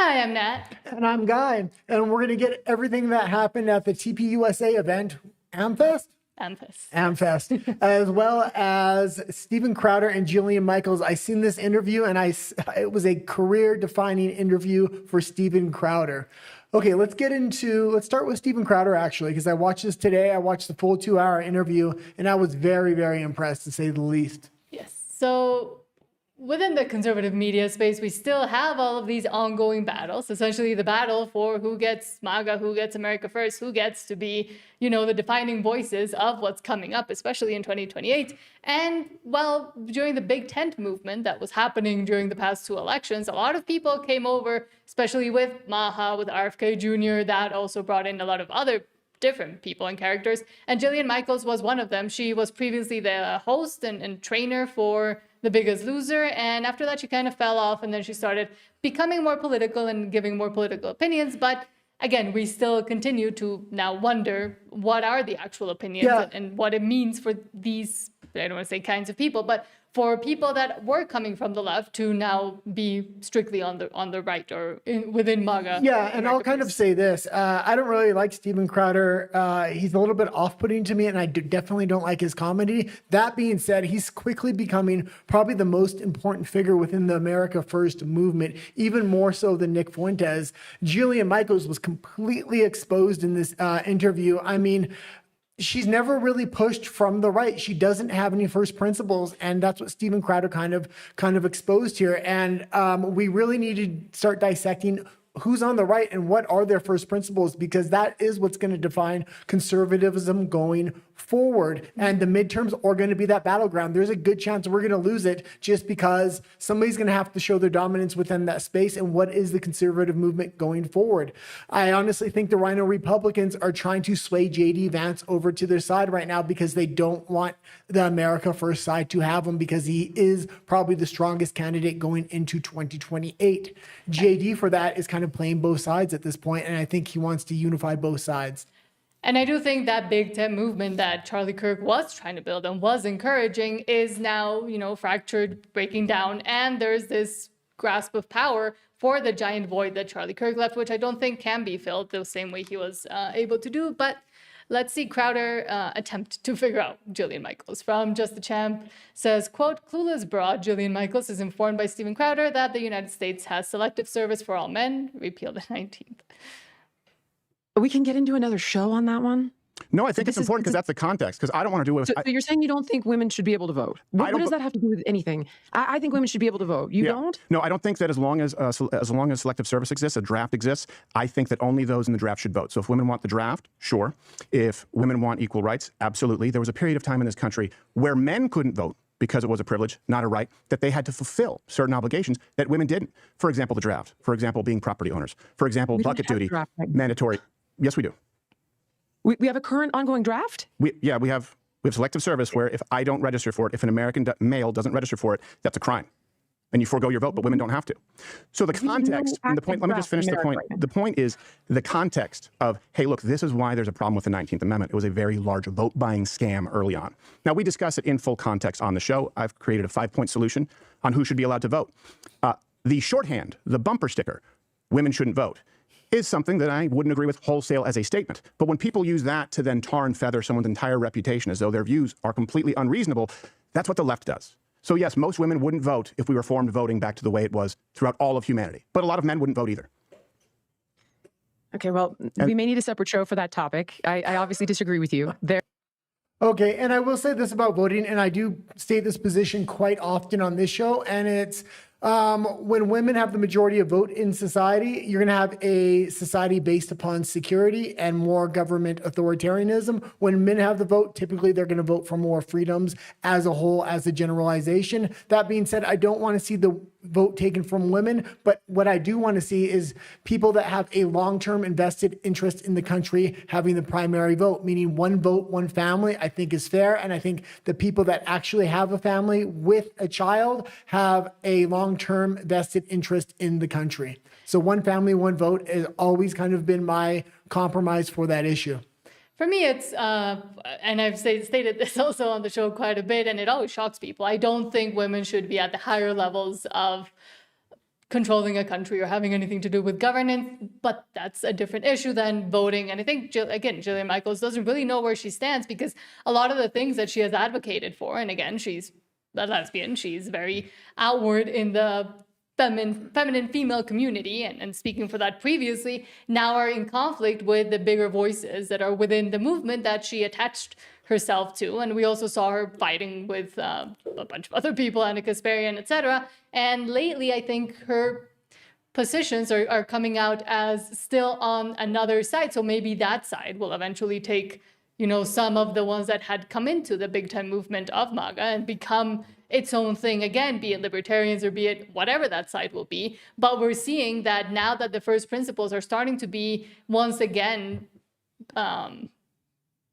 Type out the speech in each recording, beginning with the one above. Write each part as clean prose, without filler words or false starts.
Hi, I'm Nat. And I'm Guy. And we're going to get everything that happened at the TPUSA event, AMFEST? AMFEST, as well as Steven Crowder and Jillian Michaels. I seen this interview and it was a career-defining interview for Steven Crowder. Okay, let's start with Steven Crowder, actually, because I watched this today. I watched the full 2-hour interview, and I was very, very impressed, to say the least. Yes. So within the conservative media space, we still have all of these ongoing battles, essentially the battle for who gets MAGA, who gets America First, who gets to be, the defining voices of what's coming up, especially in 2028. And well, during the Big Tent movement that was happening during the past 2 elections, a lot of people came over, especially with Maha, with RFK Jr. That also brought in a lot of other different people and characters. And Jillian Michaels was one of them. She was previously the host and trainer for The Biggest Loser. And after that, she kind of fell off. And then she started becoming more political and giving more political opinions. But again, we still continue to now wonder what are the actual opinions and what it means for these, I don't want to say kinds of people, but for people that were coming from the left to now be strictly on the right or within MAGA. Yeah, and I'll kind of say this. I don't really like Steven Crowder. He's a little bit off-putting to me, and I definitely don't like his comedy. That being said, he's quickly becoming probably the most important figure within the America First movement, even more so than Nick Fuentes. Jillian Michaels was completely exposed in this interview. I mean, she's never really pushed from the right. She doesn't have any first principles, and that's what Steven Crowder kind of exposed here. And we really need to start dissecting who's on the right and what are their first principles, because that is what's going to define conservatism going forward. And the midterms are going to be that battleground. There's a good chance we're going to lose it just because somebody's going to have to show their dominance within that space. And what is the conservative movement going forward? I honestly think the Rhino Republicans are trying to sway J.D. Vance over to their side right now because they don't want the America First side to have him, because he is probably the strongest candidate going into 2028. J.D. for that is kind of playing both sides at this point, and I think he wants to unify both sides. And I do think that Big Tent movement that Charlie Kirk was trying to build and was encouraging is now, fractured, breaking down. And there's this grasp of power for the giant void that Charlie Kirk left, which I don't think can be filled the same way he was able to do. But let's see Crowder attempt to figure out Jillian Michaels. From Just the Champ says, quote, clueless broad Jillian Michaels is informed by Steven Crowder that the United States has selective service for all men, repeal the 19th. We can get into another show on that one. No, I think it's important because that's the context, because I don't want to do it. So you're saying you don't think women should be able to vote? What does that have to do with anything? I think women should be able to vote. You don't? No, I don't think that as long as selective service exists, a draft exists, I think that only those in the draft should vote. So if women want the draft, sure. If women want equal rights, absolutely. There was a period of time in this country where men couldn't vote because it was a privilege, not a right, that they had to fulfill certain obligations that women didn't. For example, the draft. For example, being property owners. For example, bucket duty, mandatory. Yes, we do. We have a current ongoing draft? We have selective service where if I don't register for it, if an American male doesn't register for it, that's a crime. And you forego your vote, but women don't have to. So the context, and the point, let me just finish the point. The point is the context of, hey, look, this is why there's a problem with the 19th Amendment. It was a very large vote-buying scam early on. Now, we discuss it in full context on the show. I've created a 5-point solution on who should be allowed to vote. The shorthand, the bumper sticker, women shouldn't vote, is something that I wouldn't agree with wholesale as a statement. But when people use that to then tar and feather someone's entire reputation as though their views are completely unreasonable, that's what the left does. So yes, most women wouldn't vote if we reformed voting back to the way it was throughout all of humanity. But a lot of men wouldn't vote either. Okay, well, we may need a separate show for that topic. I obviously disagree with you there. Okay, and I will say this about voting, and I do state this position quite often on this show, and it's when women have the majority of vote in society, you're going to have a society based upon security and more government authoritarianism. When men have the vote, typically they're going to vote for more freedoms as a whole, as a generalization. That being said, I don't want to see the vote taken from women, but what I do want to see is people that have a long-term invested interest in the country having the primary vote, meaning one vote, one family, I think is fair. And I think the people that actually have a family with a child have a long-term vested interest in the country. So one family, one vote has always kind of been my compromise for that issue. For me, it's, and I've stated this also on the show quite a bit, and it always shocks people. I don't think women should be at the higher levels of controlling a country or having anything to do with governance, but that's a different issue than voting. And I think, again, Gillian Michaels doesn't really know where she stands, because a lot of the things that she has advocated for, and again, she's a lesbian, she's very outward in the feminine female community, and speaking for that previously, now are in conflict with the bigger voices that are within the movement that she attached herself to. And we also saw her fighting with a bunch of other people, Anna Kasparian, etc. And lately, I think her positions are coming out as still on another side. So maybe that side will eventually take, some of the ones that had come into the big time movement of MAGA and become its own thing again, be it libertarians or be it whatever that side will be. But we're seeing that now that the first principles are starting to be once again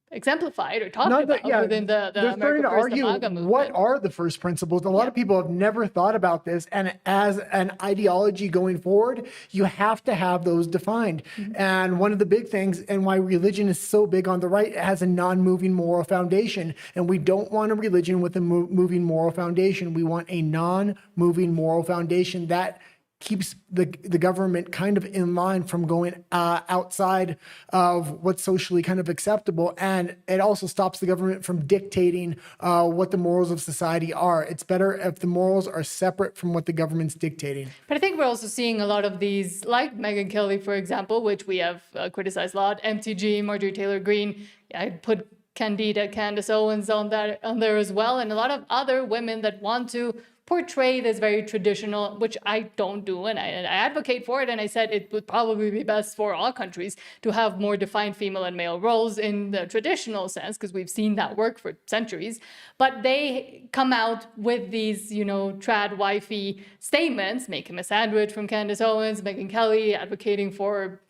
exemplified or talked about within the they're starting to argue what are the first principles. A lot of people have never thought about this, and as an ideology going forward, you have to have those defined. And one of the big things, and why religion is so big on the right, it has a non-moving moral foundation, and we don't want a religion with a moving moral foundation. We want a non-moving moral foundation that keeps the government kind of in line from going outside of what's socially kind of acceptable. And it also stops the government from dictating what the morals of society are. It's better if the morals are separate from what the government's dictating. But I think we're also seeing a lot of these, like Megyn Kelly, for example, which we have criticized a lot, MTG, Marjorie Taylor Greene. I put Candace Owens on there as well, and a lot of other women that want to portray this very traditional, which I don't do, and I advocate for it, and I said it would probably be best for all countries to have more defined female and male roles in the traditional sense, because we've seen that work for centuries. But they come out with these, trad wifey statements, make him a sandwich from Candace Owens, Megyn Kelly advocating for,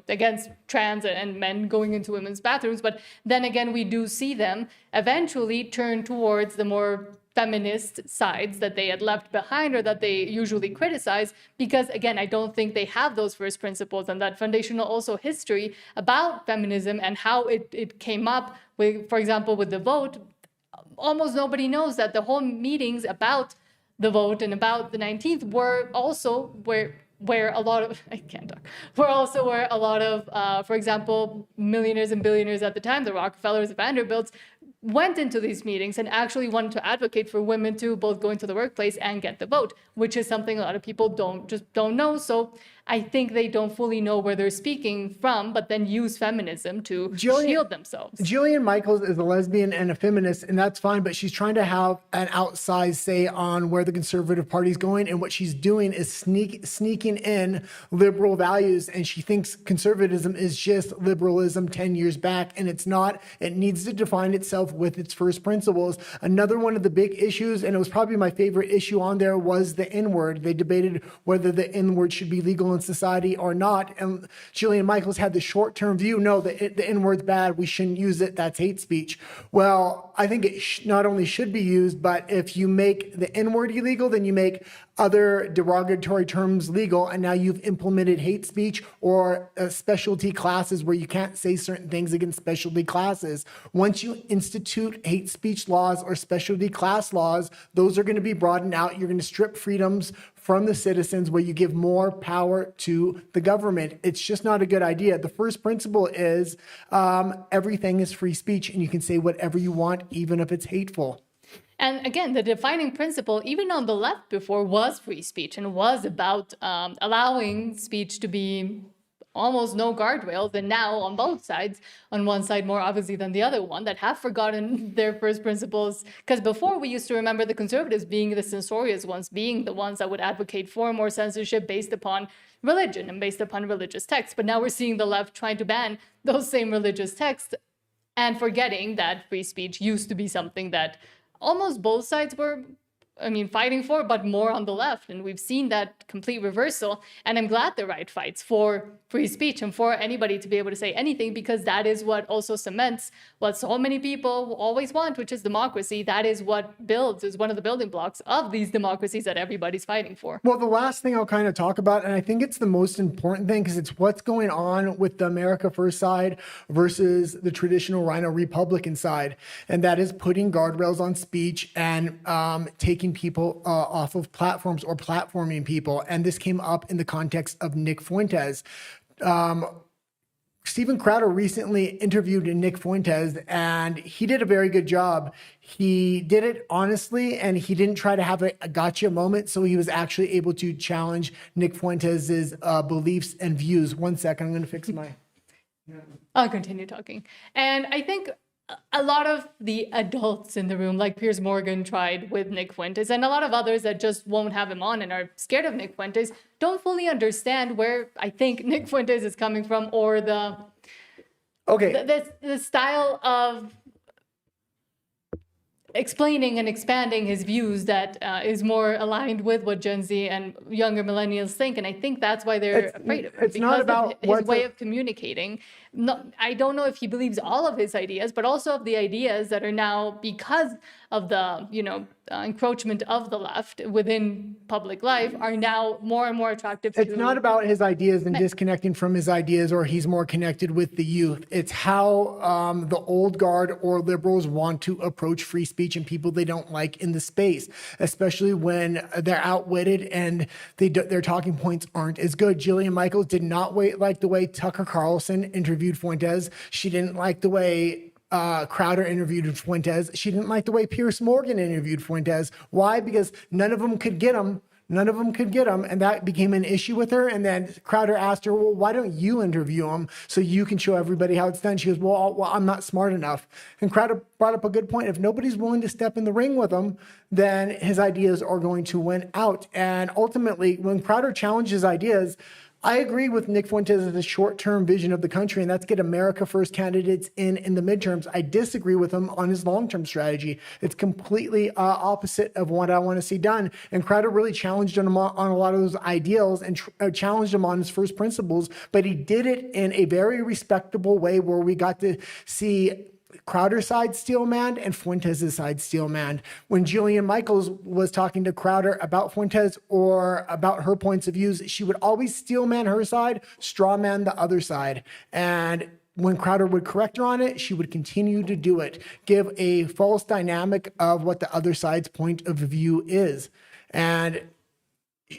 against trans and men going into women's bathrooms. But then again, we do see them eventually turn towards the more feminist sides that they had left behind or that they usually criticize, because again, I don't think they have those first principles and that foundational also history about feminism and how it came up with, for example, with the vote. Almost nobody knows that the whole meetings about the vote and about the 19th were also where a lot of, for example, millionaires and billionaires at the time, the Rockefellers, the Vanderbilts, went into these meetings and actually wanted to advocate for women to both go into the workplace and get the vote, which is something a lot of people don't know. So I think they don't fully know where they're speaking from, but then use feminism to shield themselves. Gillian Michaels is a lesbian and a feminist, and that's fine, but she's trying to have an outsized say on where the Conservative Party is going, and what she's doing is sneaking in liberal values, and she thinks conservatism is just liberalism 10 years back, and it's not. It needs to define itself with its first principles. Another one of the big issues, and it was probably my favorite issue on there, was the N-word. They debated whether the N-word should be legal in society or not, and Gillian Michaels had the short-term view, no, the N-word's bad, we shouldn't use it, that's hate speech. Well, I think it not only should be used, but if you make the N-word illegal, then you make other derogatory terms legal, and now you've implemented hate speech or specialty classes where you can't say certain things against specialty classes. Once you institute hate speech laws or specialty class laws, those are going to be broadened out. You're going to strip freedoms from the citizens where you give more power to the government. It's just not a good idea. The first principle is everything is free speech, and you can say whatever you want, even if it's hateful. And again, the defining principle, even on the left before, was free speech and was about allowing speech to be almost no guardrails. And now on both sides, on one side more obviously than the other one, that have forgotten their first principles. Because before we used to remember the conservatives being the censorious ones, being the ones that would advocate for more censorship based upon religion and based upon religious texts. But now we're seeing the left trying to ban those same religious texts and forgetting that free speech used to be something that almost both sides were, fighting for, but more on the left. And we've seen that complete reversal. And I'm glad the right fights for free speech and for anybody to be able to say anything, because that is what also cements what so many people always want, which is democracy. That is what is one of the building blocks of these democracies that everybody's fighting for. Well, the last thing I'll kind of talk about, and I think it's the most important thing, because it's what's going on with the America First side versus the traditional Rhino Republican side. And that is putting guardrails on speech and taking taking people off of platforms or platforming people. And this came up in the context of Nick Fuentes. Steven Crowder recently interviewed Nick Fuentes, and he did a very good job. He did it honestly, and he didn't try to have a gotcha moment. So he was actually able to challenge Nick Fuentes' beliefs and views. 1 second, I'm going to fix my... I'll continue talking. And I think a lot of the adults in the room, like Piers Morgan tried with Nick Fuentes, and a lot of others that just won't have him on and are scared of Nick Fuentes, don't fully understand where I think Nick Fuentes is coming from, or the style of explaining and expanding his views that is more aligned with what Gen Z and younger millennials think. And I think that's why they're afraid of him. It's not about his way of communicating. No, I don't know if he believes all of his ideas, but also of the ideas that are now, because of the encroachment of the left within public life, are now more and more attractive to... It's not about his ideas and disconnecting from his ideas, or he's more connected with the youth. It's how the old guard or liberals want to approach free speech and people they don't like in the space, especially when they're outwitted and their talking points aren't as good. Jillian Michaels did not like the way Tucker Carlson interviewed Fuentes. She didn't like the way Crowder interviewed Fuentes. She didn't like the way Piers Morgan interviewed Fuentes. Why? Because none of them could get him. None of them could get him, and that became an issue with her. And then Crowder asked her, well, why don't you interview him so you can show everybody how it's done? She goes, well, I'm not smart enough. And Crowder brought up a good point. If nobody's willing to step in the ring with him, then his ideas are going to win out. And ultimately, when Crowder challenges ideas, I agree with Nick Fuentes as a short-term vision of the country, and that's get America First candidates in the midterms. I disagree with him on his long-term strategy. It's completely opposite of what I want to see done. And Crowder really challenged him on a lot of those ideals and challenged him on his first principles, but he did it in a very respectable way where we got to see Crowder's side steel-manned and Fuentes' side steel-manned. When Jillian Michaels was talking to Crowder about Fuentes or about her points of views, she would always steel-man her side, straw-man the other side. And when Crowder would correct her on it, she would continue to do it, give a false dynamic of what the other side's point of view is. And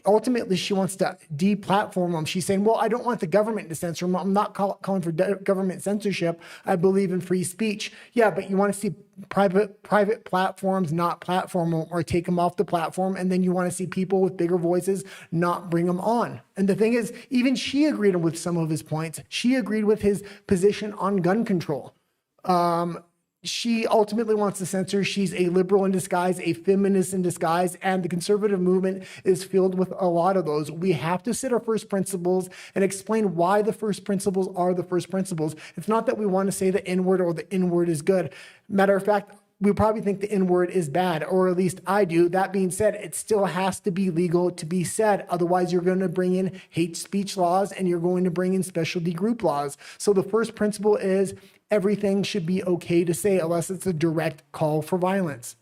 ultimately, she wants to deplatform him. She's saying, well, I don't want the government to censor him. I'm not calling for government censorship. I believe in free speech. Yeah, but you want to see private platforms not platform him or take him off the platform. And then you want to see people with bigger voices not bring him on. And the thing is, even she agreed with some of his points. She agreed with his position on gun control. She ultimately wants to censor. She's a liberal in disguise, a feminist in disguise, and the conservative movement is filled with a lot of those. We have to set our first principles and explain why the first principles are the first principles. It's not that we want to say the N-word or the N-word is good. Matter of fact, we probably think the N-word is bad, or at least I do. That being said, it still has to be legal to be said. Otherwise, you're going to bring in hate speech laws and you're going to bring in specialty group laws. So the first principle is everything should be okay to say unless it's a direct call for violence.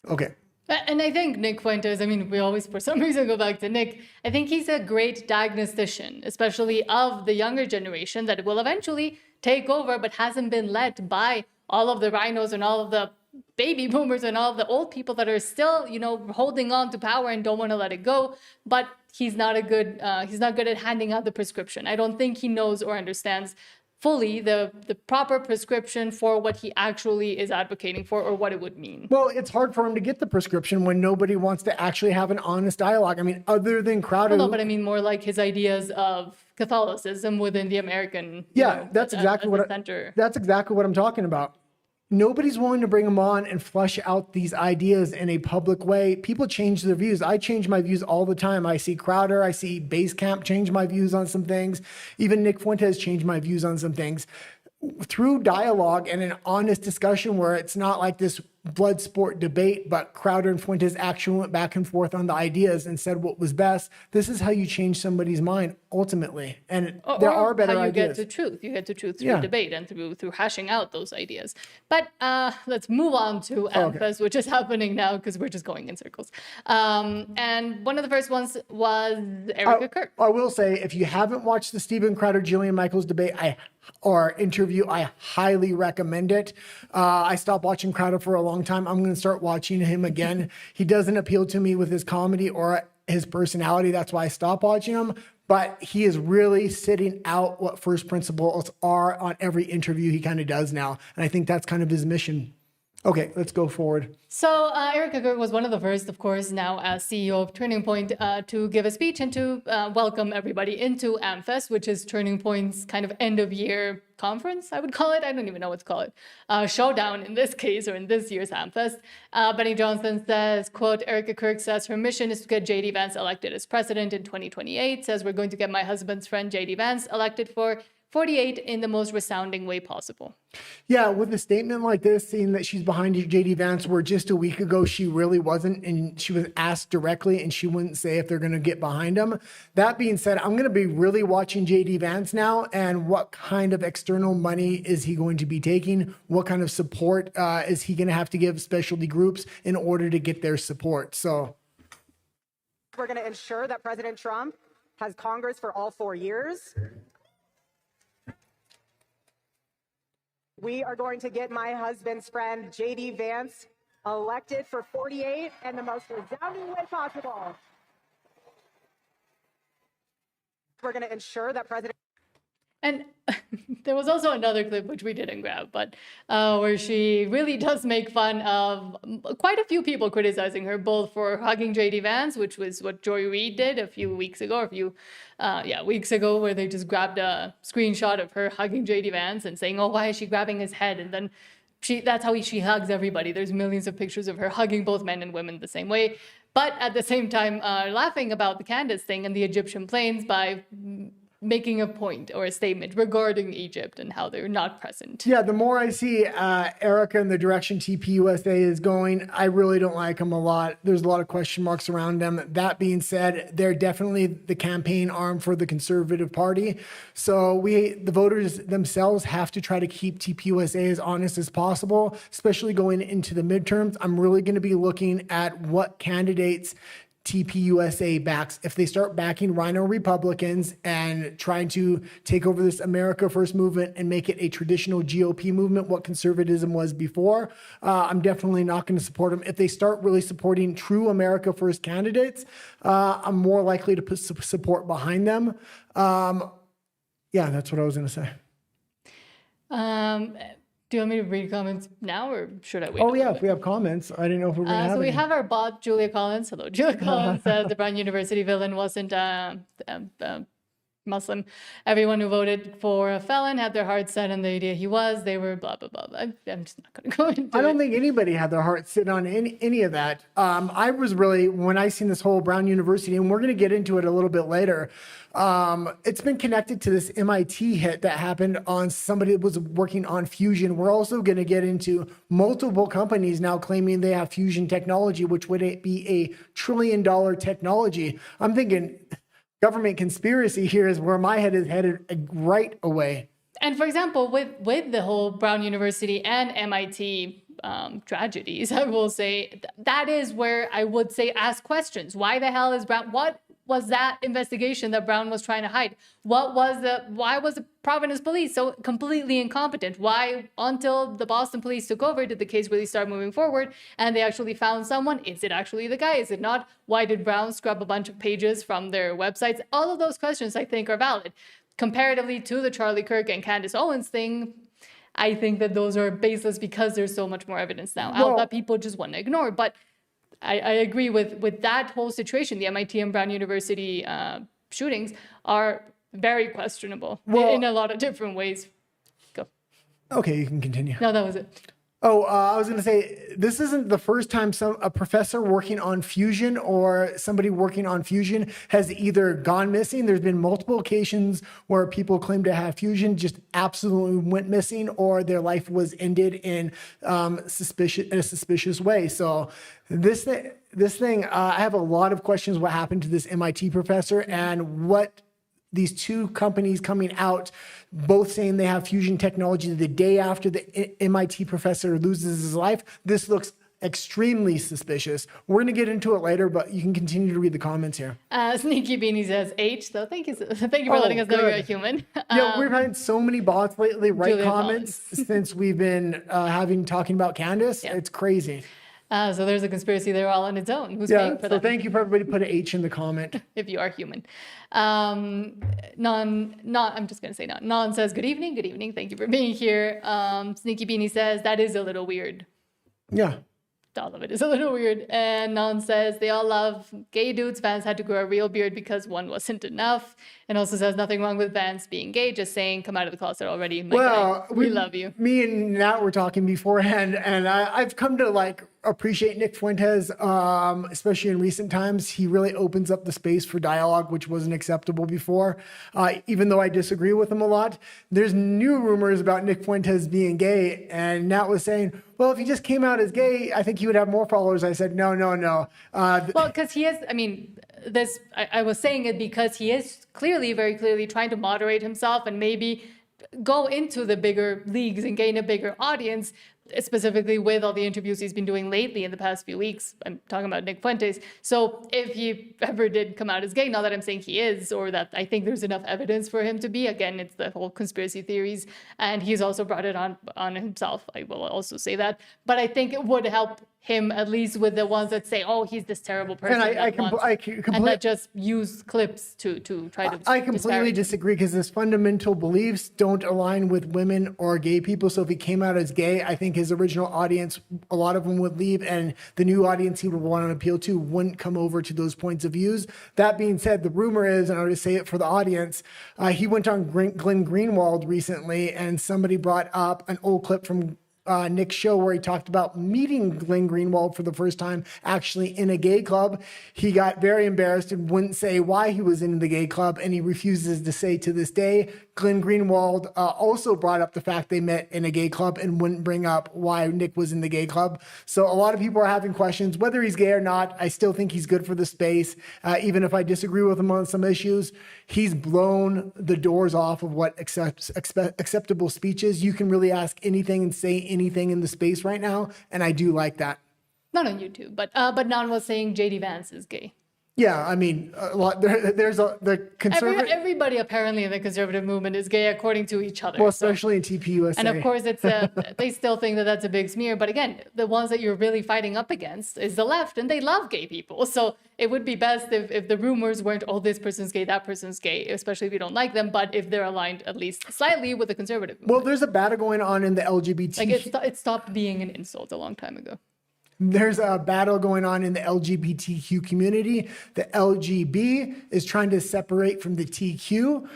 Okay. And I think Nick Fuentes, I mean, we always, for some reason, go back to Nick. I think he's a great diagnostician, especially of the younger generation that will eventually take over, but hasn't been led by all of the rhinos and all of the baby boomers and all of the old people that are still, holding on to power and don't want to let it go. But he's not good at handing out the prescription. I don't think he knows or understands fully the proper prescription for what he actually is advocating for or what it would mean. Well, it's hard for him to get the prescription when nobody wants to actually have an honest dialogue. I mean, other than Crowder. No, but I mean more like his ideas of Catholicism within the American. That's exactly what I'm talking about. Nobody's willing to bring him on and flesh out these ideas in a public way. People change their views. I change my views all the time. I see Crowder, I see Basecamp change my views on some things. Even Nick Fuentes changed my views on some things. Through dialogue and an honest discussion where it's not like this blood sport debate, but Crowder and Fuentes actually went back and forth on the ideas and said what was best. This is how you change somebody's mind ultimately. And there are better ideas. You get to truth through debate and through hashing out those ideas. But let's move on to AMFEST, which is happening now because we're just going in circles. And one of the first ones was Erica Kirk. I will say, if you haven't watched the Steven Crowder, Jillian Michaels debate or interview, I highly recommend it. I stopped watching Crowder for a long long time. I'm going to start watching him again. He doesn't appeal to me with his comedy or his personality. That's why I stopped watching him. But he is really sitting out what first principles are on every interview he kind of does now. And I think that's kind of his mission. Okay, let's go forward. So Erica Kirk was one of the first, of course, now as CEO of Turning Point, to give a speech and to welcome everybody into AMFEST, which is Turning Point's kind of end-of-year conference, I would call it. I don't even know what to call it. Showdown in this case, or in this year's AMFEST. Benny Johnson says, quote, Erica Kirk says her mission is to get J.D. Vance elected as president in 2028, says we're going to get my husband's friend J.D. Vance elected for 48 in the most resounding way possible. Yeah, with a statement like this, seeing that she's behind J.D. Vance, where just a week ago she really wasn't, and she was asked directly and she wouldn't say if they're going to get behind him. That being said, I'm going to be really watching J.D. Vance now, and what kind of external money is he going to be taking? What kind of support is he going to have to give specialty groups in order to get their support? So we're going to ensure that President Trump has Congress for all 4 years. We are going to get my husband's friend, J.D. Vance, elected for 48 in the most resounding way possible. We're going to ensure that President... And there was also another clip, which we didn't grab, but where she really does make fun of quite a few people criticizing her, both for hugging J.D. Vance, which was what Joy Reid did a few weeks ago, weeks ago, where they just grabbed a screenshot of her hugging J.D. Vance and saying, oh, why is she grabbing his head? And then that's how she hugs everybody. There's millions of pictures of her hugging both men and women the same way. But at the same time, laughing about the Candace thing and the Egyptian planes by making a point or a statement regarding Egypt and how they're not present. Yeah, the more I see Erica and the direction TPUSA is going, I really don't like them a lot. There's a lot of question marks around them. That being said, they're definitely the campaign arm for the Conservative Party. So the voters themselves have to try to keep TPUSA as honest as possible, especially going into the midterms. I'm really going to be looking at what candidates TPUSA backs. If they start backing Rhino Republicans and trying to take over this America First movement and make it a traditional GOP movement, what conservatism was before, I'm definitely not going to support them. If they start really supporting true America First candidates, I'm more likely to put support behind them. Yeah, that's what I was going to say. Do you want me to read comments now, or should I wait? Oh, yeah, if we have comments. I didn't know if we were going to have So we any. have our bot, Julia Collins. Hello, Julia Collins says the Brown University villain wasn't Muslim. Everyone who voted for a felon had their heart set on the idea he was. They were blah, blah, blah. I'm just not going to go into it. I don't think anybody had their heart sit on any of that. I was really, when I seen this whole Brown University, and we're going to get into it a little bit later, it's been connected to this MIT hit that happened on somebody that was working on fusion. We're also going to get into multiple companies now claiming they have fusion technology, which would be a $1 trillion technology. I'm thinking government conspiracy here is where my head is headed right away. And for example, with the whole Brown University and MIT tragedies, I will say that is where I would say ask questions. Why the hell is Brown? What was that investigation that Brown was trying to hide? Why was the Providence police so completely incompetent? Why, until the Boston police took over, did the case really start moving forward and they actually found someone? Is it actually the guy? Is it not? Why did Brown scrub a bunch of pages from their websites? All of those questions I think are valid. Comparatively to the Charlie Kirk and Candace Owens thing, I think that those are baseless because there's so much more evidence now out that people just want to ignore. But I agree with that whole situation. The MIT and Brown University shootings are very questionable in a lot of different ways. Go. Okay, you can continue. No, that was it. Oh, I was going to say, this isn't the first time a professor working on fusion or somebody working on fusion has either gone missing. There's been multiple occasions where people claim to have fusion just absolutely went missing, or their life was ended in a suspicious way. So this thing, I have a lot of questions what happened to this MIT professor and what these two companies coming out, both saying they have fusion technology the day after the MIT professor loses his life. This looks extremely suspicious. We're going to get into it later, but you can continue to read the comments here. Sneaky Beanie says H, so thank you for letting us know you're a human. Yeah, we've had so many bots lately write Julia comments since we've been talking about Candace. Yeah. It's crazy. So there's a conspiracy there all on its own. Who's Yeah, paying for so that? thank you for everybody put an H in the comment. If you are human. I'm just going to say Non says, good evening. Thank you for being here. Sneaky Beanie says, that is a little weird. Yeah. All of it is a little weird. And Non says, they all love gay dudes. Vance had to grow a real beard because one wasn't enough. And also says, nothing wrong with Vance being gay, just saying, come out of the closet already. My guy, we love you. Me and Nat were talking beforehand, and I've come to appreciate Nick Fuentes, especially in recent times. He really opens up the space for dialogue, which wasn't acceptable before. Even though I disagree with him a lot, there's new rumors about Nick Fuentes being gay, and Nat was saying, well, if he just came out as gay, I think he would have more followers. I said, no. Well, because he is, I was saying it because he is very clearly trying to moderate himself and maybe go into the bigger leagues and gain a bigger audience, specifically with all the interviews he's been doing lately in the past few weeks. I'm talking about Nick Fuentes. So if he ever did come out as gay, not that I'm saying he is, or that I think there's enough evidence for him to be, again, it's the whole conspiracy theories, and he's also brought it on himself. I will also say that. But I think it would help him, at least with the ones that say, oh, he's this terrible person. And that just use clips to try to I completely disagree, because his fundamental beliefs don't align with women or gay people. So if he came out as gay, I think his original audience, a lot of them would leave, and the new audience he would want to appeal to wouldn't come over to those points of views. That being said, the rumor is, and I'll just say it for the audience, he went on Glenn Greenwald recently, and somebody brought up an old clip from Nick's show where he talked about meeting Glenn Greenwald for the first time actually in a gay club. He got very embarrassed and wouldn't say why he was in the gay club, and he refuses to say to this day. Glenn Greenwald also brought up the fact they met in a gay club and wouldn't bring up why Nick was in the gay club. So a lot of people are having questions whether he's gay or not. I still think he's good for the space. Even if I disagree with him on some issues, he's blown the doors off of what acceptable speech is. You can really ask anything and say anything in the space right now, and I do like that. Not on YouTube, but Non was saying JD Vance is gay. Yeah, I mean, a lot. The conservative. Everybody apparently in the conservative movement is gay, according to each other. Well, especially in TPUSA. And of course, they still think that that's a big smear. But again, the ones that you're really fighting up against is the left, and they love gay people. So it would be best if the rumors weren't, oh, this person's gay, that person's gay, especially if you don't like them. But if they're aligned at least slightly with the conservative movement. Well, there's a battle going on in the LGBT. It stopped being an insult a long time ago. There's a battle going on in the LGBTQ community. The LGB is trying to separate from the TQ.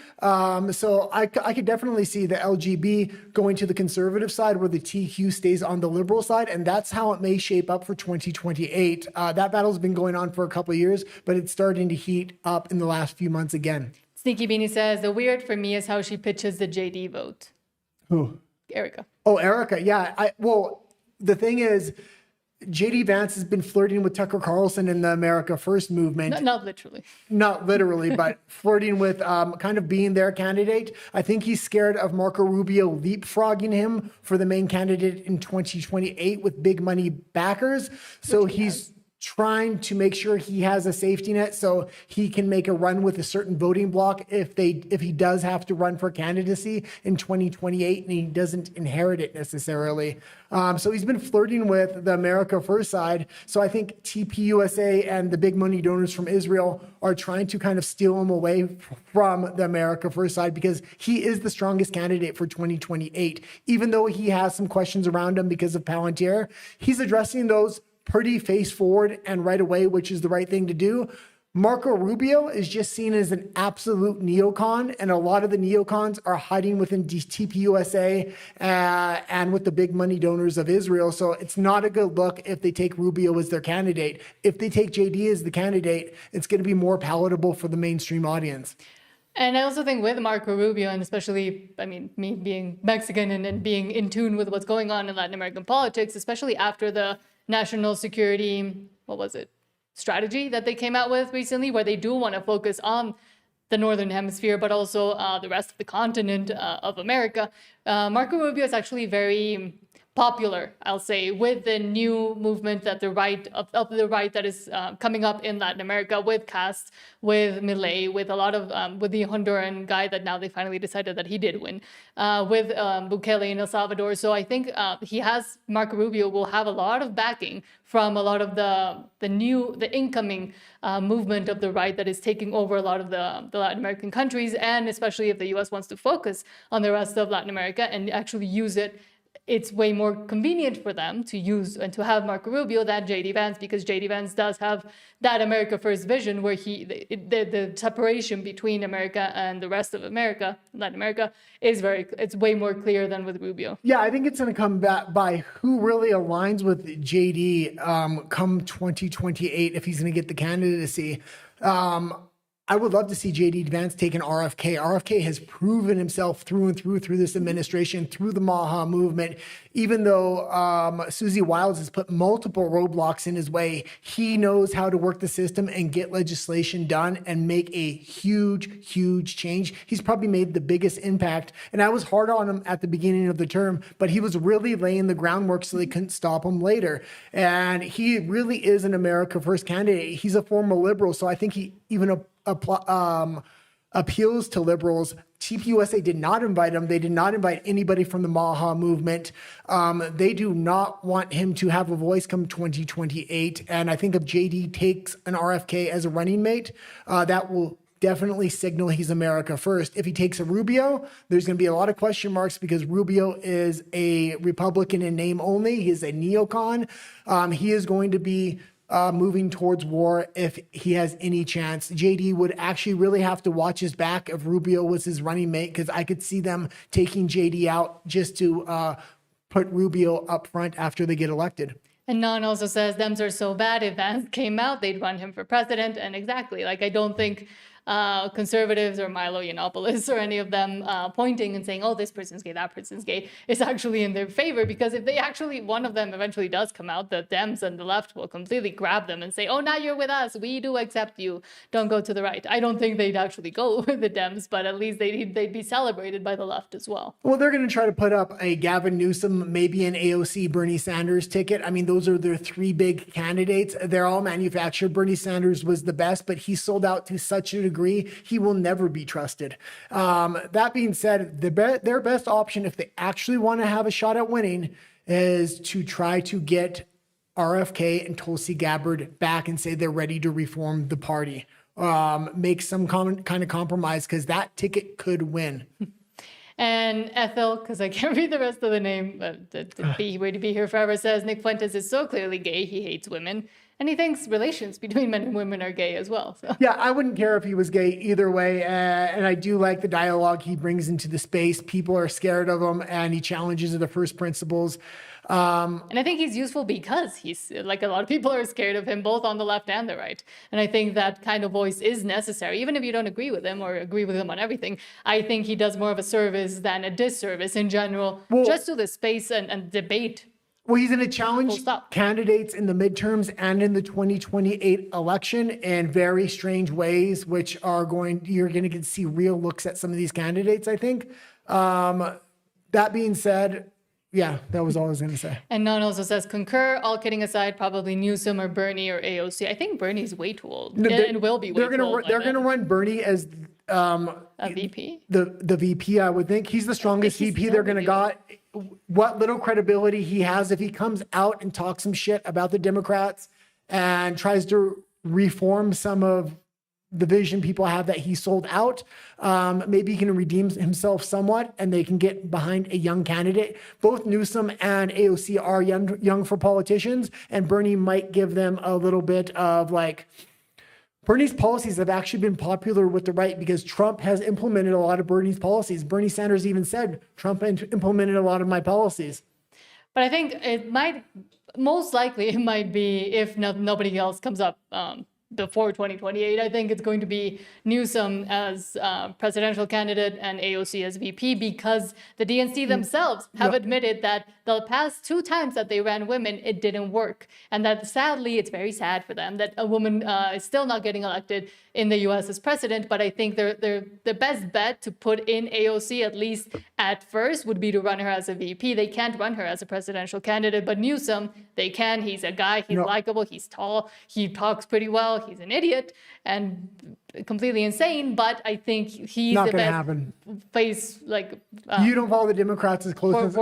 So I could definitely see the LGB going to the conservative side where the TQ stays on the liberal side. And that's how it may shape up for 2028. That battle's been going on for a couple of years, but it's starting to heat up in the last few months again. Sneaky Beanie says, the weird for me is how she pitches the JD vote. Who? Erica. Oh, Erica. Yeah. Well, the thing is, JD Vance has been flirting with Tucker Carlson in the America First movement. Not literally. Not literally, but flirting with kind of being their candidate. I think he's scared of Marco Rubio leapfrogging him for the main candidate in 2028 with big money backers. So he's trying to make sure he has a safety net so he can make a run with a certain voting block if he does have to run for candidacy in 2028 and he doesn't inherit it necessarily. So he's been flirting with the America First side. So I think TPUSA and the big money donors from Israel are trying to kind of steal him away from the America First side because he is the strongest candidate for 2028. Even though he has some questions around him because of Palantir, he's addressing those pretty face forward and right away, which is the right thing to do. Marco Rubio is just seen as an absolute neocon, and a lot of the neocons are hiding within TPUSA and with the big money donors of Israel. So it's not a good look if they take Rubio as their candidate. If they take JD as the candidate, it's going to be more palatable for the mainstream audience. And I also think with Marco Rubio, and especially, me being Mexican and being in tune with what's going on in Latin American politics, especially after the national security, strategy that they came out with recently, where they do want to focus on the Northern Hemisphere, but also the rest of the continent of America. Marco Rubio is actually very popular, I'll say, with the new movement that the right of the right that is coming up in Latin America, with Cast, with Milei, with a lot of with the Honduran guy that now they finally decided that he did win, with Bukele in El Salvador. So I think Marco Rubio will have a lot of backing from a lot of the incoming movement of the right that is taking over a lot of the Latin American countries, and especially if the U.S. wants to focus on the rest of Latin America and actually use it. It's way more convenient for them to use and to have Marco Rubio than J.D. Vance, because J.D. Vance does have that America First vision where the separation between America and the rest of America, Latin America, it's way more clear than with Rubio. Yeah, I think it's going to come back by who really aligns with JD come 2028 if he's going to get the candidacy. I would love to see J.D. Vance take an RFK. RFK has proven himself through and through this administration, through the Maha movement. Even though Susie Wiles has put multiple roadblocks in his way, he knows how to work the system and get legislation done and make a huge, huge change. He's probably made the biggest impact. And I was hard on him at the beginning of the term, but he was really laying the groundwork so they couldn't stop him later. And he really is an America First candidate. He's a former liberal, so I think he even appeals to liberals. TPUSA did not invite him. They did not invite anybody from the Maha movement. They do not want him to have a voice come 2028. And I think if JD takes an RFK as a running mate, that will definitely signal he's America First. If he takes a Rubio, there's going to be a lot of question marks because Rubio is a Republican in name only. He is a neocon. He is going to be moving towards war if he has any chance. JD would actually really have to watch his back if Rubio was his running mate, because I could see them taking JD out just to put Rubio up front after they get elected. And Nan also says Dems are so bad. If Vance came out, they'd run him for president. And exactly, like, I don't think conservatives or Milo Yiannopoulos or any of them pointing and saying, oh, this person's gay, that person's gay, is actually in their favor. Because if they actually, one of them eventually does come out, the Dems and the left will completely grab them and say, oh, now you're with us. We do accept you. Don't go to the right. I don't think they'd actually go with the Dems, but at least they'd be celebrated by the left as well. Well, they're going to try to put up a Gavin Newsom, maybe an AOC Bernie Sanders ticket. I mean, those are their three big candidates. They're all manufactured. Bernie Sanders was the best, but he sold out to such a degree, he will never be trusted. That being said, their best option, if they actually want to have a shot at winning, is to try to get RFK and Tulsi Gabbard back and say they're ready to reform the party. Make some kind of compromise, because that ticket could win. And Ethel, because I can't read the rest of the name, but to be here forever, says Nick Fuentes is so clearly gay, he hates women. And he thinks relations between men and women are gay as well. So. Yeah, I wouldn't care if he was gay either way. And I do like the dialogue he brings into the space. People are scared of him, and he challenges the first principles. And I think he's useful because he's, like, a lot of people are scared of him, both on the left and the right. And I think that kind of voice is necessary, even if you don't agree with him or agree with him on everything. I think he does more of a service than a disservice in general, just to the space and debate. Well, he's going to challenge candidates in the midterms and in the 2028 election in very strange ways, which are you're going to see real looks at some of these candidates, I think. That being said, yeah, that was all I was going to say. And Nan also says, concur, all kidding aside, probably Newsom or Bernie or AOC. I think Bernie's way too old and will be way too old. They're going to run Bernie as a VP? The VP, I would think. He's the strongest VP they're going to got. What little credibility he has, if he comes out and talks some shit about the Democrats and tries to reform some of the vision people have that he sold out, maybe he can redeem himself somewhat and they can get behind a young candidate. Both Newsom and AOC are young for politicians, and Bernie might give them a little bit of like, Bernie's policies have actually been popular with the right because Trump has implemented a lot of Bernie's policies. Bernie Sanders even said, Trump implemented a lot of my policies. But I think most likely it might be if nobody else comes up before 2028. I think it's going to be Newsom as presidential candidate and AOC as VP, because the DNC themselves have admitted that the past 2 times that they ran women, it didn't work. And that sadly, it's very sad for them that a woman is still not getting elected in the US as president. But I think the best bet to put in AOC, at least at first, would be to run her as a VP. They can't run her as a presidential candidate, but Newsom, they can. He's a guy, he's likable, he's tall, he talks pretty well, he's an idiot and completely insane, but I think he's Not the gonna best happen. face, like You don't follow the Democrats as close as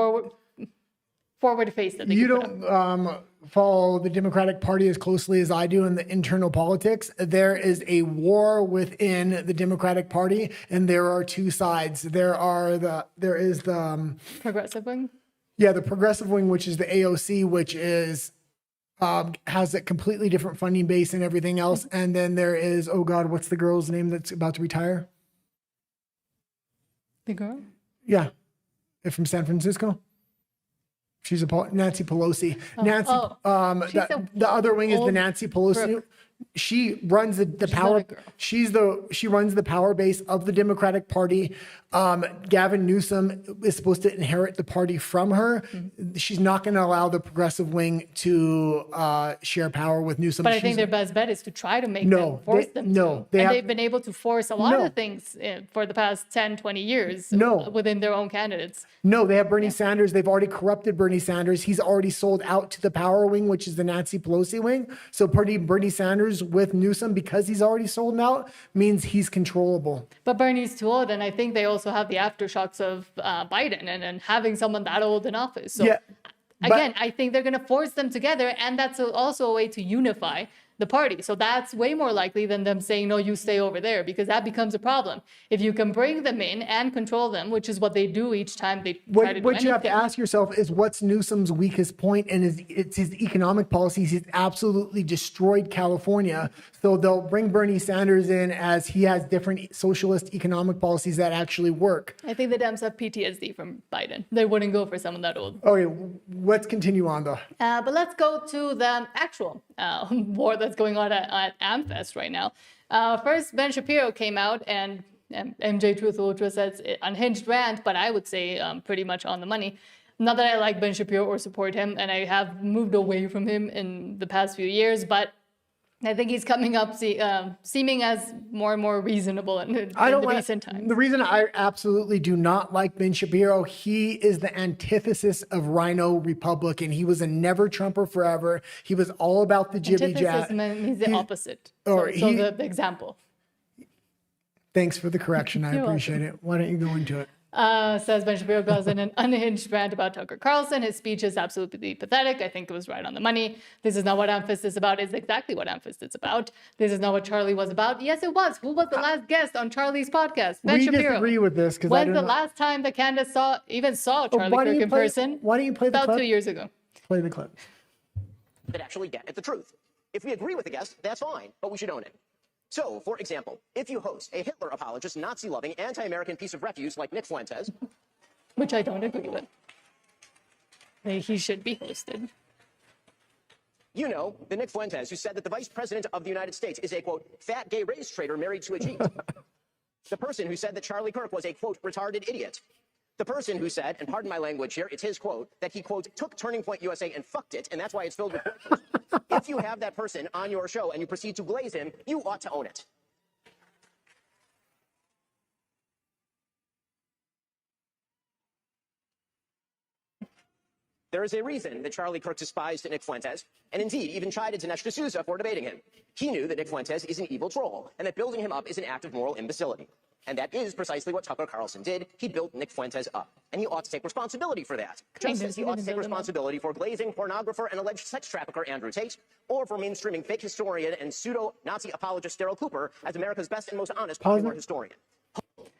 forward face that they you can put up. don't follow the Democratic Party as closely as I do in the internal politics. There is a war within the Democratic Party, and there are 2 sides. There is the Progressive wing. yeah, the progressive wing, which is the AOC, which is has a completely different funding base and everything else. And then there is, oh God, what's the girl's name that's about to retire? The girl? Yeah, from San Francisco. She's Nancy Pelosi. Nancy. The other wing is the Nancy Pelosi. Brooke. She runs the power. girl. She runs the power base of the Democratic Party. Gavin Newsom is supposed to inherit the party from her. She's not going to allow the progressive wing to share power with Newsom. But I think their best bet is to try to make them, force them to. They've been able to force a lot of things for the past 10, 20 years within their own candidates. No, they have Bernie Sanders. They've already corrupted Bernie Sanders. He's already sold out to the power wing, which is the Nancy Pelosi wing. So Bernie Sanders with Newsom, because he's already sold out, means he's controllable. But Bernie's too old, and I think they also have the aftershocks of Biden and having someone that old in office. So again, I think they're going to force them together, and that's also a way to unify the party. So that's way more likely than them saying, no, you stay over there, because that becomes a problem. If you can bring them in and control them, which is what they do each time they try to do What you have to anything. ask yourself is, what's Newsom's weakest point? And it's his economic policies. He's absolutely destroyed California. So they'll bring Bernie Sanders in as he has different socialist economic policies that actually work. I think the Dems have PTSD from Biden. They wouldn't go for someone that old. Okay, let's continue on though. But let's go to the actual war that's going on at AMFEST right now. First, Ben Shapiro came out and MJ Truth Ultra says unhinged rant, but I would say pretty much on the money. Not that I like Ben Shapiro or support him, and I have moved away from him in the past few years, but I think he's coming up seeming as more and more reasonable in the recent times. The reason I absolutely do not like Ben Shapiro, he is the antithesis of Rhino Republican. He was a never Trumper forever. He was all about the jibby jab. He's the opposite. Or So the example. Thanks for the correction. I appreciate it. Why don't you go into it? Says Ben Shapiro goes in an unhinged rant about Tucker Carlson. His speech is absolutely pathetic. I think it was right on the money. This is not what AMFEST is about. It's exactly what AMFEST is about. This is not what Charlie was about. Yes, it was. Who was the last guest on Charlie's podcast? Ben Shapiro. We disagree with this because when's the last time that Candace saw Charlie Kirk in person? Why don't you play the clip? About 2 years ago. Play the clip. That actually get at the truth. If we agree with the guest, that's fine, but we should own it. So, for example, if you host a Hitler apologist, Nazi-loving, anti-American piece of refuse like Nick Fuentes, which I don't agree with. He should be hosted. you know, the Nick Fuentes who said that the vice president of the United States is a, quote, fat gay race traitor married to a Jeep. The person who said that Charlie Kirk was a, quote, retarded idiot. The person who said, and pardon my language here, it's his quote, that he, quote, took Turning Point USA and fucked it, and that's why it's filled with corpses. If you have that person on your show and you proceed to glaze him, you ought to own it. There is a reason that Charlie Kirk despised Nick Fuentes, and indeed even chided Dinesh D'Souza for debating him. He knew that Nick Fuentes is an evil troll, and that building him up is an act of moral imbecility. And that is precisely what Tucker Carlson did. He built Nick Fuentes up, and he ought to take responsibility for that. Just as he ought to take responsibility for glazing pornographer and alleged sex trafficker Andrew Tate, or for mainstreaming fake historian and pseudo-Nazi apologist Daryl Cooper as America's best and most honest popular historian.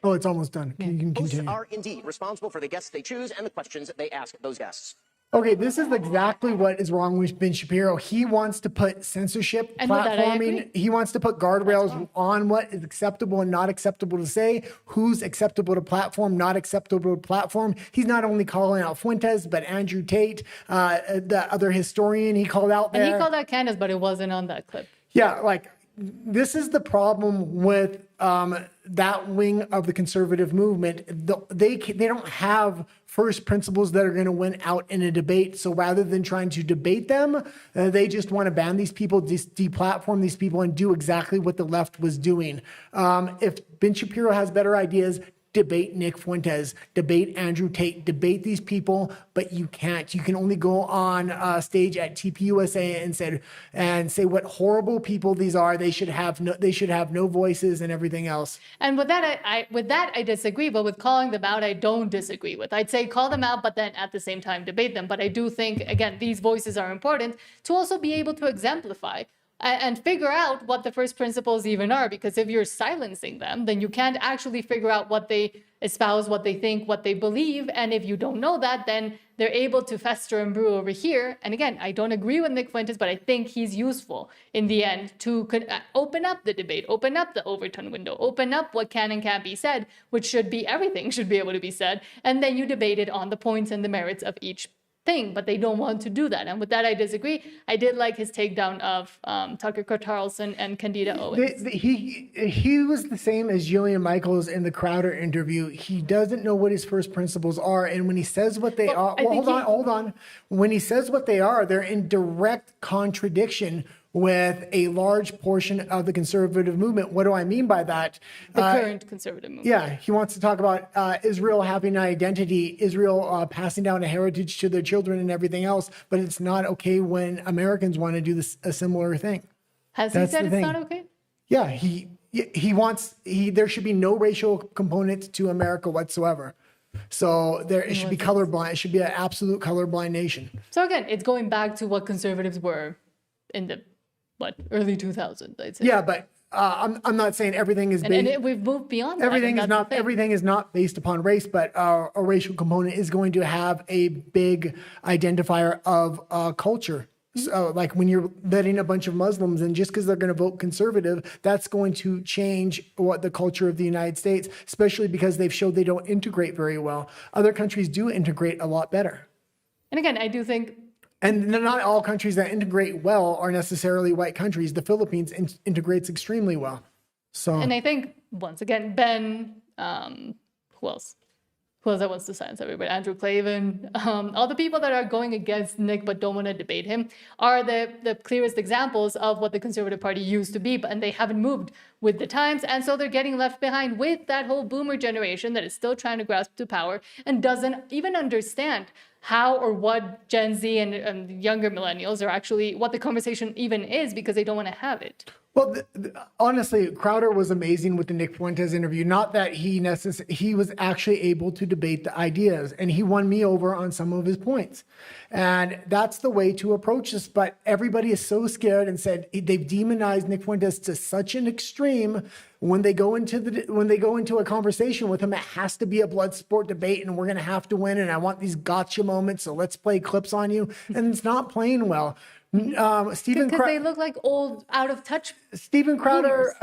Oh, it's almost done. You can Hosts continue. are indeed responsible for the guests they choose and the questions they ask those guests. Okay, this is exactly what is wrong with Ben Shapiro. He wants to put censorship, And with that, I platforming. agree. He wants to put guardrails on what is acceptable and not acceptable to say, who's acceptable to platform, not acceptable to platform. He's not only calling out Fuentes, but Andrew Tate, the other historian he called out there. And he called out Candace, but it wasn't on that clip. Yeah, like this is the problem with that wing of the conservative movement. They don't have first principles that are going to win out in a debate. So rather than trying to debate them, they just want to ban these people, deplatform these people, and do exactly what the left was doing. If Ben Shapiro has better ideas, debate Nick Fuentes, debate Andrew Tate, debate these people, but you can't. You can only go on stage at TPUSA and say what horrible people these are. They should have no voices and everything else. And with that, I disagree. But with calling them out, I don't disagree with. I'd say call them out, but then at the same time debate them. But I do think, again, these voices are important to also be able to exemplify and figure out what the first principles even are, because if you're silencing them, then you can't actually figure out what they espouse, what they think, what they believe. And if you don't know that, then they're able to fester and brew over here. And again, I don't agree with Nick Fuentes, but I think he's useful in the end to open up the debate, open up the Overton window, open up what can and can't be said, which should be everything should be able to be said. And then you debate it on the points and the merits of each thing, but they don't want to do that. And with that, I disagree. I did like his takedown of Tucker Carlson and Candida Owens. He was the same as Jillian Michaels in the Crowder interview. He doesn't know what his first principles are. And when he says what they are, hold on. When he says what they are, they're in direct contradiction with a large portion of the conservative movement. What do I mean by that? The current conservative movement. Yeah, he wants to talk about Israel having an identity, Israel passing down a heritage to their children and everything else, but it's not okay when Americans want to do a similar thing. Has he said it's not okay? Yeah, he wants, there should be no racial component to America whatsoever. So it should be colorblind. It should be an absolute colorblind nation. So again, it's going back to what conservatives were in the early 2000s, I'd say. Yeah, but I'm not saying everything is based. And we've moved beyond everything that. Everything is not based upon race, but a racial component is going to have a big identifier of culture. So, like when you're letting a bunch of Muslims in, just because they're going to vote conservative, that's going to change what the culture of the United States, especially because they've showed they don't integrate very well. Other countries do integrate a lot better. And again, I do think. And not all countries that integrate well are necessarily white countries. The Philippines integrates extremely well. So, and I think, once again, Ben, who else? Who else that wants to silence everybody? Andrew Clavin. All the people that are going against Nick but don't want to debate him are the clearest examples of what the Conservative Party used to be, and they haven't moved with the times. And so they're getting left behind with that whole boomer generation that is still trying to grasp to power and doesn't even understand how or what Gen Z and younger millennials are actually, what the conversation even is, because they don't want to have it. Well, honestly, Crowder was amazing with the Nick Fuentes interview. Not that he was actually able to debate the ideas, and he won me over on some of his points. And that's the way to approach this. But everybody is so scared and said they've demonized Nick Fuentes to such an extreme. When they go into a conversation with him, it has to be a blood sport debate, and we're going to have to win. And I want these gotcha moments, so let's play clips on you. And it's not playing well. Because they look like old, out of touch. Steven Crowder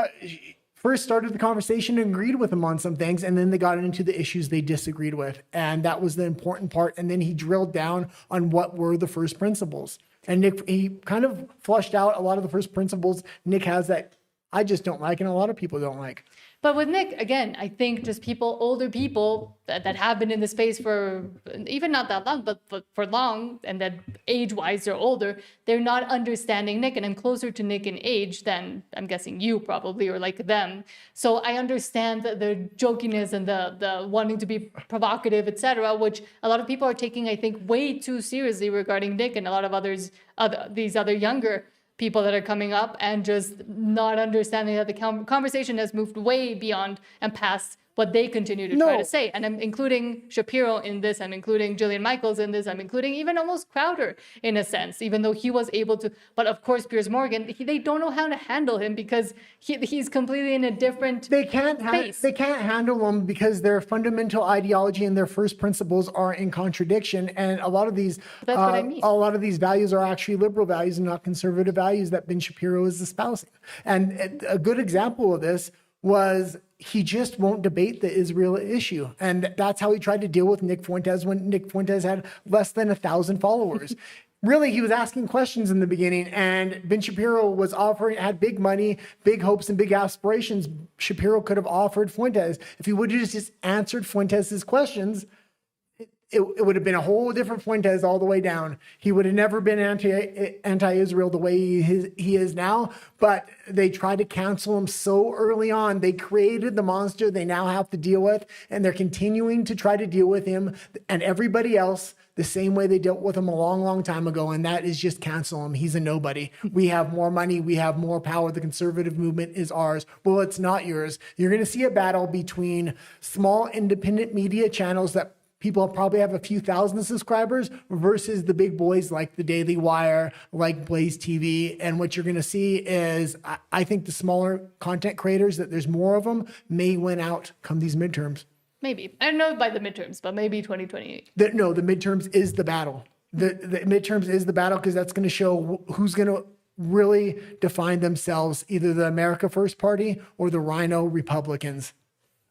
first started the conversation and agreed with him on some things, and then they got into the issues they disagreed with, and that was the important part. And then he drilled down on what were the first principles, and he kind of flushed out a lot of the first principles Nick has that I just don't like, and a lot of people don't like. But with Nick, again, I think just older people that have been in the space for even not that long, but for long, and that age-wise they're older, they're not understanding Nick. And I'm closer to Nick in age than, I'm guessing, you probably, or like them. So I understand the jokiness and the wanting to be provocative, etc., which a lot of people are taking, I think, way too seriously regarding Nick and a lot of these other younger people that are coming up, and just not understanding that the conversation has moved way beyond and past what they continue to try to say. And I'm including Shapiro in this, I'm including Jillian Michaels in this, I'm including even almost Crowder in a sense, even though he was able to. But of course, Piers Morgan, they don't know how to handle him because he's completely in a different space. They can't handle him because their fundamental ideology and their first principles are in contradiction. And a lot of these, that's what I mean. A lot of these values are actually liberal values and not conservative values that Ben Shapiro is espousing. And a good example of this was he just won't debate the Israel issue. And that's how he tried to deal with Nick Fuentes when Nick Fuentes had less than 1,000 followers. really, he was asking questions in the beginning, and Ben Shapiro had big money, big hopes, and big aspirations. Shapiro could have offered Fuentes. If he would have just answered Fuentes' questions, it would have been a whole different Fuentes all the way down. He would have never been anti-Israel the way he is now, but they tried to cancel him so early on. They created the monster they now have to deal with, and they're continuing to try to deal with him and everybody else the same way they dealt with him a long, long time ago, and that is just cancel him. He's a nobody. We have more money. We have more power. The conservative movement is ours. Well, it's not yours. You're going to see a battle between small independent media channels that people probably have a few thousand subscribers versus the big boys like the Daily Wire, like Blaze TV. And what you're going to see is, I think the smaller content creators, that there's more of them, may win out come these midterms. Maybe. I don't know by the midterms, but maybe 2028. The midterms is the battle. The midterms is the battle because that's going to show who's going to really define themselves, either the America First Party or the Rhino Republicans.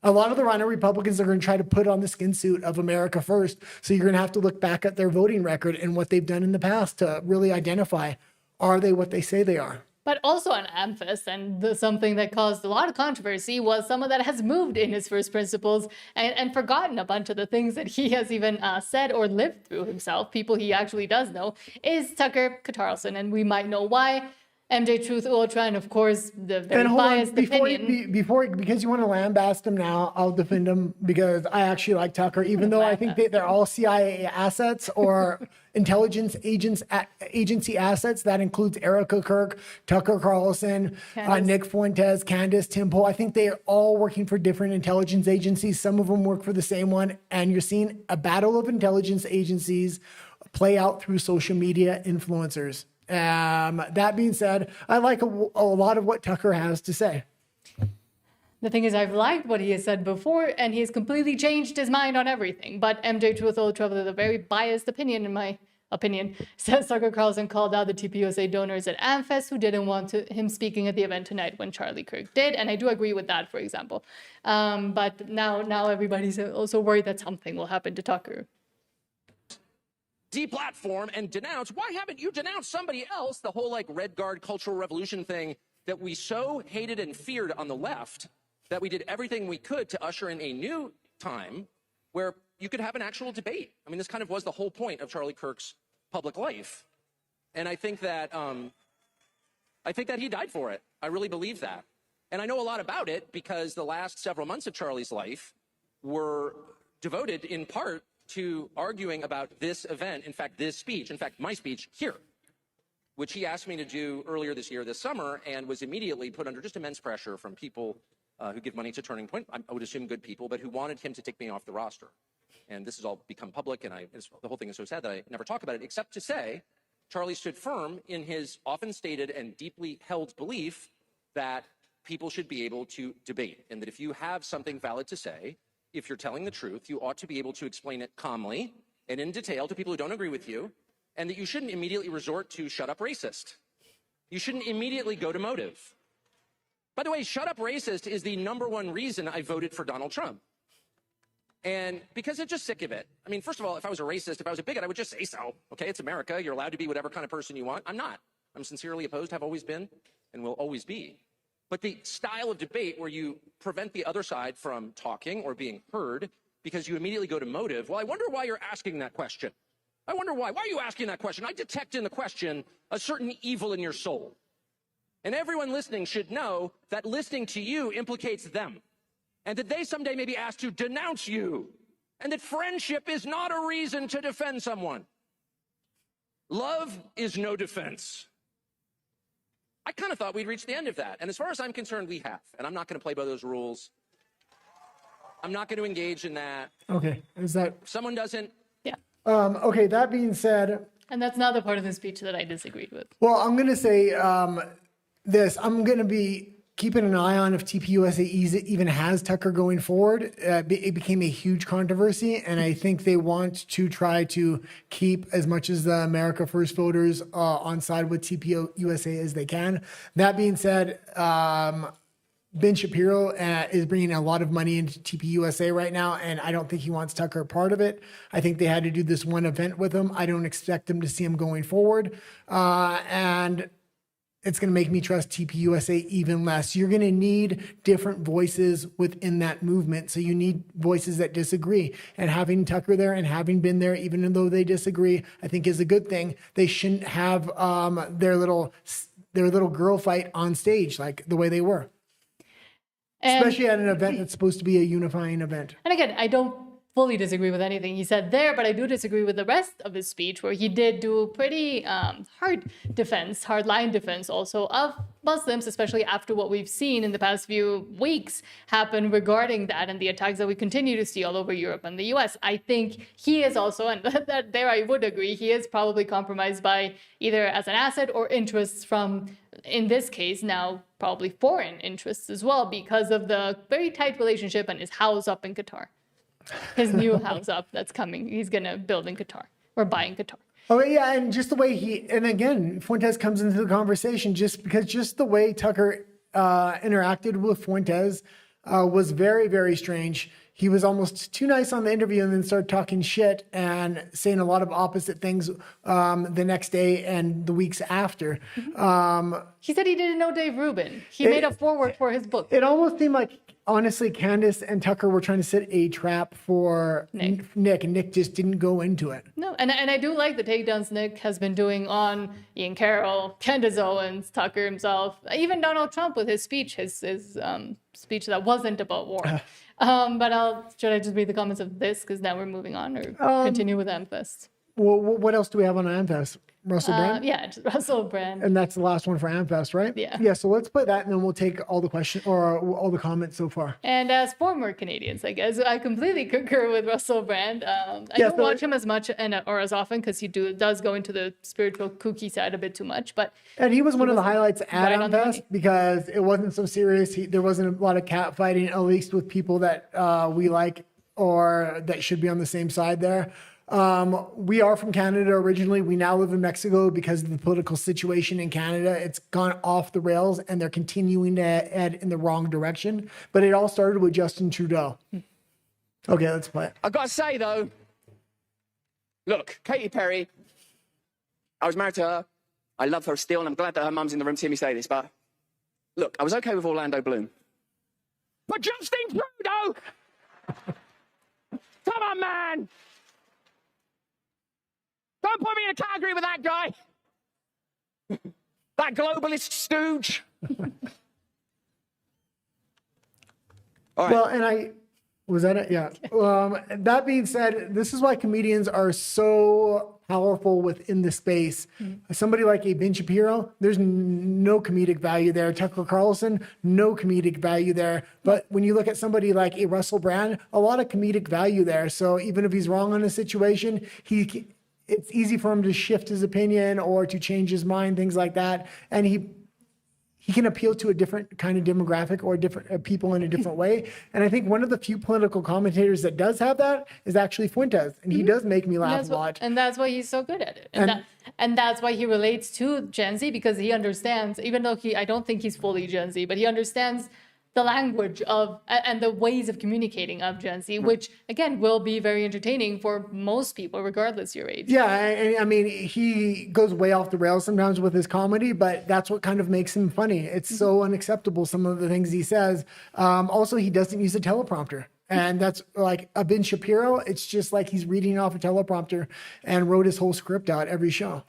A lot of the Rhino Republicans are going to try to put on the skin suit of America First. So you're going to have to look back at their voting record and what they've done in the past to really identify, are they what they say they are? But also on AMFEST, and something that caused a lot of controversy was someone that has moved in his first principles and forgotten a bunch of the things that he has even said or lived through himself, people he actually does know, is Tucker Carlson. And we might know why. MJ Truth Ultra, and of course, the very biased opinion. Because you want to lambast him now, I'll defend him because I actually like Tucker, even though I think they're all CIA assets or intelligence agency assets. That includes Erica Kirk, Tucker Carlson, Nick Fuentes, Candace Temple. I think they are all working for different intelligence agencies. Some of them work for the same one. And you're seeing a battle of intelligence agencies play out through social media influencers. That being said, I like a lot of what Tucker has to say. The thing is, I've liked what he has said before, and he has completely changed his mind on everything. But MJ Truth Ultra, with a very biased opinion, in my opinion, says Tucker Carlson called out the TPUSA donors at AMFEST who didn't want him speaking at the event tonight when Charlie Kirk did. And I do agree with that, for example. But now everybody's also worried that something will happen to Tucker. Deplatform and denounce. Why haven't you denounced somebody else? The whole like Red Guard cultural revolution thing that we so hated and feared on the left that we did everything we could to usher in a new time where you could have an actual debate. I mean, this kind of was the whole point of Charlie Kirk's public life. And I think that he died for it. I really believe that. And I know a lot about it because the last several months of Charlie's life were devoted in part to arguing about this event, in fact, this speech, in fact, my speech here, which he asked me to do earlier this year, this summer, and was immediately put under just immense pressure from people who give money to Turning Point, I would assume good people, but who wanted him to take me off the roster. And this has all become public, and the whole thing is so sad that I never talk about it, except to say Charlie stood firm in his often stated and deeply held belief that people should be able to debate, and that if you have something valid to say, if you're telling the truth, you ought to be able to explain it calmly and in detail to people who don't agree with you, and that you shouldn't immediately resort to shut up racist. You shouldn't immediately go to motive. By the way, shut up racist is the #1 reason I voted for Donald Trump. And because I'm just sick of it. I mean, first of all, if I was a racist, if I was a bigot, I would just say so. Okay, it's America. You're allowed to be whatever kind of person you want. I'm not. I'm sincerely opposed, have always been, and will always be. But the style of debate where you prevent the other side from talking or being heard because you immediately go to motive, well, I wonder why you're asking that question. I wonder why. Why are you asking that question? I detect in the question a certain evil in your soul. And everyone listening should know that listening to you implicates them, and that they someday may be asked to denounce you, and that friendship is not a reason to defend someone. Love is no defense. I kind of thought we'd reached the end of that. And as far as I'm concerned, we have. And I'm not going to play by those rules. I'm not going to engage in that. Okay. Is that... If someone doesn't... Yeah. Okay, that being said... And that's not the part of the speech that I disagreed with. Well, I'm going to say this. I'm going to be keeping an eye on if TPUSA even has Tucker going forward. It became a huge controversy, and I think they want to try to keep as much as the America First voters on side with TPUSA as they can. That being said, Ben Shapiro is bringing a lot of money into TPUSA right now, and I don't think he wants Tucker a part of it. I think they had to do this one event with him. I don't expect them to see him going forward. And it's going to make me trust TPUSA even less. You're going to need different voices within that movement. So you need voices that disagree. And having Tucker there and having been there, even though they disagree, I think is a good thing. They shouldn't have their little girl fight on stage like the way they were. Especially at an event that's supposed to be a unifying event. And again, I don't fully disagree with anything he said there, but I do disagree with the rest of his speech, where he did do a pretty hard-line defense also of Muslims, especially after what we've seen in the past few weeks happen regarding that and the attacks that we continue to see all over Europe and the US. I think he is also, and that there I would agree, he is probably compromised by either as an asset or interests from, in this case now, probably foreign interests as well, because of the very tight relationship and his house up in Qatar. His new house up that's coming. He's going to build in Qatar or buy in Qatar. Oh, yeah. And just the way and again, Fuentes comes into the conversation just the way Tucker interacted with Fuentes was very, very strange. He was almost too nice on the interview and then started talking shit and saying a lot of opposite things the next day and the weeks after. He said he didn't know Dave Rubin. He made a foreword for his book. It almost seemed like, honestly, Candace and Tucker were trying to set a trap for Nick, and Nick just didn't go into it. No, and I do like the takedowns Nick has been doing on Ian Carroll, Candace Owens, Tucker himself, even Donald Trump with his speech, his speech that wasn't about war. But should I just read the comments of this, because now we're moving on, or continue with AMFEST? Well, what else do we have on AMFEST? Russell Brand? Yeah, just Russell Brand. And that's the last one for AMFEST, right? Yeah. Yeah, so let's play that and then we'll take all the questions or all the comments so far. And as former Canadians, I guess, I completely concur with Russell Brand. I don't watch him as much or as often because he does go into the spiritual kooky side a bit too much. And he was one of the highlights at right on the AMFEST money. because it wasn't so serious. There wasn't a lot of cat fighting, at least with people that we like or that should be on the same side there. We are from Canada originally. We now live in Mexico because of the political situation in Canada. It's gone off the rails and they're continuing to head in the wrong direction. But it all started with Justin Trudeau. Okay, let's play it. I've got to say, though, look, Katy Perry, I was married to her. I love her still, and I'm glad that her mum's in the room to hear me say this. But look, I was okay with Orlando Bloom. But Justin Trudeau! Come on, man! Don't put me in a category with that guy. That globalist stooge. All right. Well, and was that it? Yeah. That being said, this is why comedians are so powerful within the space. Somebody like a Ben Shapiro, there's no comedic value there. Tucker Carlson, no comedic value there. But when you look at somebody like a Russell Brand, a lot of comedic value there. So even if he's wrong on a situation, it's easy for him to shift his opinion or to change his mind, things like that. And he can appeal to a different kind of demographic or different people in a different way. And I think one of the few political commentators that does have that is actually Fuentes. And he does make me laugh a lot. And that's why he's so good at it. And that's why he relates to Gen Z, because he understands, even though I don't think he's fully Gen Z, but he understands the language of and the ways of communicating of Gen Z, which again will be very entertaining for most people, regardless your age. Yeah, I mean, he goes way off the rails sometimes with his comedy, but that's what kind of makes him funny. It's so unacceptable, some of the things he says. Also, he doesn't use a teleprompter. And that's like a Ben Shapiro. It's just like he's reading off a teleprompter and wrote his whole script out every show.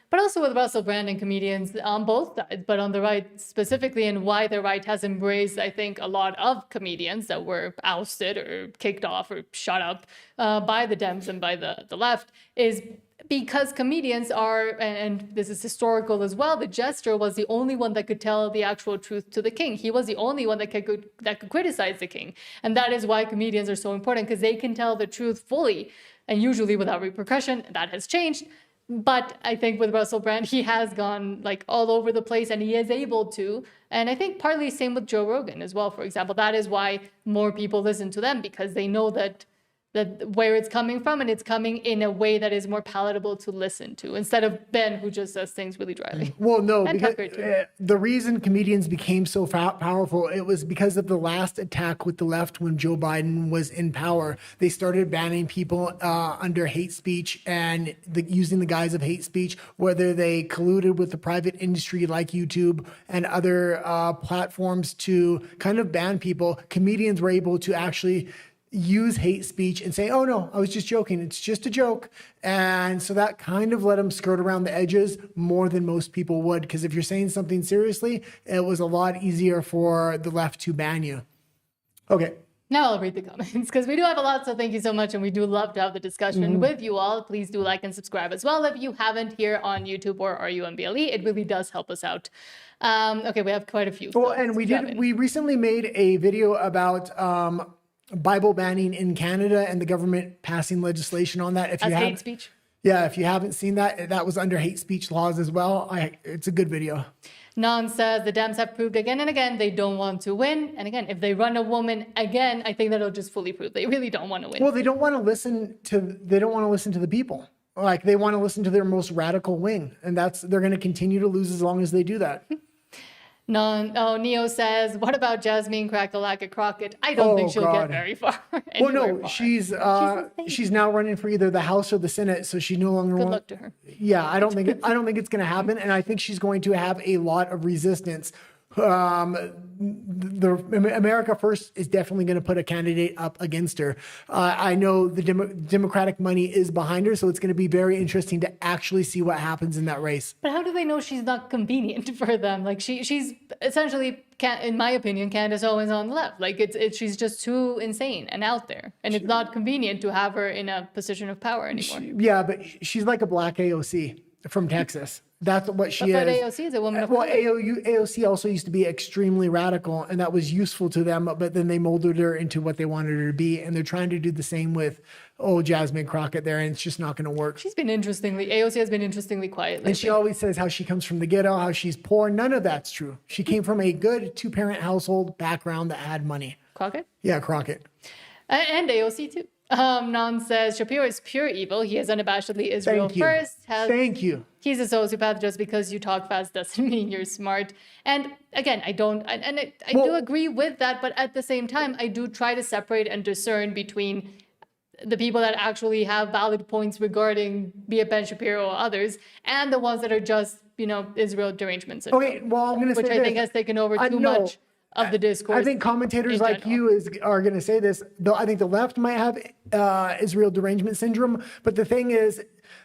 But also with Russell Brand and comedians on both sides, but on the right specifically, and why the right has embraced, I think, a lot of comedians that were ousted or kicked off or shut up by the Dems and by the left, is because comedians are, and this is historical as well, the jester was the only one that could tell the actual truth to the king. He was the only one that could criticize the king. And that is why comedians are so important, because they can tell the truth fully and usually without repercussion. That has changed. But I think with Russell Brand, he has gone like all over the place and he is able to. And I think partly same with Joe Rogan as well, for example. That is why more people listen to them, because they know that that where it's coming from, and it's coming in a way that is more palatable to listen to, instead of Ben, who just says things really dryly. Well, no, And because Tucker, too. the reason comedians became so powerful, it was because of the last attack with the left when Joe Biden was in power. They started banning people under hate speech and using the guise of hate speech, whether they colluded with the private industry like YouTube and other platforms to kind of ban people. Comedians were able to actually use hate speech and say, oh no, I was just joking. It's just a joke. And so that kind of let them skirt around the edges more than most people would. Because if you're saying something seriously, it was a lot easier for the left to ban you. Okay. Now I'll read the comments because we do have a lot. So thank you so much. And we do love to have the discussion with you all. Please do like and subscribe as well if you haven't here on YouTube or RUMBLE. It really does help us out. Okay, we have quite a few. Well, so and seven. we recently made a video about Bible banning in Canada and the government passing legislation on that. If As you hate have, speech. yeah, if you haven't seen that, that was under hate speech laws as well. It's a good video. Non says the Dems have proved again and again they don't want to win. And again, if they run a woman again, I think that'll just fully prove they really don't want to win. Well, they don't want to listen to the people. Like they want to listen to their most radical wing, and they're going to continue to lose as long as they do that. Neo says, what about Jasmine Crack-a-Lack-a-Crockett? I don't think she'll get very far. Well, no, she's now running for either the House or the Senate, so she no longer. Good luck to her. Yeah, I don't think it's going to happen, and I think she's going to have a lot of resistance. America First is definitely going to put a candidate up against her. I know the Democratic money is behind her, so it's going to be very interesting to actually see what happens in that race. But how do they know she's not convenient for them? Like she's essentially, in my opinion, Candace Owens on the left. Like she's just too insane and out there, and it's not convenient to have her in a position of power anymore. Yeah, but she's like a black AOC from Texas. That's what she is. But AOC is a woman of color. AOC also used to be extremely radical, and that was useful to them, but then they molded her into what they wanted her to be, and they're trying to do the same with Jasmine Crockett there, and it's just not going to work. AOC has been interestingly quiet lately. And she always says how she comes from the ghetto, how she's poor. None of that's true. She came from a good two-parent household background that had money. Crockett? Yeah, Crockett. And AOC too. Non says Shapiro is pure evil. He is unabashedly Israel first. Thank you. He's a sociopath. Just because you talk fast doesn't mean you're smart. And again, I do agree with that. But at the same time, I do try to separate and discern between the people that actually have valid points regarding, be it Ben Shapiro or others, and the ones that are just, Israel derangement syndrome. Okay, well, I'm going to say which I think has taken over too much of the discourse. I think commentators like you are going to say this, though I think the left might have Israel derangement syndrome. But the thing is,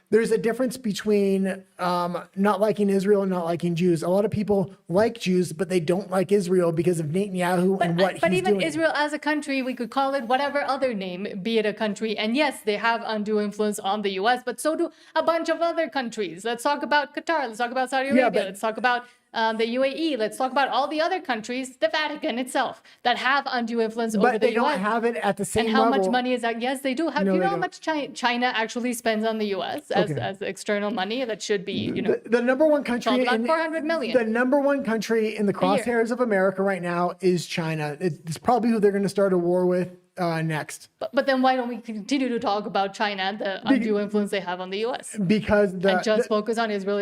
there's a difference between not liking Israel and not liking Jews. A lot of people like Jews, but they don't like Israel because of Netanyahu and what he's doing. But even Israel as a country, we could call it whatever other name, be it a country. And yes, they have undue influence on the U.S., but so do a bunch of other countries. Let's talk about Qatar. Let's talk about Saudi Arabia. Let's talk about the UAE. Let's talk about all the other countries, the Vatican itself, that have undue influence over the US. But they don't have it at the same level. And how much money is that? Yes, they do. Do you know how much China actually spends on the US as external money that should be, the number one country about $400 million. The number one country in the crosshairs of America right now is China. It's probably who they're going to start a war with next. But then why don't we continue to talk about China and the undue influence they have on the US? Because and just focus on Israel.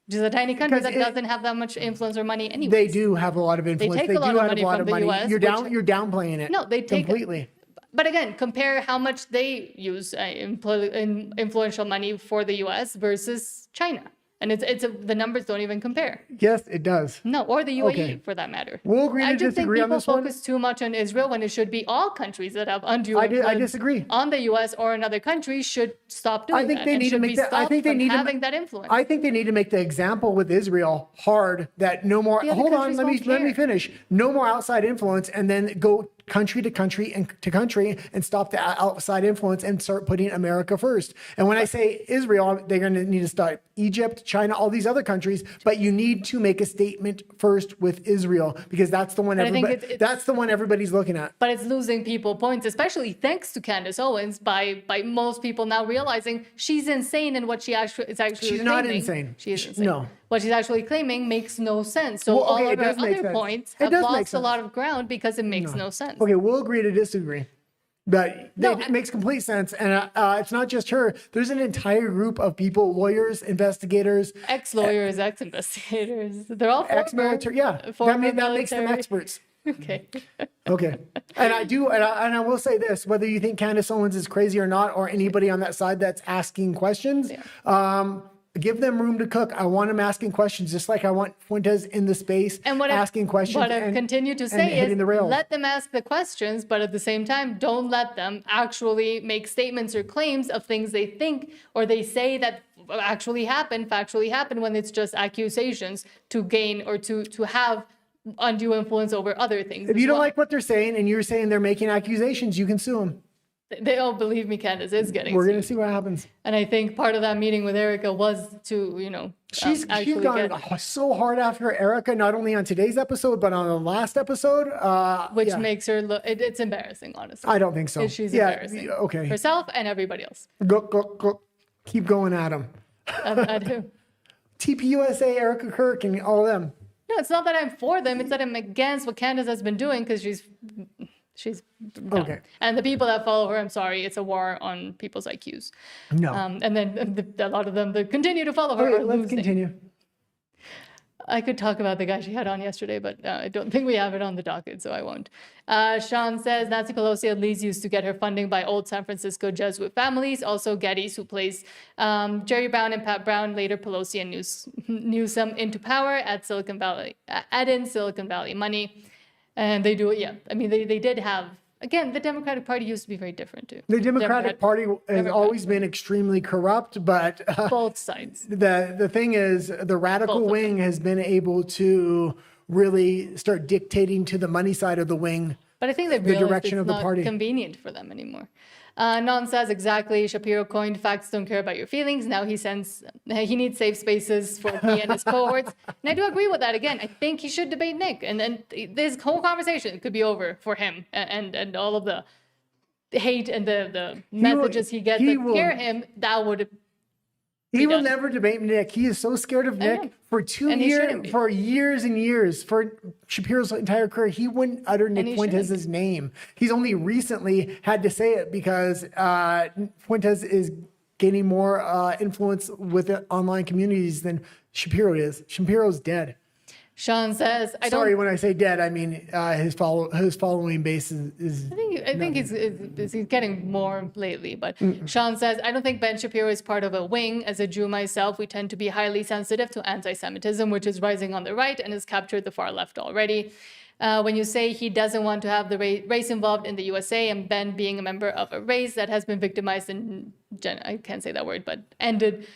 Which is a tiny country that doesn't have that much influence or money anyway. They do have a lot of influence. They take a lot of money from the US. You're downplaying it. No, they take completely. But again, compare how much they use influential money for the US versus China. And the numbers don't even compare. Yes, it does. No, or the UAE for that matter. We'll agree to disagree on this one. I just think people focus too much on Israel when it should be all countries that have undue influence. I disagree. On the US or another country should stop doing that. They need to make that. I think they need having that influence. I think they need to make the example with Israel hard that no more. Hold on, let me finish. No more outside influence, and then go country to country and stop the outside influence and start putting America first. And when I say Israel, they're going to need to start Egypt, China, all these other countries, but you need to make a statement first with Israel because that's the one everybody's looking at. But it's losing people points, especially thanks to Candace Owens by most people now realizing she's insane and what she is actually She's claiming. not insane. She is insane. No. What she's actually claiming makes no sense. So all of her other points have lost a lot of ground because it makes no sense. Okay, we'll agree to disagree. But it makes complete sense. And it's not just her. There's an entire group of people, lawyers, investigators. Ex-lawyers, ex-investigators. They're all Ex-military. Yeah, that makes them experts. Okay. Okay. And I will say this, whether you think Candace Owens is crazy or not, or anybody on that side that's asking questions, give them room to cook. I want them asking questions, just like I want Fuentes in the space asking questions. What I've continued to say is the rails. Let them ask the questions, but at the same time, don't let them actually make statements or claims of things they think or they say that actually factually happened, when it's just accusations to gain or to have undue influence over other things. If you don't like what they're saying and you're saying they're making accusations, you can sue them. They don't believe me. Candace is getting We're going to see what happens. And I think part of that meeting with Erica was to, she's gone so hard after Erica, not only on today's episode, but on the last episode. Which makes her look, it's embarrassing, honestly. I don't think so. She's embarrassing. Okay. Herself and everybody else. Go. Keep going at them. I do. TPUSA, Erica Kirk, and all of them. No, it's not that I'm for them. It's that I'm against what Candace has been doing because she's dumb. Okay. And the people that follow her, I'm sorry, it's a war on people's IQs. No. And then a lot of them that continue to follow her Okay, are let's losing. continue. I could talk about the guy she had on yesterday, but I don't think we have it on the docket, so I won't. Sean says Nancy Pelosi at least used to get her funding by old San Francisco Jesuit families. Also, Geddes, who plays Jerry Brown and Pat Brown, later Pelosi and Newsom into power at Silicon Valley, add in Silicon Valley money. And they do it, yeah. I mean, they did have, again, the Democratic Party used to be very different too. The Democratic Party has always been extremely corrupt, but both sides. The thing is, the radical wing has been able to really start dictating to the money side of the wing. But I think they the direction of the party. Convenient for them anymore. Non says exactly. Shapiro coined facts don't care about your feelings. Now he needs safe spaces for he and his cohorts. And I do agree with that. Again, I think he should debate Nick. And then this whole conversation could be over for him and all of the hate and the messages he gets that scare him. That would He will never debate Nick. He is so scared of Nick for years and years. For Shapiro's entire career, he wouldn't utter Nick Fuentes' name. He's only recently had to say it because Fuentes is gaining more influence with the online communities than Shapiro is. Shapiro's dead. Sean says, Sorry, when I say dead, I mean his following base is I think he's getting more lately. But Sean says, I don't think Ben Shapiro is part of a wing. As a Jew myself, we tend to be highly sensitive to anti-Semitism, which is rising on the right and has captured the far left already. When you say he doesn't want to have the race involved in the USA, and Ben being a member of a race that has been victimized I can't say that word, but ended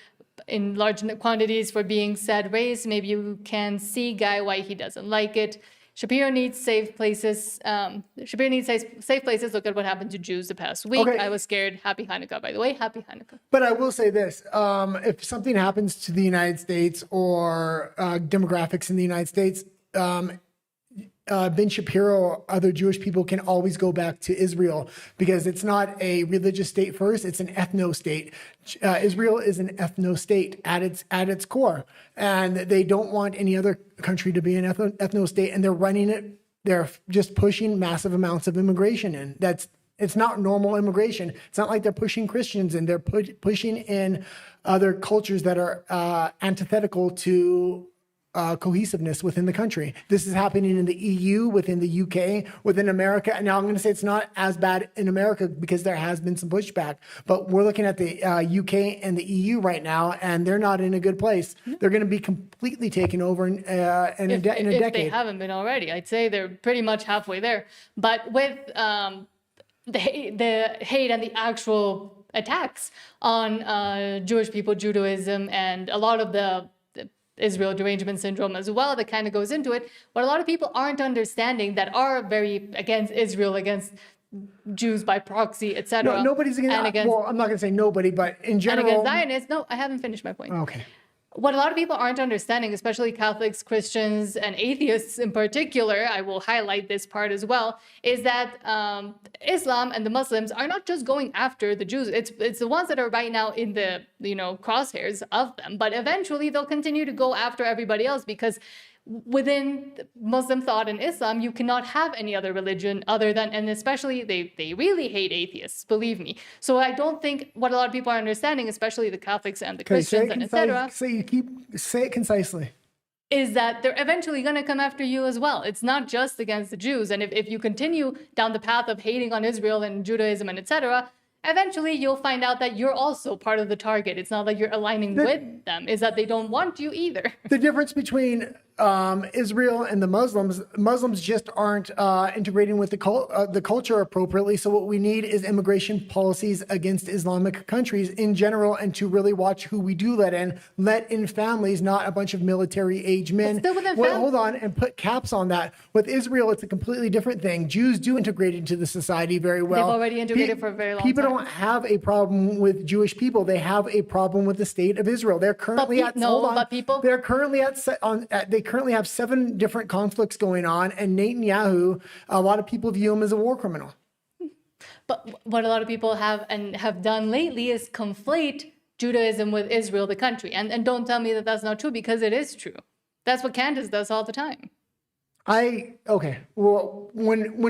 in large quantities for being said race, maybe you can see Guy why he doesn't like it. Shapiro needs safe places. Safe places. Look at what happened to Jews the past week. Okay. I was scared. Happy Hanukkah, by the way. Happy Hanukkah. But I will say this. If something happens to the United States or demographics in the United States, Ben Shapiro or other Jewish people can always go back to Israel because it's not a religious state first, it's an ethno state. Israel is an ethno state at its core, and they don't want any other country to be an ethno state, and they're running it. They're just pushing massive amounts of immigration in. It's not normal immigration. It's not like they're pushing Christians in. They're pushing in other cultures that are antithetical to cohesiveness within the country. This is happening in the EU, within the UK, within America. And now I'm going to say it's not as bad in America because there has been some pushback. But we're looking at the UK and the EU right now, and they're not in a good place. They're going to be completely taken over in a decade. If they haven't been already, I'd say they're pretty much halfway there. But with the hate and the actual attacks on Jewish people, Judaism, and a lot of the Israel derangement syndrome as well that kind of goes into it. What a lot of people aren't understanding that are very against Israel, against Jews by proxy, etc. No, nobody's against, well, I'm not going to say nobody, but in general. And against Zionists. No, I haven't finished my point. Okay. What a lot of people aren't understanding, especially Catholics, Christians, and atheists in particular, I will highlight this part as well, is that Islam and the Muslims are not just going after the Jews. It's the ones that are right now in the crosshairs of them, but eventually they'll continue to go after everybody else because within Muslim thought and Islam, you cannot have any other religion other than, and especially they really hate atheists, believe me. So I don't think what a lot of people are understanding, especially the Catholics and the Christians and etc., say it concisely. is that they're eventually going to come after you as well. It's not just against the Jews. And if you continue down the path of hating on Israel and Judaism and etc., eventually you'll find out that you're also part of the target. It's not that you're aligning with them, is that they don't want you either. The difference between Israel and the Muslims just aren't integrating with the culture appropriately. So what we need is immigration policies against Islamic countries in general, and to really watch who we do let in families, not a bunch of military age men. Hold on, and put caps on that. With Israel, it's a completely different thing. Jews do integrate into the society very well. They've already integrated for a very long time. People don't have a problem with Jewish people. They have a problem with the state of Israel. They're currently they currently have 7 different conflicts going on, and Netanyahu, a lot of people view him as a war criminal. But what a lot of people have done lately is conflate Judaism with Israel, the country. And don't tell me that that's not true, because it is true. That's what Candace does all the time. Well, when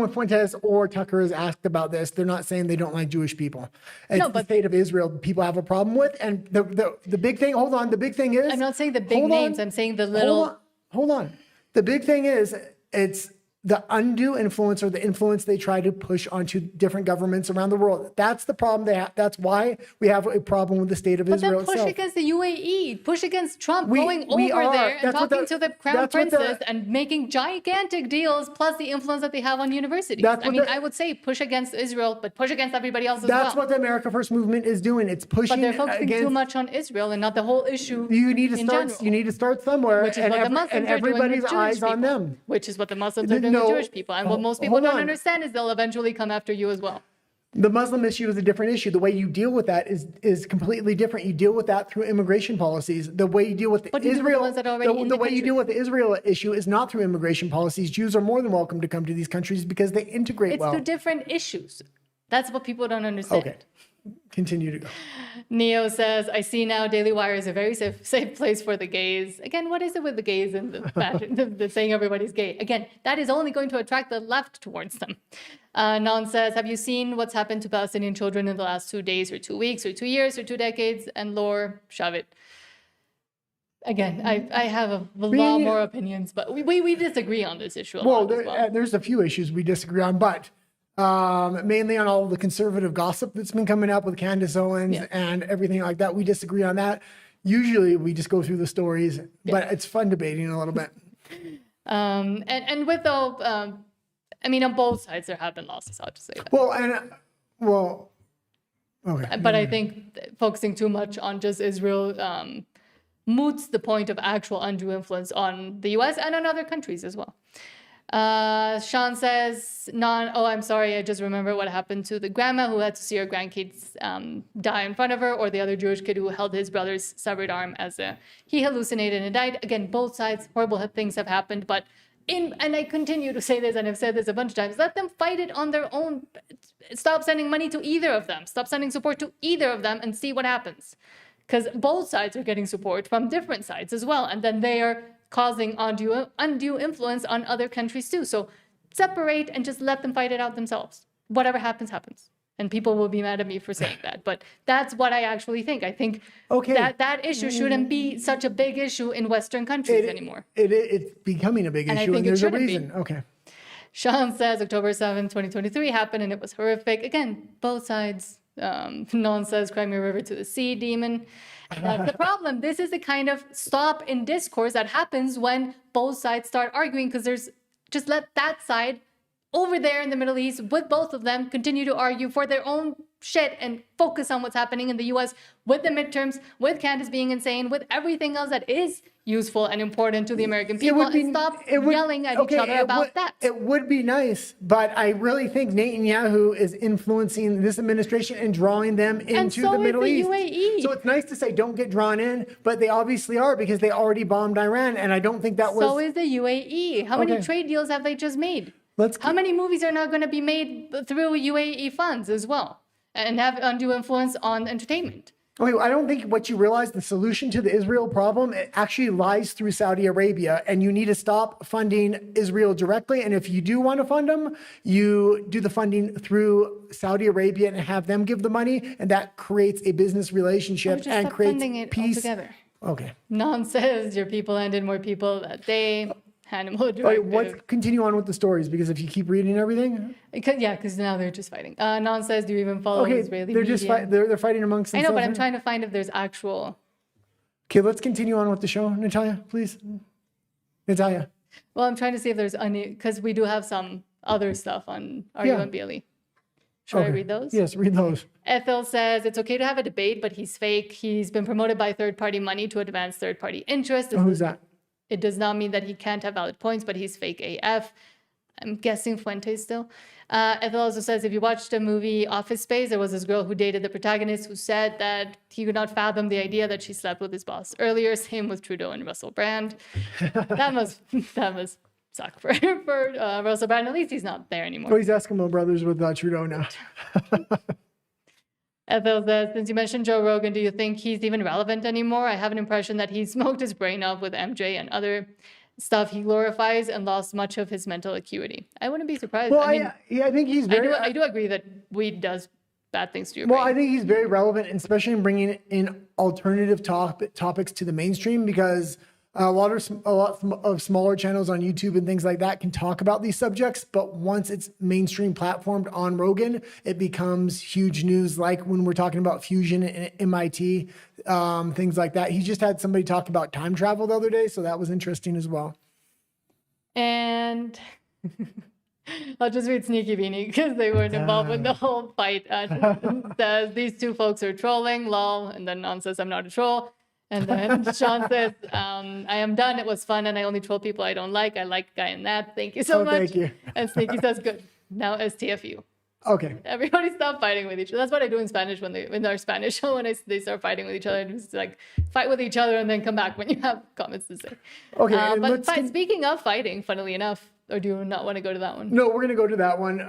Fuentes or Tucker is asked about this, they're not saying they don't like Jewish people. It's the state of Israel people have a problem with. And the big thing, the big thing is... I'm not saying the big names, I'm saying the little... Hold on. The big thing is, it's the undue influence, or the influence they try to push onto different governments around the world. That's the problem they have. That's why we have a problem with the state of Israel itself. But then push against the UAE, push against Trump going over there and talking to the crown princess and making gigantic deals, plus the influence that they have on universities. I would say push against Israel, but push against everybody else as well. That's what the America First movement is doing. It's pushing. But they're focusing too much on Israel and not the whole issue. You need to start somewhere, which is what the Muslims and are doing everybody's with eyes Jewish on people, them. which is what the Muslims are doing with Jewish people. And what most people don't understand is they'll eventually come after you as well. The Muslim issue is a different issue. The way you deal with that is completely different. You deal with that through immigration policies. The way you deal with Israel, the way you deal with the Israel issue is not through immigration policies. Jews are more than welcome to come to these countries because they integrate well. It's through different issues. That's what people don't understand. Okay. Continue to go. Neo says, I see now Daily Wire is a very safe place for the gays. Again, what is it with the gays and the saying everybody's gay? Again, that is only going to attract the left towards them. Non says, have you seen what's happened to Palestinian children in the last 2 days or 2 weeks or 2 years or 2 decades? And lore, shove it. Again, I have a lot more opinions, but we disagree on this issue a lot as well. There's a few issues we disagree on, but mainly on all the conservative gossip that's been coming up with Candace Owens and everything like that. We disagree on that. Usually we just go through the stories, but it's fun debating a little bit. And with on both sides there have been losses, I'll just say that. Okay. But I think focusing too much on just Israel moots the point of actual undue influence on the US and on other countries as well. Sean says, I'm sorry, I just remember what happened to the grandma who had to see her grandkids die in front of her, or the other Jewish kid who held his brother's severed arm as he hallucinated and died. Again, both sides, horrible things have happened, but and I continue to say this, and I've said this a bunch of times, let them fight it on their own. Stop sending money to either of them. Stop sending support to either of them and see what happens. Because both sides are getting support from different sides as well, and then they are causing undue influence on other countries too. So separate and just let them fight it out themselves. Whatever happens, happens. And people will be mad at me for saying that, but that's what I actually think. I think that issue shouldn't be such a big issue in Western countries anymore. It's becoming a big issue, and there's a reason. Okay. Sean says October 7th, 2023 happened, and it was horrific. Again, both sides. Non says Crimea River to the sea, demon. That's the problem. This is the kind of stop in discourse that happens when both sides start arguing, because just let that side over there in the Middle East with both of them continue to argue for their own shit and focus on what's happening in the US with the midterms, with Candace being insane, with everything else that is useful and important to the American people, and stop yelling at each other about that. It would be nice, but I really think Netanyahu is influencing this administration and drawing them into the Middle East. UAE. So it's nice to say don't get drawn in, but they obviously are, because they already bombed Iran, and I don't think that was... So is the UAE. How many trade deals have they just made? How many movies are not going to be made through UAE funds as well and have undue influence on entertainment? Okay, I don't think what you realize, the solution to the Israel problem, it actually lies through Saudi Arabia, and you need to stop funding Israel directly. And if you do want to fund them, you do the funding through Saudi Arabia and have them give the money, and that creates a business relationship just and stop creates funding it peace. altogether. Okay. Non says your people ended more people that day. Animal All right, directive. continue on with the stories, because if you keep reading everything, Because now they're just fighting. Non says, do you even follow okay, Israeli they're media? just they're fighting amongst I themselves. know, but I'm trying to find if there's actual. Okay, let's continue on with the show, Natalia, please. Natalia. Well, I'm trying to see if there's any, because we do have some other stuff on RU and BLE. Should I Okay. read those? Yes, read those. Ethel says it's okay to have a debate, but he's fake. He's been promoted by third-party money to advance third-party interests. Oh, who's that? It does not mean that he can't have valid points, but he's fake AF. I'm guessing Fuentes still. Ethel also says, if you watched the movie Office Space, there was this girl who dated the protagonist who said that he could not fathom the idea that she slept with his boss earlier. Same with Trudeau and Russell Brand. that must suck for Russell Brand. At least he's not there anymore. Oh, he's Eskimo brothers with Trudeau now. Ethel says, since you mentioned Joe Rogan, do you think he's even relevant anymore? I have an impression that he smoked his brain up with MJ and other stuff he glorifies and lost much of his mental acuity. I wouldn't be surprised. Well, I think he's very. I do agree that weed does bad things to your Well, brain. I think he's very relevant, and especially in bringing in alternative topics to the mainstream, because a lot of smaller channels on YouTube and things like that can talk about these subjects, but once it's mainstream platformed on Rogan, it becomes huge news. Like when we're talking about fusion and MIT, things like that. He just had somebody talk about time travel the other day, so that was interesting as well. And I'll just read Sneaky Beanie because they weren't involved with the whole fight. Says these two folks are trolling, lol, and then Non says I'm not a troll. And then Sean says, I am done. It was fun, and I only troll people I don't like. I like Guy and Nat. Thank you so much. Thank you. And Sneaky says, good. Now STFU. Okay. Everybody stop fighting with each other. That's what I do in Spanish when they're Spanish. They start fighting with each other, just like fight with each other and then come back when you have comments to say. Okay. But speaking of fighting, funnily enough, or do you not want to go to that one? No, we're going to go to that one.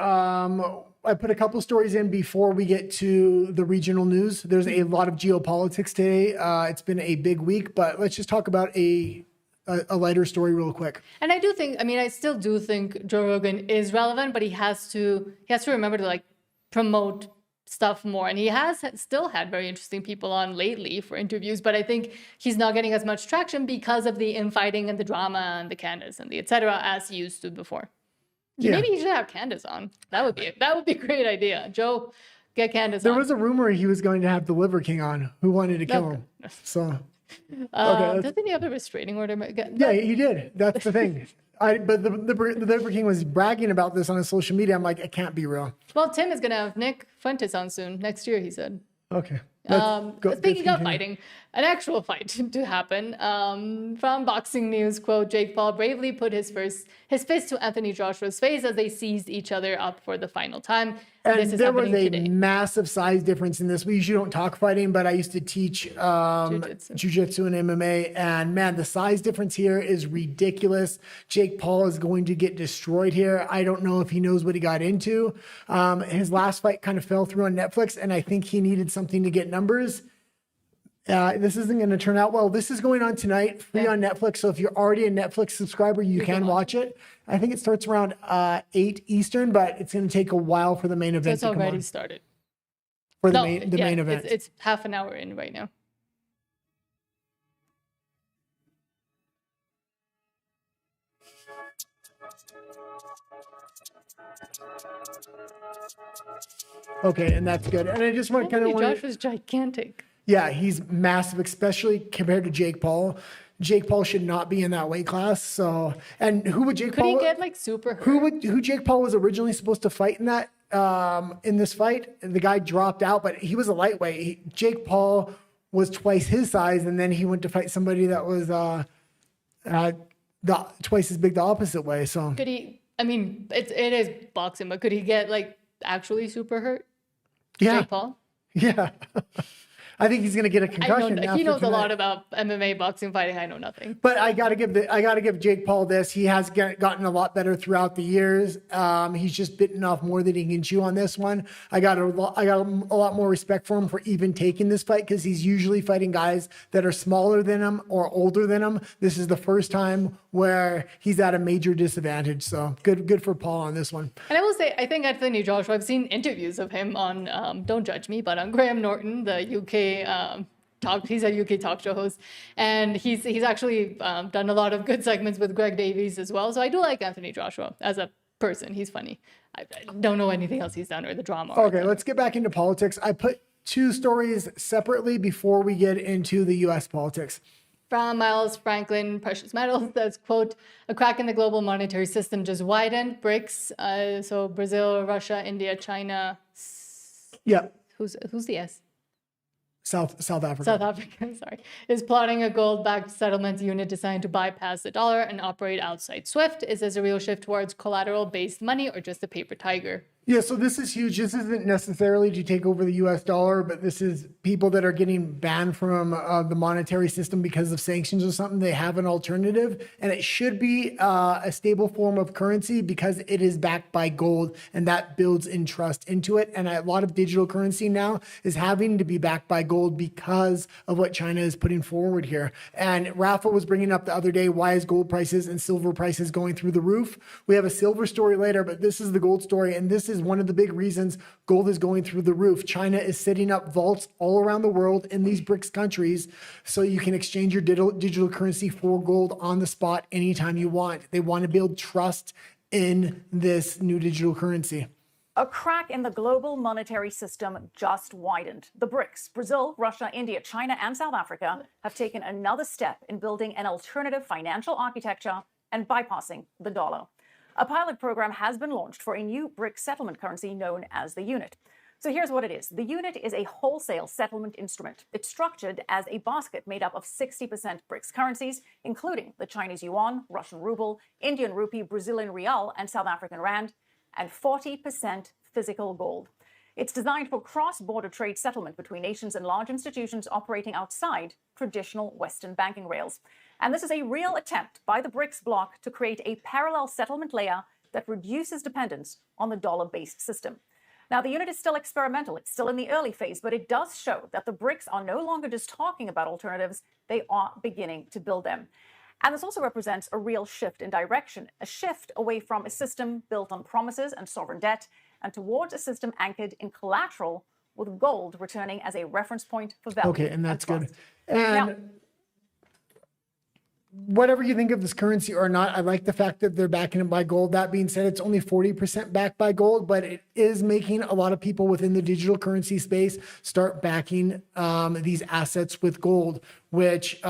I put a couple stories in before we get to the regional news. There's a lot of geopolitics today. It's been a big week, but let's just talk about a lighter story real quick. And I still do think Joe Rogan is relevant, but he has to remember to like promote stuff more. And he has still had very interesting people on lately for interviews, but I think he's not getting as much traction because of the infighting and the drama and the Candace and the etc. as he used to before. Yeah. Maybe he should have Candace on. That would be a great idea. Joe, get Candace There on. was a rumor he was going to have the Liver King on, who wanted to kill him. So, doesn't he have a restraining order? yeah, he did. That's the thing. But the Liver King was bragging about this on his social media. I'm like, it can't be real. Well, Tim is going to have Nick Fuentes on soon. Next year, he said. Okay. Speaking of fighting, an actual fight to happen. From Boxing News, quote, Jake Paul bravely put his fist to Anthony Joshua's face as they seized each other up for the final time. And this is there was happening a today. massive size difference in this. We usually don't talk fighting, but I used to teach jiu-jitsu and MMA. And man, the size difference here is ridiculous. Jake Paul is going to get destroyed here. I don't know if he knows what he got into. His last fight kind of fell through on Netflix, and I think he needed something to get numbers. This isn't going to turn out well. This is going on tonight, free on Netflix. So if you're already a Netflix subscriber, you can watch it. I think it starts around 8 Eastern, but it's going to take a while for the main event It's to come already on. started. For the main event. It's half an hour in right now. Okay, and that's good. And I just want kind of Josh was gigantic. Yeah, he's massive, especially compared to Jake Paul. Jake Paul should not be in that weight class. So, and who would Jake Could Paul? he get like super hurt? Who Jake Paul was originally supposed to fight in that in this fight? The guy dropped out, but he was a lightweight. Jake Paul was twice his size, and then he went to fight somebody that was twice as big the opposite way. So Could he? I mean, it is boxing, but could he get like actually super hurt? yeah, Jake Paul. yeah. I think he's going to get a concussion. He knows a lot about MMA, boxing, fighting. I know nothing. But I gotta give Jake Paul this. He has gotten a lot better throughout the years. He's just bitten off more than he can chew on this one. I got a lot more respect for him for even taking this fight, because he's usually fighting guys that are smaller than him or older than him. This is the first time where he's at a major disadvantage. So good for Paul on this one. And I will say, I think Anthony Joshua, I've seen interviews of him on, don't judge me, but on Graham Norton, the UK he's a UK talk show host, and he's actually done a lot of good segments with Greg Davies as well. So I do like Anthony Joshua as a person. He's funny. I don't know anything else he's done or the drama. Okay, let's get back into politics. I put two stories separately before we get into the U.S. politics. From Miles Franklin, Precious Metals, says, quote, a crack in the global monetary system just widened. BRICS, so Brazil, Russia, India, China. Yeah. Who's the S? South Africa. South Africa, sorry, is plotting a gold-backed settlement unit designed to bypass the dollar and operate outside SWIFT. Is this a real shift towards collateral-based money or just a paper tiger? Yeah, so this is huge. This isn't necessarily to take over the U.S. dollar, but this is people that are getting banned from the monetary system because of sanctions or something. They have an alternative, and it should be a stable form of currency because it is backed by gold, and that builds in trust into it. And a lot of digital currency now is having to be backed by gold because of what China is putting forward here. And Rafa was bringing up the other day, why is gold prices and silver prices going through the roof? We have a silver story later, but this is the gold story, and this is one of the big reasons gold is going through the roof. China is setting up vaults all around the world in these BRICS countries so you can exchange your digital currency for gold on the spot anytime you want. They want to build trust in this new digital currency. A crack in the global monetary system just widened. The BRICS, Brazil, Russia, India, China, and South Africa, have taken another step in building an alternative financial architecture and bypassing the dollar. A pilot program has been launched for a new BRICS settlement currency known as the unit. So here's what it is. The unit is a wholesale settlement instrument. It's structured as a basket made up of 60% BRICS currencies, including the Chinese yuan, Russian ruble, Indian rupee, Brazilian real, and South African rand, and 40% physical gold. It's designed for cross-border trade settlement between nations and large institutions operating outside traditional Western banking rails. And this is a real attempt by the BRICS bloc to create a parallel settlement layer that reduces dependence on the dollar-based system. Now, the unit is still experimental. It's still in the early phase, but it does show that the BRICS are no longer just talking about alternatives. They are beginning to build them. And this also represents a real shift in direction, a shift away from a system built on promises and sovereign debt and towards a system anchored in collateral with gold returning as a reference point for value. Okay, and that's good. And whatever you think of this currency or not, I like the fact that they're backing it by gold. That being said, it's only 40% backed by gold, but it is making a lot of people within the digital currency space start backing these assets with gold, which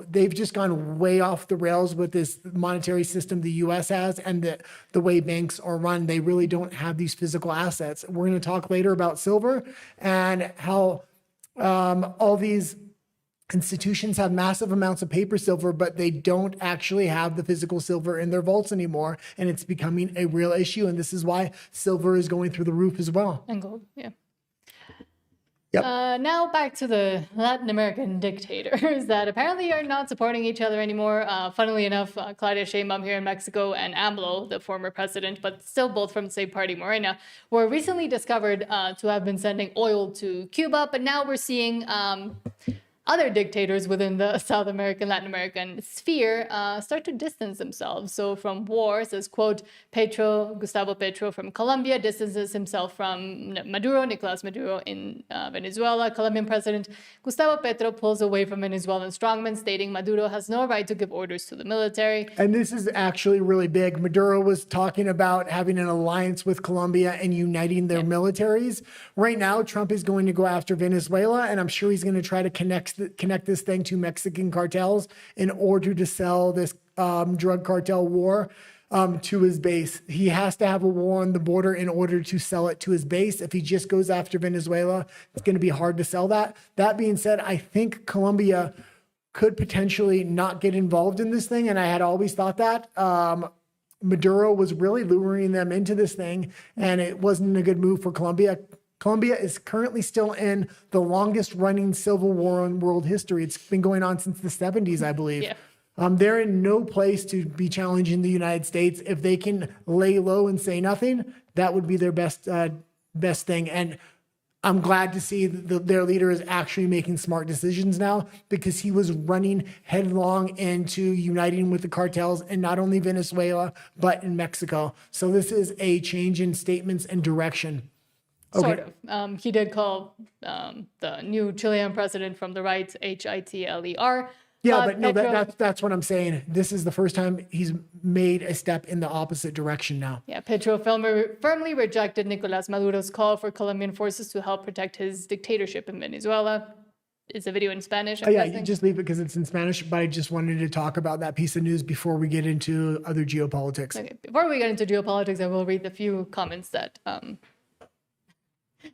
they've just gone way off the rails with this monetary system the U.S. has and the way banks are run. They really don't have these physical assets. We're going to talk later about silver and how all these institutions have massive amounts of paper silver, but they don't actually have the physical silver in their vaults anymore. And it's becoming a real issue. And this is why silver is going through the roof as well. And gold, yeah. Yep. Now back to the Latin American dictators that apparently are not supporting each other anymore. Funnily enough, Claudia Sheinbaum here in Mexico and AMLO, the former president, but still both from the same party, Morena, were recently discovered to have been sending oil to Cuba. But now we're seeing other dictators within the South American, Latin American sphere start to distance themselves. So from war, says, quote, Gustavo Petro from Colombia distances himself from Nicolas Maduro in Venezuela. Colombian President Gustavo Petro pulls away from Venezuelan strongmen, stating Maduro has no right to give orders to the military. And this is actually really big. Maduro was talking about having an alliance with Colombia and uniting their militaries. Right now, Trump is going to go after Venezuela, and I'm sure he's going to try to connect this thing to Mexican cartels in order to sell this drug cartel war to his base. He has to have a war on the border in order to sell it to his base. If he just goes after Venezuela, it's going to be hard to sell that. That being said, I think Colombia could potentially not get involved in this thing, and I had always thought that. Maduro was really luring them into this thing, and it wasn't a good move for Colombia. Colombia is currently still in the longest running civil war in world history. It's been going on since the 70s, I believe. Yeah. They're in no place to be challenging the United States. If they can lay low and say nothing, that would be their best thing. And I'm glad to see that their leader is actually making smart decisions now, because he was running headlong into uniting with the cartels in not only Venezuela, but in Mexico. So this is a change in statements and direction. Sort of. He did call the new Chilean president from the right Hitler. Yeah, but no, that's what I'm saying. This is the first time he's made a step in the opposite direction now. Yeah, Petro firmly rejected Nicolas Maduro's call for Colombian forces to help protect his dictatorship in Venezuela. Is the video in Spanish? Yeah, you just leave it because it's in Spanish, but I just wanted to talk about that piece of news before we get into other geopolitics. Okay, before we get into geopolitics, I will read the few comments that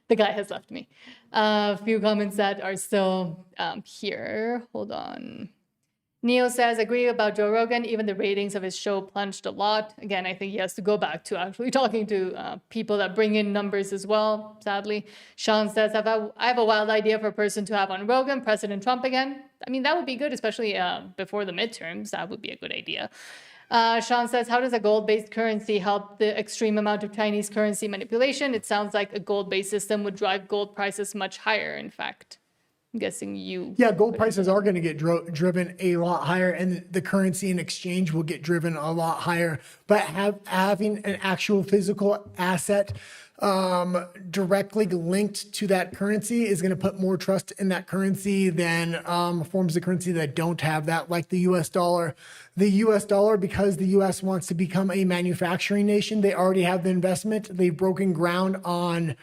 the guy has left me. A few comments that are still here. Hold on. Neo says, agree about Joe Rogan. Even the ratings of his show plunged a lot. Again, I think he has to go back to actually talking to people that bring in numbers as well, sadly. Sean says, I have a wild idea for a person to have on Rogan, President Trump again. I mean, that would be good, especially before the midterms. That would be a good idea. Sean says, how does a gold-based currency help the extreme amount of Chinese currency manipulation? It sounds like a gold-based system would drive gold prices much higher, in fact. I'm guessing you. Yeah, gold prices are going to get driven a lot higher, and the currency and exchange will get driven a lot higher. But having an actual physical asset directly linked to that currency is going to put more trust in that currency than forms of currency that don't have that, like the US dollar. The US dollar, because the US wants to become a manufacturing nation, they already have the investment. They've broken ground on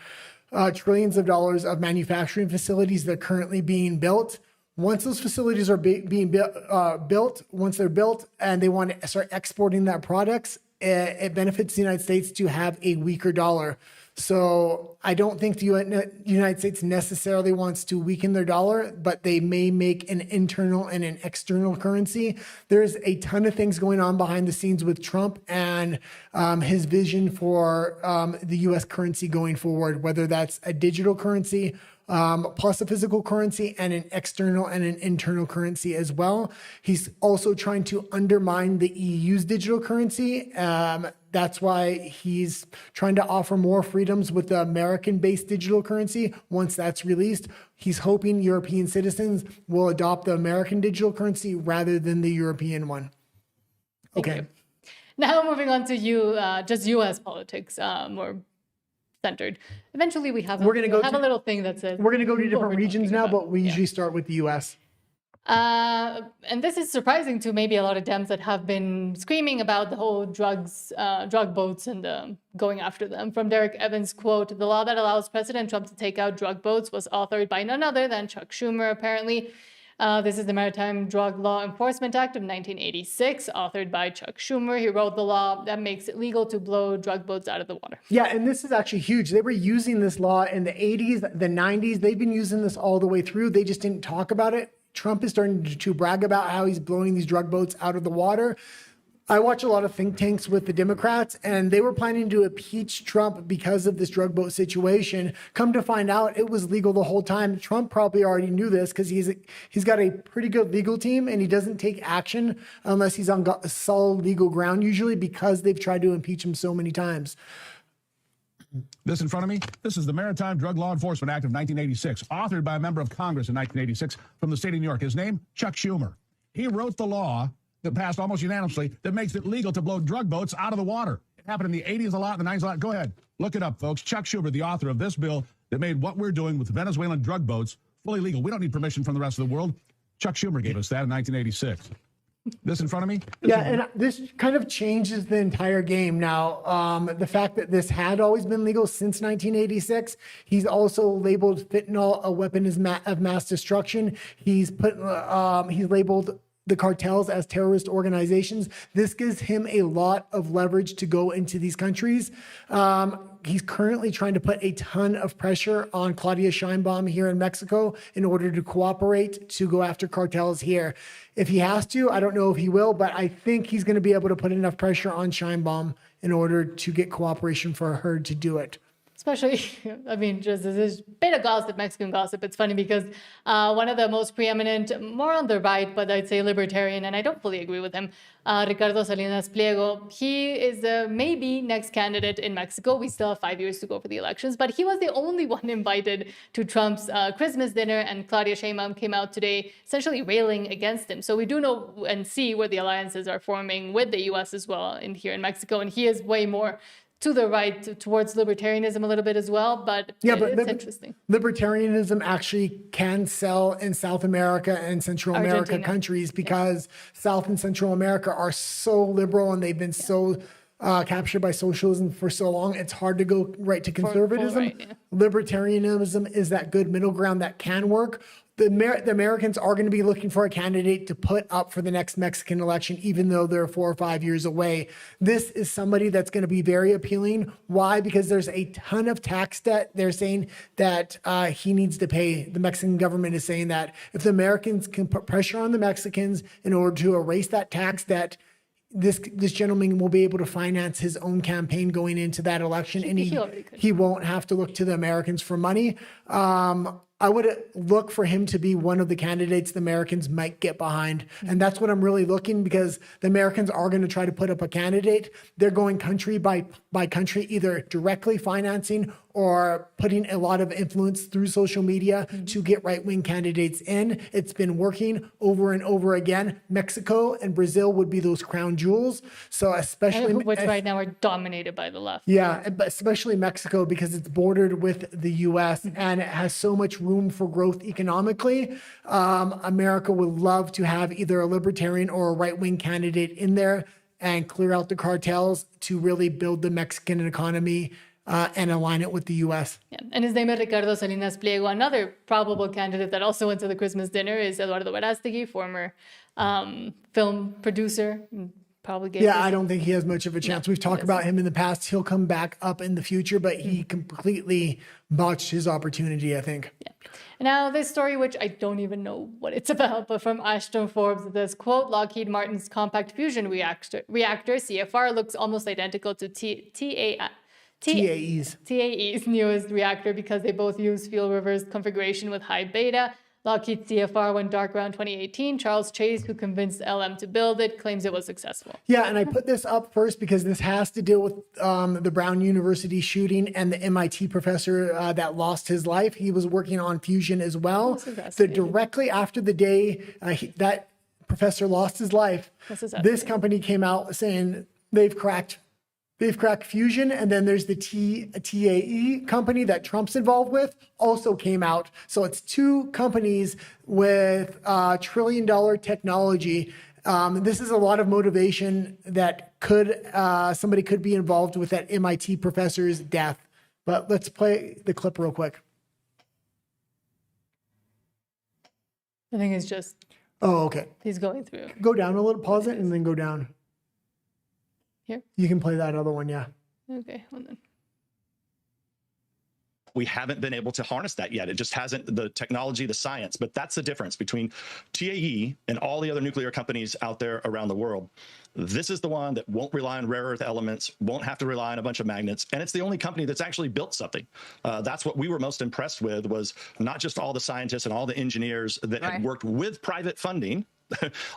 trillions of dollars of manufacturing facilities that are currently being built. Once those facilities are being built, once they're built and they want to start exporting that products, it benefits the United States to have a weaker dollar. So I don't think the United States necessarily wants to weaken their dollar, but they may make an internal and an external currency. There's a ton of things going on behind the scenes with Trump and his vision for the U.S. currency going forward, whether that's a digital currency plus a physical currency and an external and an internal currency as well. He's also trying to undermine the EU's digital currency. That's why he's trying to offer more freedoms with the American-based digital currency. Once that's released, he's hoping European citizens will adopt the American digital currency rather than the European one. Okay. Now moving on to just U.S. politics, more centered. Eventually, we have a little thing that says we're going to go to different regions now, but we usually start with the U.S. And this is surprising to maybe a lot of Dems that have been screaming about the whole drug boats and going after them. From Derek Evans' quote, the law that allows President Trump to take out drug boats was authored by none other than Chuck Schumer, apparently. This is the Maritime Drug Law Enforcement Act of 1986, authored by Chuck Schumer. He wrote the law that makes it legal to blow drug boats out of the water. Yeah, and this is actually huge. They were using this law in the 80s, the 90s. They've been using this all the way through. They just didn't talk about it. Trump is starting to brag about how he's blowing these drug boats out of the water. I watch a lot of think tanks with the Democrats, and they were planning to impeach Trump because of this drug boat situation. Come to find out, it was legal the whole time. Trump probably already knew this because he's got a pretty good legal team, and he doesn't take action unless he's on solid legal ground, usually because they've tried to impeach him so many times. This in front of me, this is the Maritime Drug Law Enforcement Act of 1986, authored by a member of Congress in 1986 from the state of New York. His name, Chuck Schumer. He wrote the law that passed almost unanimously that makes it legal to blow drug boats out of the water. It happened in the 80s a lot, in the 90s a lot. Go ahead, look it up, folks. Chuck Schumer, the author of this bill that made what we're doing with Venezuelan drug boats fully legal. We don't need permission from the rest of the world. Chuck Schumer gave us that in 1986. This in front of me? And this kind of changes the entire game now. The fact that this had always been legal since 1986. He's also labeled fentanyl a weapon of mass destruction. He's labeled the cartels as terrorist organizations. This gives him a lot of leverage to go into these countries. He's currently trying to put a ton of pressure on Claudia Sheinbaum here in Mexico in order to cooperate to go after cartels here. If he has to, I don't know if he will, but I think he's going to be able to put enough pressure on Sheinbaum in order to get cooperation for her to do it. especially, I mean, just this is a bit of gossip, Mexican gossip. It's funny because one of the most preeminent, more on the right, but I'd say libertarian, and I don't fully agree with him, Ricardo Salinas Pliego, he is the maybe next candidate in Mexico. We still have 5 years to go for the elections, but he was the only one invited to Trump's Christmas dinner, and Claudia Sheinbaum came out today essentially railing against him. So we do know and see where the alliances are forming with the U.S. as well in here in Mexico, and he is way more to the right, towards libertarianism a little bit as well, but it's interesting. Libertarianism actually can sell in South America and Central America countries because South and Central America are so liberal and they've been so captured by socialism for so long. It's hard to go right to conservatism. Libertarianism is that good middle ground that can work. The Americans are going to be looking for a candidate to put up for the next Mexican election, even though they're 4 or 5 years away. This is somebody that's going to be very appealing. Why? Because there's a ton of tax debt. They're saying that he needs to pay. The Mexican government is saying that if the Americans can put pressure on the Mexicans in order to erase that tax debt, this gentleman will be able to finance his own campaign going into that election, and he won't have to look to the Americans for money. I would look for him to be one of the candidates the Americans might get behind. And that's what I'm really looking, because the Americans are going to try to put up a candidate. They're going country by country, either directly financing or putting a lot of influence through social media to get right-wing candidates in. It's been working over and over again. Mexico and Brazil would be those crown jewels. So especially... Which right now are dominated by the left. Yeah, but especially Mexico, because it's bordered with the U.S. and it has so much room for growth economically. America would love to have either a libertarian or a right-wing candidate in there and clear out the cartels to really build the Mexican economy and align it with the U.S. Yeah. And his name is Ricardo Salinas Pliego. Another probable candidate that also went to the Christmas dinner is Eduardo Verástegui, former film producer. Probably I don't think he has much of a chance. We've talked about him in the past. He'll come back up in the future, but he completely botched his opportunity, I think. Yeah. Now, this story, which I don't even know what it's about, but from Ashton Forbes, this quote, Lockheed Martin's compact fusion reactor CFR looks almost identical to TAE's newest reactor because they both use fuel reverse configuration with high beta. Lockheed CFR went dark around 2018. Charles Chase, who convinced LM to build it, claims it was successful. Yeah, and I put this up first because this has to deal with the Brown University shooting and the MIT professor that lost his life. He was working on fusion as well. So directly after the day that professor lost his life, this company came out saying they've cracked fusion, and then there's the TAE company that Trump's involved with also came out. So it's two companies with trillion-dollar technology. This is a lot of motivation that somebody could be involved with that MIT professor's death. But let's play the clip real quick. I think it's just... Oh, okay. He's going through. Go down a little, pause it, and then go down. Here? You can play that other one, yeah. Okay, hold on. We haven't been able to harness that yet. It just hasn't, the technology, the science, but that's the difference between TAE and all the other nuclear companies out there around the world. This is the one that won't rely on rare earth elements, won't have to rely on a bunch of magnets, and it's the only company that's actually built something. That's what we were most impressed with, was not just all the scientists and all the engineers that had worked with private funding,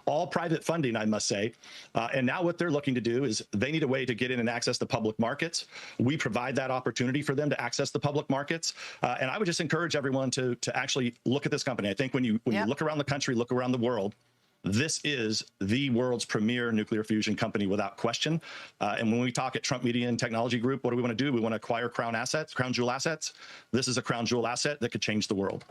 all private funding, I must say. And now what they're looking to do is they need a way to get in and access the public markets. We provide that opportunity for them to access the public markets. And I would just encourage everyone to actually look at this company. I think when you look around the country, look around the world, this is the world's premier nuclear fusion company without question. And when we talk at Trump Media and Technology Group, what do we want to do? We want to acquire crown jewel assets. This is a crown jewel asset that could change the world.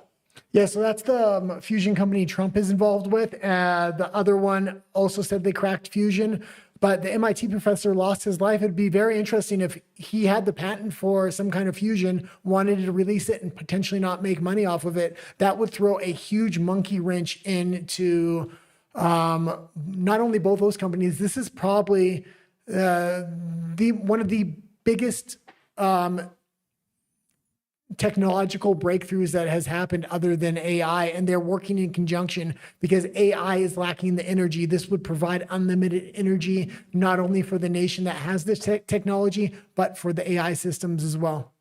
Yeah, so that's the fusion company Trump is involved with. The other one also said they cracked fusion, but the MIT professor lost his life. It'd be very interesting if he had the patent for some kind of fusion, wanted to release it and potentially not make money off of it. That would throw a huge monkey wrench into not only both those companies. This is probably one of the biggest technological breakthroughs that has happened other than AI, and they're working in conjunction because AI is lacking the energy. This would provide unlimited energy, not only for the nation that has this technology, but for the AI systems as well.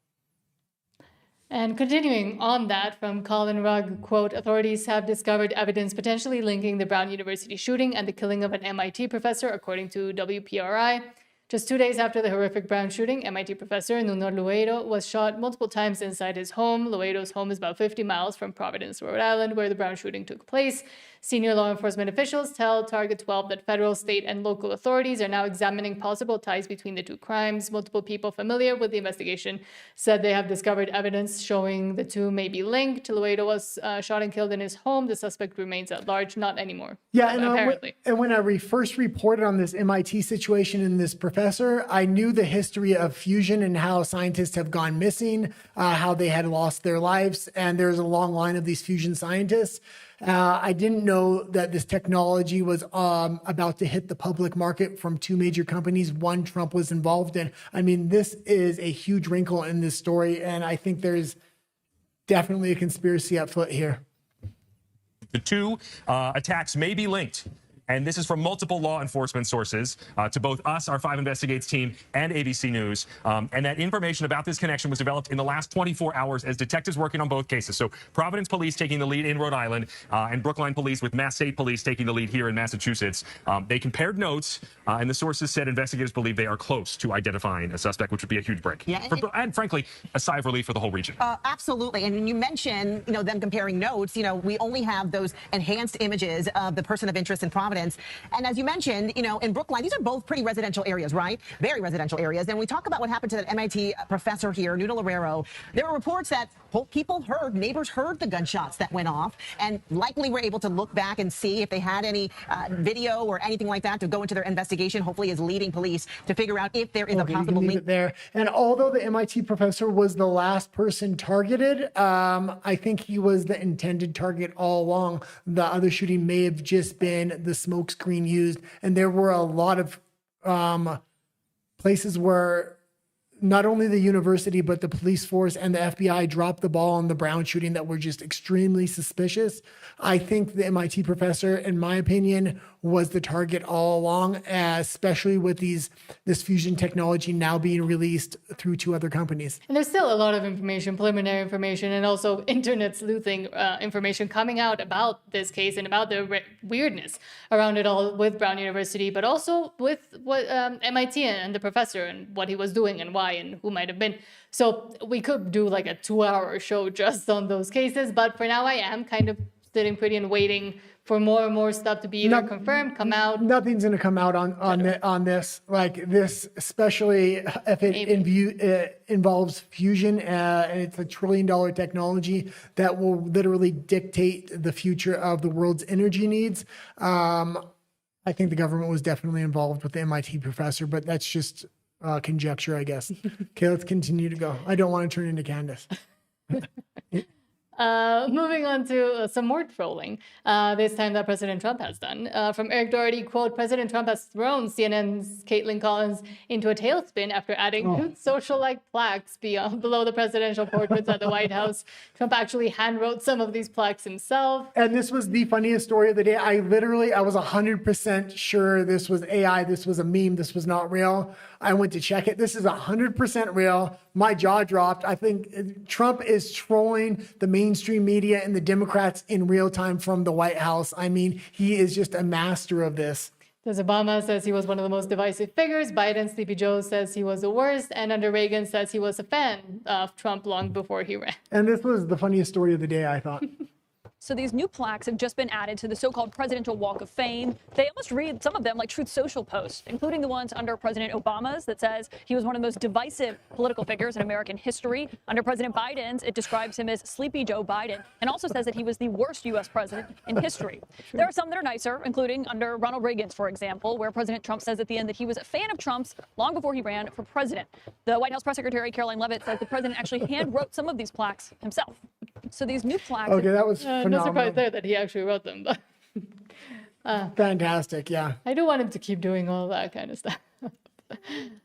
And continuing on that from Colin Rugg, quote, authorities have discovered evidence potentially linking the Brown University shooting and the killing of an MIT professor, according to WPRI. Just 2 days after the horrific Brown shooting, MIT professor Nuno Lueiro was shot multiple times inside his home. Lueiro's home is about 50 miles from Providence, Rhode Island, where the Brown shooting took place. Senior law enforcement officials tell Target 12 that federal, state, and local authorities are now examining possible ties between the two crimes. Multiple people familiar with the investigation said they have discovered evidence showing the two may be linked. Lueiro was shot and killed in his home. The suspect remains at large, not anymore. Yeah, apparently. And when I first reported on this MIT situation and this professor, I knew the history of fusion and how scientists have gone missing, how they had lost their lives, and there's a long line of these fusion scientists. I didn't know that this technology was about to hit the public market from two major companies. One Trump was involved in. I mean, this is a huge wrinkle in this story, and I think there's definitely a conspiracy afoot here. The two attacks may be linked. And this is from multiple law enforcement sources to both us, our 5 Investigates team, and ABC News. And that information about this connection was developed in the last 24 hours as detectives working on both cases. So Providence Police taking the lead in Rhode Island and Brookline Police with Mass State Police taking the lead here in Massachusetts. They compared notes, and the sources said investigators believe they are close to identifying a suspect, which would be a huge break. Yeah, and frankly, a sigh of relief for the whole region. Absolutely. And when you mention, them comparing notes, we only have those enhanced images of the person of interest in Providence. And as you mentioned, in Brookline, these are both pretty residential areas, right? Very residential areas. And we talk about what happened to that MIT professor here, Nuno Lueiro. There were reports that neighbors heard the gunshots that went off and likely were able to look back and see if they had any video or anything like that to go into their investigation, hopefully as leading police to figure out if there is a possible link there. And although the MIT professor was the last person targeted, I think he was the intended target all along. The other shooting may have just been the smokescreen used. And there were a lot of places where not only the university, but the police force and the FBI dropped the ball on the Brown shooting that were just extremely suspicious. I think the MIT professor, in my opinion, was the target all along, especially with this fusion technology now being released through 2 other companies. And there's still a lot of information, preliminary information, and also internet sleuthing information coming out about this case and about the weirdness around it all with Brown University, but also with what MIT and the professor and what he was doing and why and who might have been. So we could do like a 2-hour show just on those cases, but for now I am kind of sitting pretty and waiting for more and more stuff to be either confirmed, come out. Nothing's going to come out on this, like this, especially if it involves fusion and it's $1 trillion technology that will literally dictate the future of the world's energy needs. I think the government was definitely involved with the MIT professor, but that's just conjecture, I guess. Okay, let's continue to go. I don't want to turn into Candace. Moving on to some more trolling, this time that President Trump has done. From Eric Doherty, quote, President Trump has thrown CNN's Caitlin Collins into a tailspin after adding Truth Social-like plaques below the presidential portraits at the White House. Trump actually handwrote some of these plaques himself. And this was the funniest story of the day. I was 100% sure this was AI, this was a meme, this was not real. I went to check it. This is 100% real. My jaw dropped. I think Trump is trolling the mainstream media and the Democrats in real time from the White House. I mean, he is just a master of this. As Obama says he was one of the most divisive figures, Biden, Sleepy Joe says he was the worst, and under Reagan says he was a fan of Trump long before he ran. And this was the funniest story of the day, I thought. So these new plaques have just been added to the so-called Presidential Walk of Fame. They almost read, some of them, like Truth Social posts, including the ones under President Obama's that says he was one of the most divisive political figures in American history. Under President Biden's, it describes him as Sleepy Joe Biden and also says that he was the worst U.S. president in history. There are some that are nicer, including under Ronald Reagan's, for example, where President Trump says at the end that he was a fan of Trump's long before he ran for president. The White House press secretary, Caroline Leavitt, says the president actually hand-wrote some of these plaques himself. So these new plaques... Okay, that was phenomenal. No surprise there that he actually wrote them. But fantastic, yeah. I do want him to keep doing all that kind of stuff.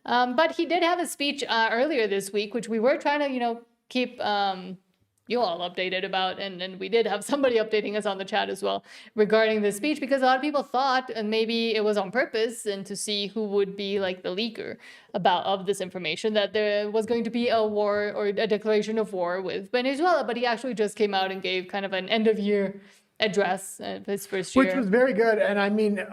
But he did have a speech earlier this week, which we were trying to, keep you all updated about, and we did have somebody updating us on the chat as well regarding this speech, because a lot of people thought, and maybe it was on purpose, and to see who would be like the leaker of this information, that there was going to be a war or a declaration of war with Venezuela. But he actually just came out and gave kind of an end of year address his first year, which was very good. And I mean,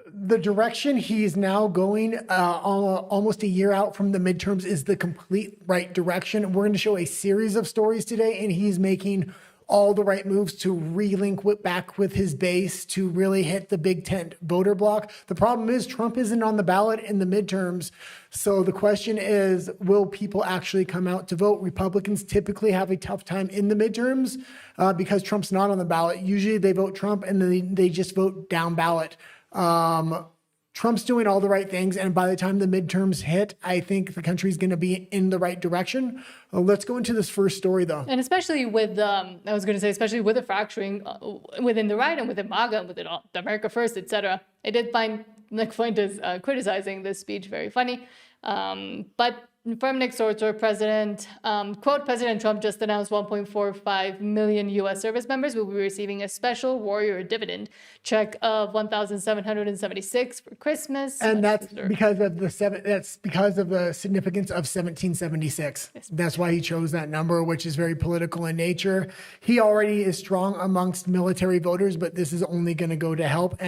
the direction he's now going almost a year out from the midterms is the complete right direction. We're going to show a series of stories today, and he's making all the right moves to relink back with his base to really hit the big tent voter block. The problem is Trump isn't on the ballot in the midterms. So the question is, will people actually come out to vote? Republicans typically have a tough time in the midterms because Trump's not on the ballot. Usually they vote Trump and then they just vote down ballot. Trump's doing all the right things, and by the time the midterms hit, I think the country's going to be in the right direction. Let's go into this first story, though. And especially with, especially with the fracturing within the right and within MAGA and within the America First, etc. I did find Nick Fuentes criticizing this speech very funny. But from Nick Sortor, quote, President Trump just announced 1.45 million U.S. service members will be receiving a special warrior dividend check of $1,776 for Christmas. And that's because of the significance of 1776. Yes. That's why he chose that number, which is very political in nature. He already is strong amongst military voters, but this is only going to go to help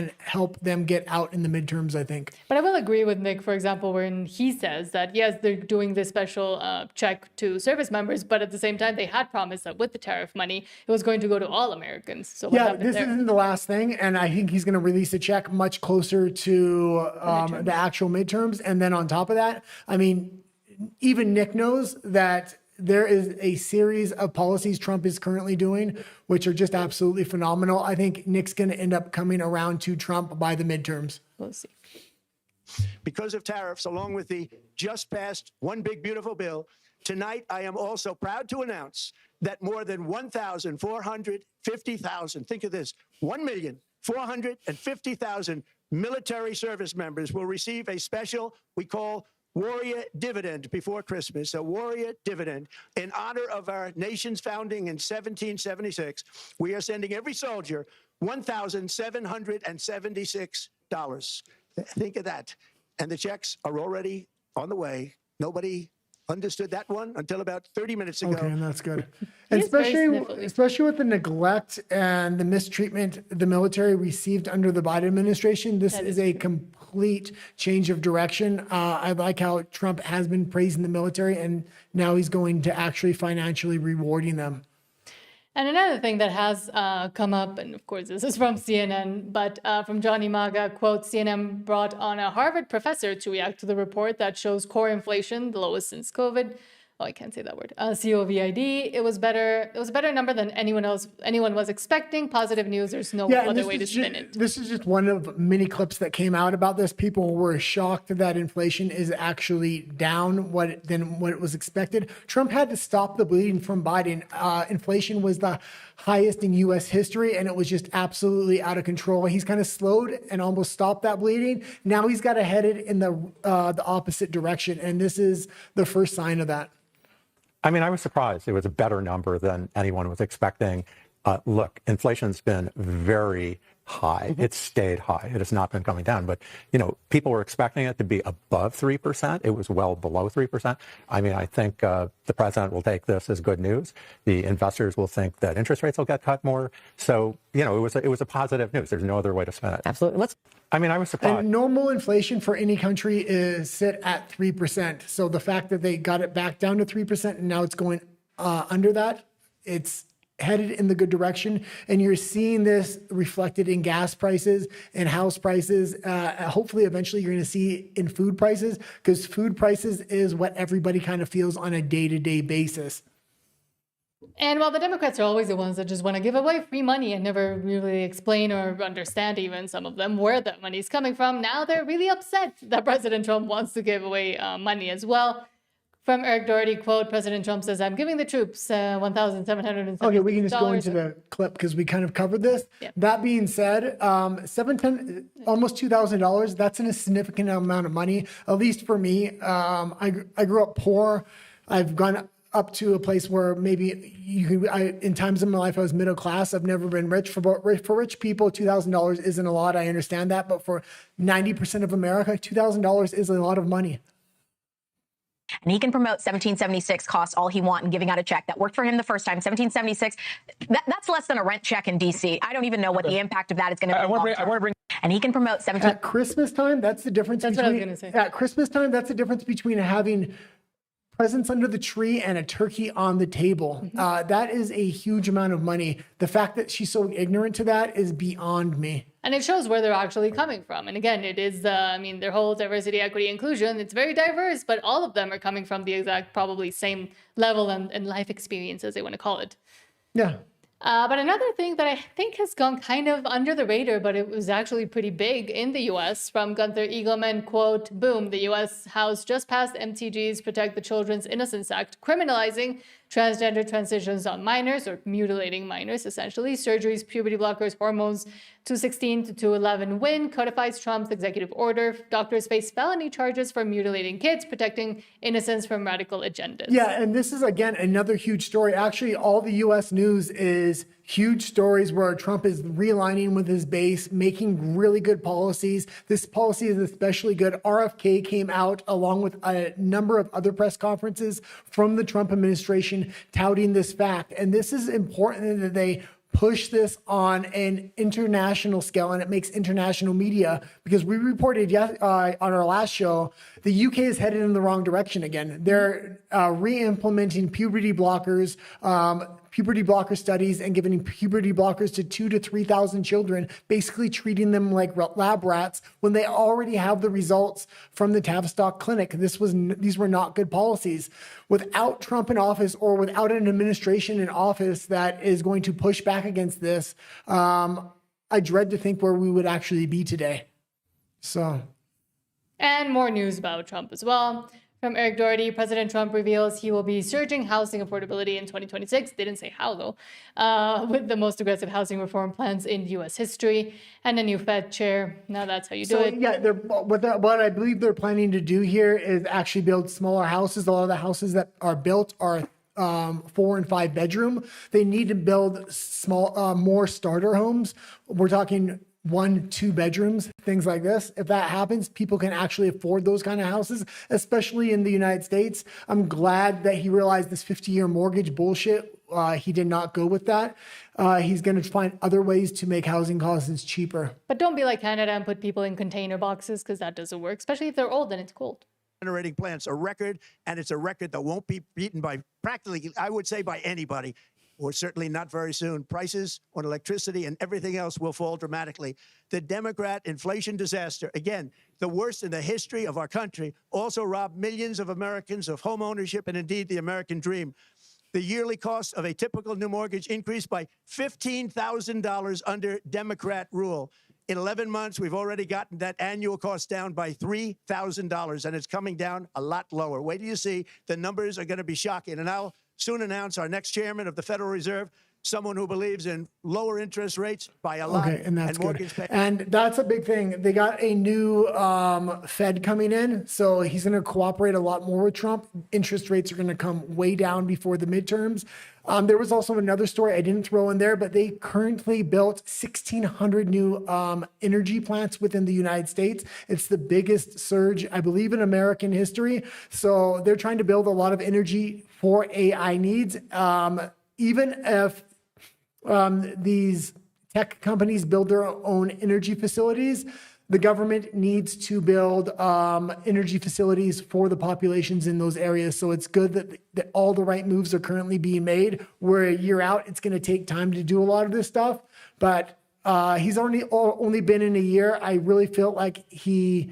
them get out in the midterms, I think. But I will agree with Nick, for example, when he says that, yes, they're doing this special check to service members, but at the same time, they had promised that with the tariff money, it was going to go to all Americans. So yeah, this isn't the last thing, and I think he's going to release a check much closer to the actual midterms. And then on top of that, I mean, even Nick knows that there is a series of policies Trump is currently doing, which are just absolutely phenomenal. I think Nick's going to end up coming around to Trump by the midterms. We'll see. Because of tariffs, along with the just passed One Big Beautiful Bill, tonight I am also proud to announce that more than 1,450,000, think of this, 1,450,000 military service members will receive a special, we call warrior dividend before Christmas, a warrior dividend in honor of our nation's founding in 1776. We are sending every soldier $1,776. Think of that. And the checks are already on the way. Nobody understood that one until about 30 minutes ago. Okay, and that's good. And especially with the neglect and the mistreatment the military received under the Biden administration, this is a complete change of direction. I like how Trump has been praising the military, and now he's going to actually financially rewarding them. And another thing that has come up, and of course this is from CNN, but from Johnny Maga, quote, CNN brought on a Harvard professor to react to the report that shows core inflation, the lowest since COVID. Oh, I can't say that word. COVID. It was better. It was a better number than anyone was expecting. Positive news. There's no other way to spin it. This is just one of many clips that came out about this. People were shocked that inflation is actually down than what it was expected. Trump had to stop the bleeding from Biden. Inflation was the highest in U.S. history, and it was just absolutely out of control. He's kind of slowed and almost stopped that bleeding. Now he's got to head it in the opposite direction, and this is the first sign of that. I mean, I was surprised. It was a better number than anyone was expecting. Look, inflation's been very high. It's stayed high. It has not been coming down. But, people were expecting it to be above 3%. It was well below 3%. I mean, I think the president will take this as good news. The investors will think that interest rates will get cut more. So, it was a positive news. There's no other way to spin it. Absolutely. I mean, I was surprised. And normal inflation for any country is sit at 3%. So the fact that they got it back down to 3% and now it's going under that, it's headed in the good direction. And you're seeing this reflected in gas prices and house prices. Hopefully, eventually, you're going to see in food prices, because food prices is what everybody kind of feels on a day-to-day basis. And while the Democrats are always the ones that just want to give away free money and never really explain or understand, even some of them, where that money is coming from, now they're really upset that President Trump wants to give away money as well. From Eric Doherty, quote, President Trump says, I'm giving the troops $1,770. Okay, we can just go into the clip because we kind of covered this. Yep. That being said, almost $2,000, that's a significant amount of money, at least for me. I grew up poor. I've gone up to a place where maybe in times of my life, I was middle class. I've never been rich. For rich people, $2,000 isn't a lot. I understand that. But for 90% of America, $2,000 is a lot of money. And he can promote 1776 costs all he wants and giving out a check. That worked for him the first time. 1776, that's less than a rent check in D.C. I don't even know what the impact of that is going to be. I want to bring. And he can promote 17. At Christmas time, that's the difference. That's between, what I was going to say. At Christmas time, that's the difference between having presents under the tree and a turkey on the table. That is a huge amount of money. The fact that she's so ignorant to that is beyond me. And it shows where they're actually coming from. And again, it is, their whole diversity, equity, inclusion, it's very diverse, but all of them are coming from the exact, probably same level and life experience, as they want to call it. Yeah. But another thing that I think has gone kind of under the radar, but it was actually pretty big in the U.S. from Gunther Eagleman, quote, boom, the U.S. House just passed MTG's Protect the Children's Innocence Act, criminalizing transgender transitions on minors, or mutilating minors, essentially. Surgeries, puberty blockers, hormones. 216 to 211 win codifies Trump's executive order. Doctors face felony charges for mutilating kids, protecting innocence from radical agendas. Yeah, and this is, again, another huge story. Actually, all the U.S. news is huge stories where Trump is realigning with his base, making really good policies. This policy is especially good. RFK came out along with a number of other press conferences from the Trump administration touting this fact. And this is important that they push this on an international scale, and it makes international media, because we reported on our last show, the UK is headed in the wrong direction again. They're re-implementing puberty blockers, puberty blocker studies, and giving puberty blockers to 2,000 to 3,000 children, basically treating them like lab rats when they already have the results from the Tavistock clinic. These were not good policies. Without Trump in office, or without an administration in office that is going to push back against this, I dread to think where we would actually be today. So. And more news about Trump as well. From Eric Doherty, President Trump reveals he will be surging housing affordability in 2026. They didn't say how, though. With the most aggressive housing reform plans in U.S. history, and a new Fed chair. Now that's how you do it. Yeah, what I believe they're planning to do here is actually build smaller houses. A lot of the houses that are built are 4 and 5 bedroom. They need to build more starter homes. We're talking 1, 2 bedrooms, things like this. If that happens, people can actually afford those kind of houses, especially in the United States. I'm glad that he realized this 50-year mortgage bullshit. He did not go with that. He's going to find other ways to make housing costs cheaper. But don't be like Canada and put people in container boxes, because that doesn't work, especially if they're old and it's cold. Generating plants, a record, and it's a record that won't be beaten by practically, I would say, by anybody, or certainly not very soon. Prices on electricity and everything else will fall dramatically. The Democrat inflation disaster, again, the worst in the history of our country, also robbed millions of Americans of home ownership and indeed the American dream. The yearly cost of a typical new mortgage increased by $15,000 under Democrat rule. In 11 months, we've already gotten that annual cost down by $3,000, and it's coming down a lot lower. Wait till you see. The numbers are going to be shocking. And I'll soon announce our next chairman of the Federal Reserve, someone who believes in lower interest rates by a lot. Okay, and that's good. And that's a big thing. They got a new Fed coming in, so he's going to cooperate a lot more with Trump. Interest rates are going to come way down before the midterms. There was also another story I didn't throw in there, but they currently built 1,600 new energy plants within the United States. It's the biggest surge, I believe, in American history. So they're trying to build a lot of energy for AI needs. Even if these tech companies build their own energy facilities, the government needs to build energy facilities for the populations in those areas. So it's good that all the right moves are currently being made. Where a year out, it's going to take time to do a lot of this stuff. But he's only been in a year. I really feel like he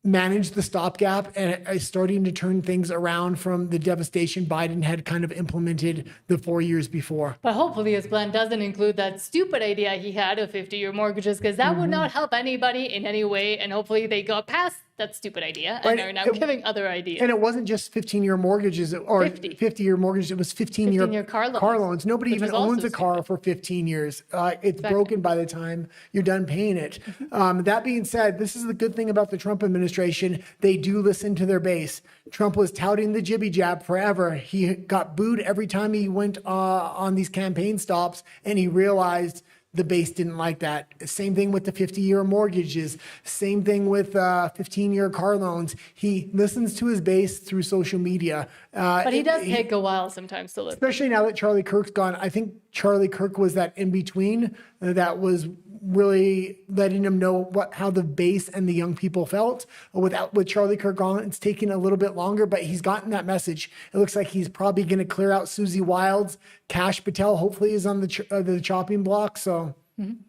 managed the stopgap and is starting to turn things around from the devastation Biden had kind of implemented the 4 years before. But hopefully his plan doesn't include that stupid idea he had of 50-year mortgages, because that would not help anybody in any way. And hopefully they got past that stupid idea and are now giving other ideas. And it wasn't just 15-year mortgages or 50-year mortgages. It was 15-year car loans. Nobody even owns a car for 15 years. It's broken by the time you're done paying it. That being said, this is the good thing about the Trump administration. They do listen to their base. Trump was touting the jibby jab forever. He got booed every time he went on these campaign stops, and he realized the base didn't like that. Same thing with the 50-year mortgages. Same thing with 15-year car loans. He listens to his base through social media. But he does take a while sometimes to listen. Especially now that Charlie Kirk's gone. I think Charlie Kirk was that in-between that was really letting him know how the base and the young people felt. With Charlie Kirk gone, it's taking a little bit longer, but he's gotten that message. It looks like he's probably going to clear out Susie Wilds. Kash Patel hopefully is on the chopping block. So. Mm-hmm.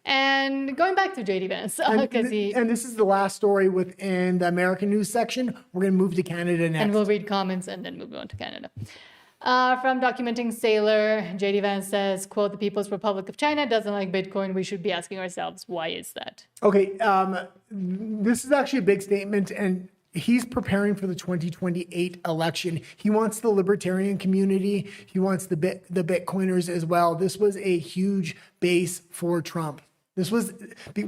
And going back to JD Vance, and this is the last story within the American news section. We're going to move to Canada next. And we'll read comments and then move on to Canada. From Documenting Sailor, JD Vance says, quote, the People's Republic of China doesn't like Bitcoin. We should be asking ourselves, why is that? Okay, this is actually a big statement, and he's preparing for the 2028 election. He wants the libertarian community. He wants the Bitcoiners as well. This was a huge base for Trump.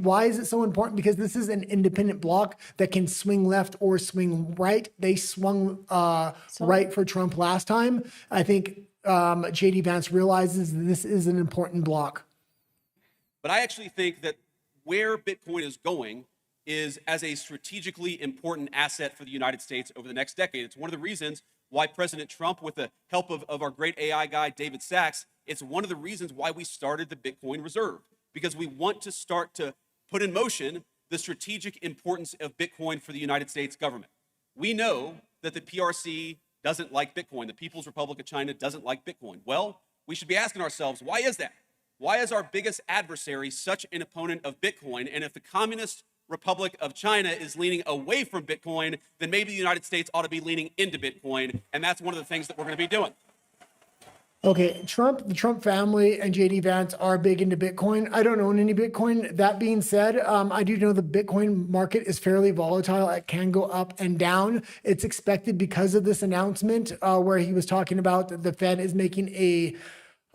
Why is it so important? Because this is an independent bloc that can swing left or swing right. They swung right for Trump last time. I think JD Vance realizes this is an important bloc. But I actually think that where Bitcoin is going is as a strategically important asset for the United States over the next decade. It's one of the reasons why President Trump, with the help of our great AI guy, David Sachs, it's one of the reasons why we started the Bitcoin Reserve. Because we want to start to put in motion the strategic importance of Bitcoin for the United States government. We know that the PRC doesn't like Bitcoin. The People's Republic of China doesn't like Bitcoin. Well, we should be asking ourselves, why is that? Why is our biggest adversary such an opponent of Bitcoin? And if the Communist Republic of China is leaning away from Bitcoin, then maybe the United States ought to be leaning into Bitcoin. And that's one of the things that we're going to be doing. Okay, the Trump family and JD Vance are big into Bitcoin. I don't own any Bitcoin. That being said, I do know the Bitcoin market is fairly volatile. It can go up and down. It's expected because of this announcement where he was talking about that the Fed is making a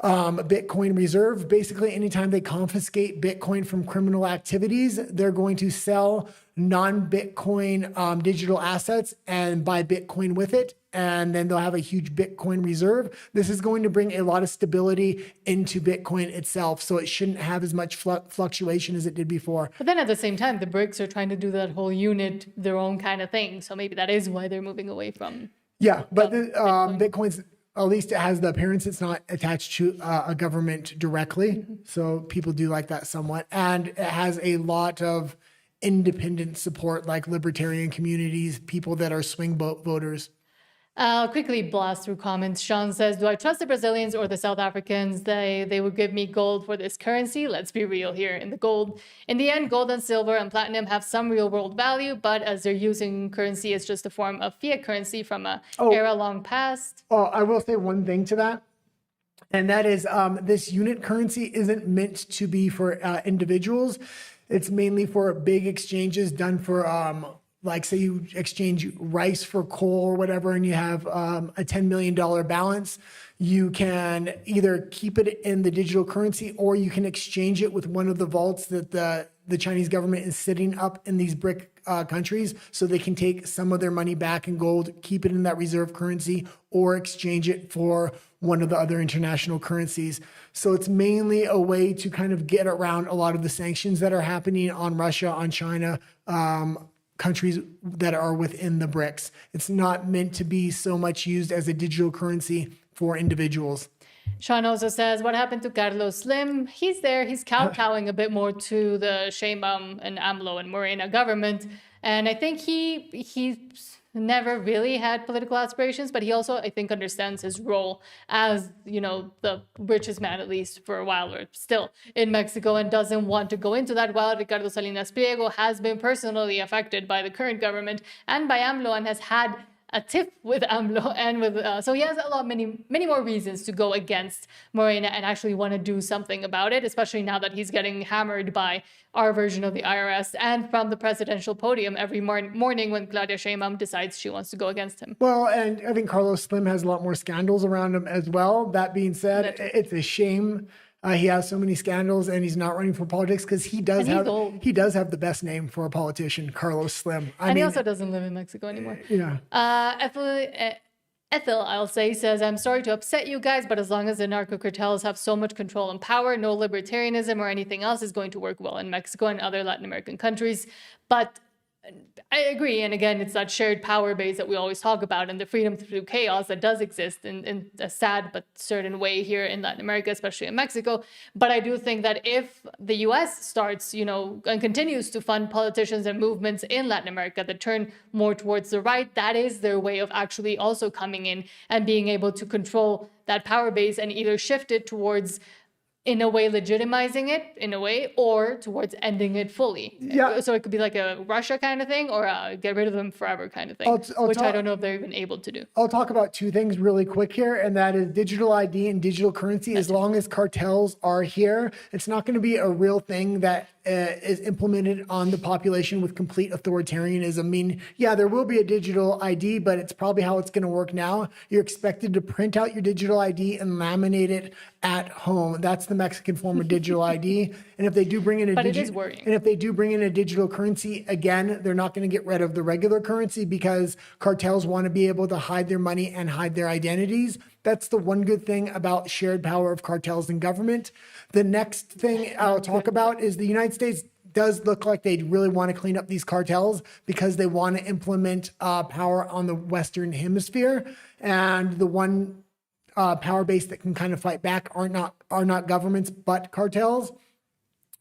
Bitcoin reserve. Basically, anytime they confiscate Bitcoin from criminal activities, they're going to sell non-Bitcoin digital assets and buy Bitcoin with it. And then they'll have a huge Bitcoin reserve. This is going to bring a lot of stability into Bitcoin itself. So it shouldn't have as much fluctuation as it did before. But then at the same time, the BRICS are trying to do that whole unit, their own kind of thing. So maybe that is why they're moving away from. Yeah, but Bitcoin's, at least it has the appearance it's not attached to a government directly. Mm-hmm. So people do like that somewhat. And it has a lot of independent support, like libertarian communities, people that are swing voters. I'll quickly blast through comments. Sean says, do I trust the Brazilians or the South Africans? They would give me gold for this currency. Let's be real here. In the end, gold and silver and platinum have some real world value, but as they're using currency as just a form of fiat currency from a era long past. Oh, I will say one thing to that. And that is this unit currency isn't meant to be for individuals. It's mainly for big exchanges done for like say you exchange rice for coal or whatever, and you have a $10 million balance, you can either keep it in the digital currency or you can exchange it with one of the vaults that the Chinese government is setting up in these BRIC countries, so they can take some of their money back in gold, keep it in that reserve currency, or exchange it for one of the other international currencies. So it's mainly a way to kind of get around a lot of the sanctions that are happening on Russia, on China, countries that are within the BRICS. It's not meant to be so much used as a digital currency for individuals. Sean also says, what happened to Carlos Slim? He's there. He's kowtowing a bit more to the Sheinbaum and AMLO and Morena government. And I think he's never really had political aspirations, but he also, I think, understands his role as, the richest man, at least for a while, or still in Mexico, and doesn't want to go into that. While Ricardo Salinas Pliego has been personally affected by the current government and by AMLO and has had a tiff with AMLO and with so he has many more reasons to go against Morena and actually want to do something about it, especially now that he's getting hammered by our version of the IRS and from the presidential podium every morning when Claudia Sheinbaum decides she wants to go against him. Well, and I think Carlos Slim has a lot more scandals around him as well. That being said, it's a shame he has so many scandals and he's not running for politics because he does have the best name for a politician, Carlos Slim. And he also doesn't live in Mexico anymore. Yeah. Ethel, I'll say, says, I'm sorry to upset you guys, but as long as the narco cartels have so much control and power, no libertarianism or anything else is going to work well in Mexico and other Latin American countries. But I agree. And again, it's that shared power base that we always talk about and the freedom through chaos that does exist in a sad but certain way here in Latin America, especially in Mexico. But I do think that if the US starts, and continues to fund politicians and movements in Latin America that turn more towards the right, that is their way of actually also coming in and being able to control that power base and either shift it towards, in a way, legitimizing it in a way, or towards ending it fully. Yeah. So it could be like a Russia kind of thing, or a get rid of them forever kind of thing, which I don't know if they're even able to do. I'll talk about two things really quick here, and that is digital ID and digital currency. As long as cartels are here, it's not going to be a real thing that is implemented on the population with complete authoritarianism. I mean, yeah, there will be a digital ID, but it's probably how it's going to work now. You're expected to print out your digital ID and laminate it at home. That's the Mexican form of digital ID. And if they do bring in a digital currency, again, they're not going to get rid of the regular currency because cartels want to be able to hide their money and hide their identities. That's the one good thing about shared power of cartels and government. The next thing I'll talk about is the United States does look like they really want to clean up these cartels because they want to implement power on the Western Hemisphere. And the one power base that can kind of fight back are not governments, but cartels.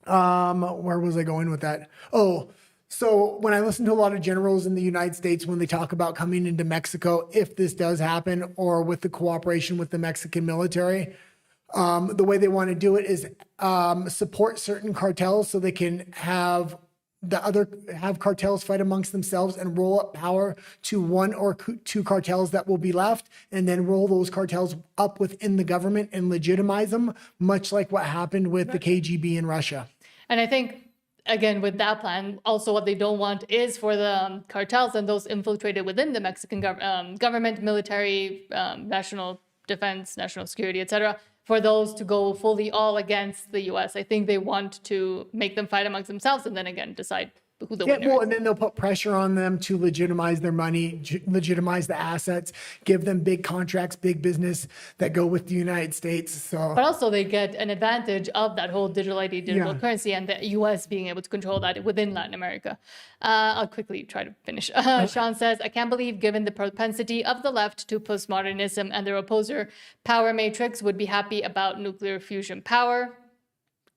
Where was I going with that? So when I listen to a lot of generals in the United States, when they talk about coming into Mexico, if this does happen, or with the cooperation with the Mexican military, the way they want to do it is support certain cartels so they can have cartels fight amongst themselves and roll up power to one or two cartels that will be left, and then roll those cartels up within the government and legitimize them, much like what happened with the KGB in Russia. And I think, again, with that plan, also what they don't want is for the cartels and those infiltrated within the Mexican government, military, national defense, national security, etc., for those to go fully all against the U.S. I think they want to make them fight amongst themselves and then again decide who the winner is. And then they'll put pressure on them to legitimize their money, legitimize the assets, give them big contracts, big business that go with the United States. So, but also they get an advantage of that whole digital ID, digital currency, and the U.S. being able to control that within Latin America. I'll quickly try to finish. Sean says, I can't believe, given the propensity of the left to postmodernism and their opposer power matrix, would be happy about nuclear fusion power.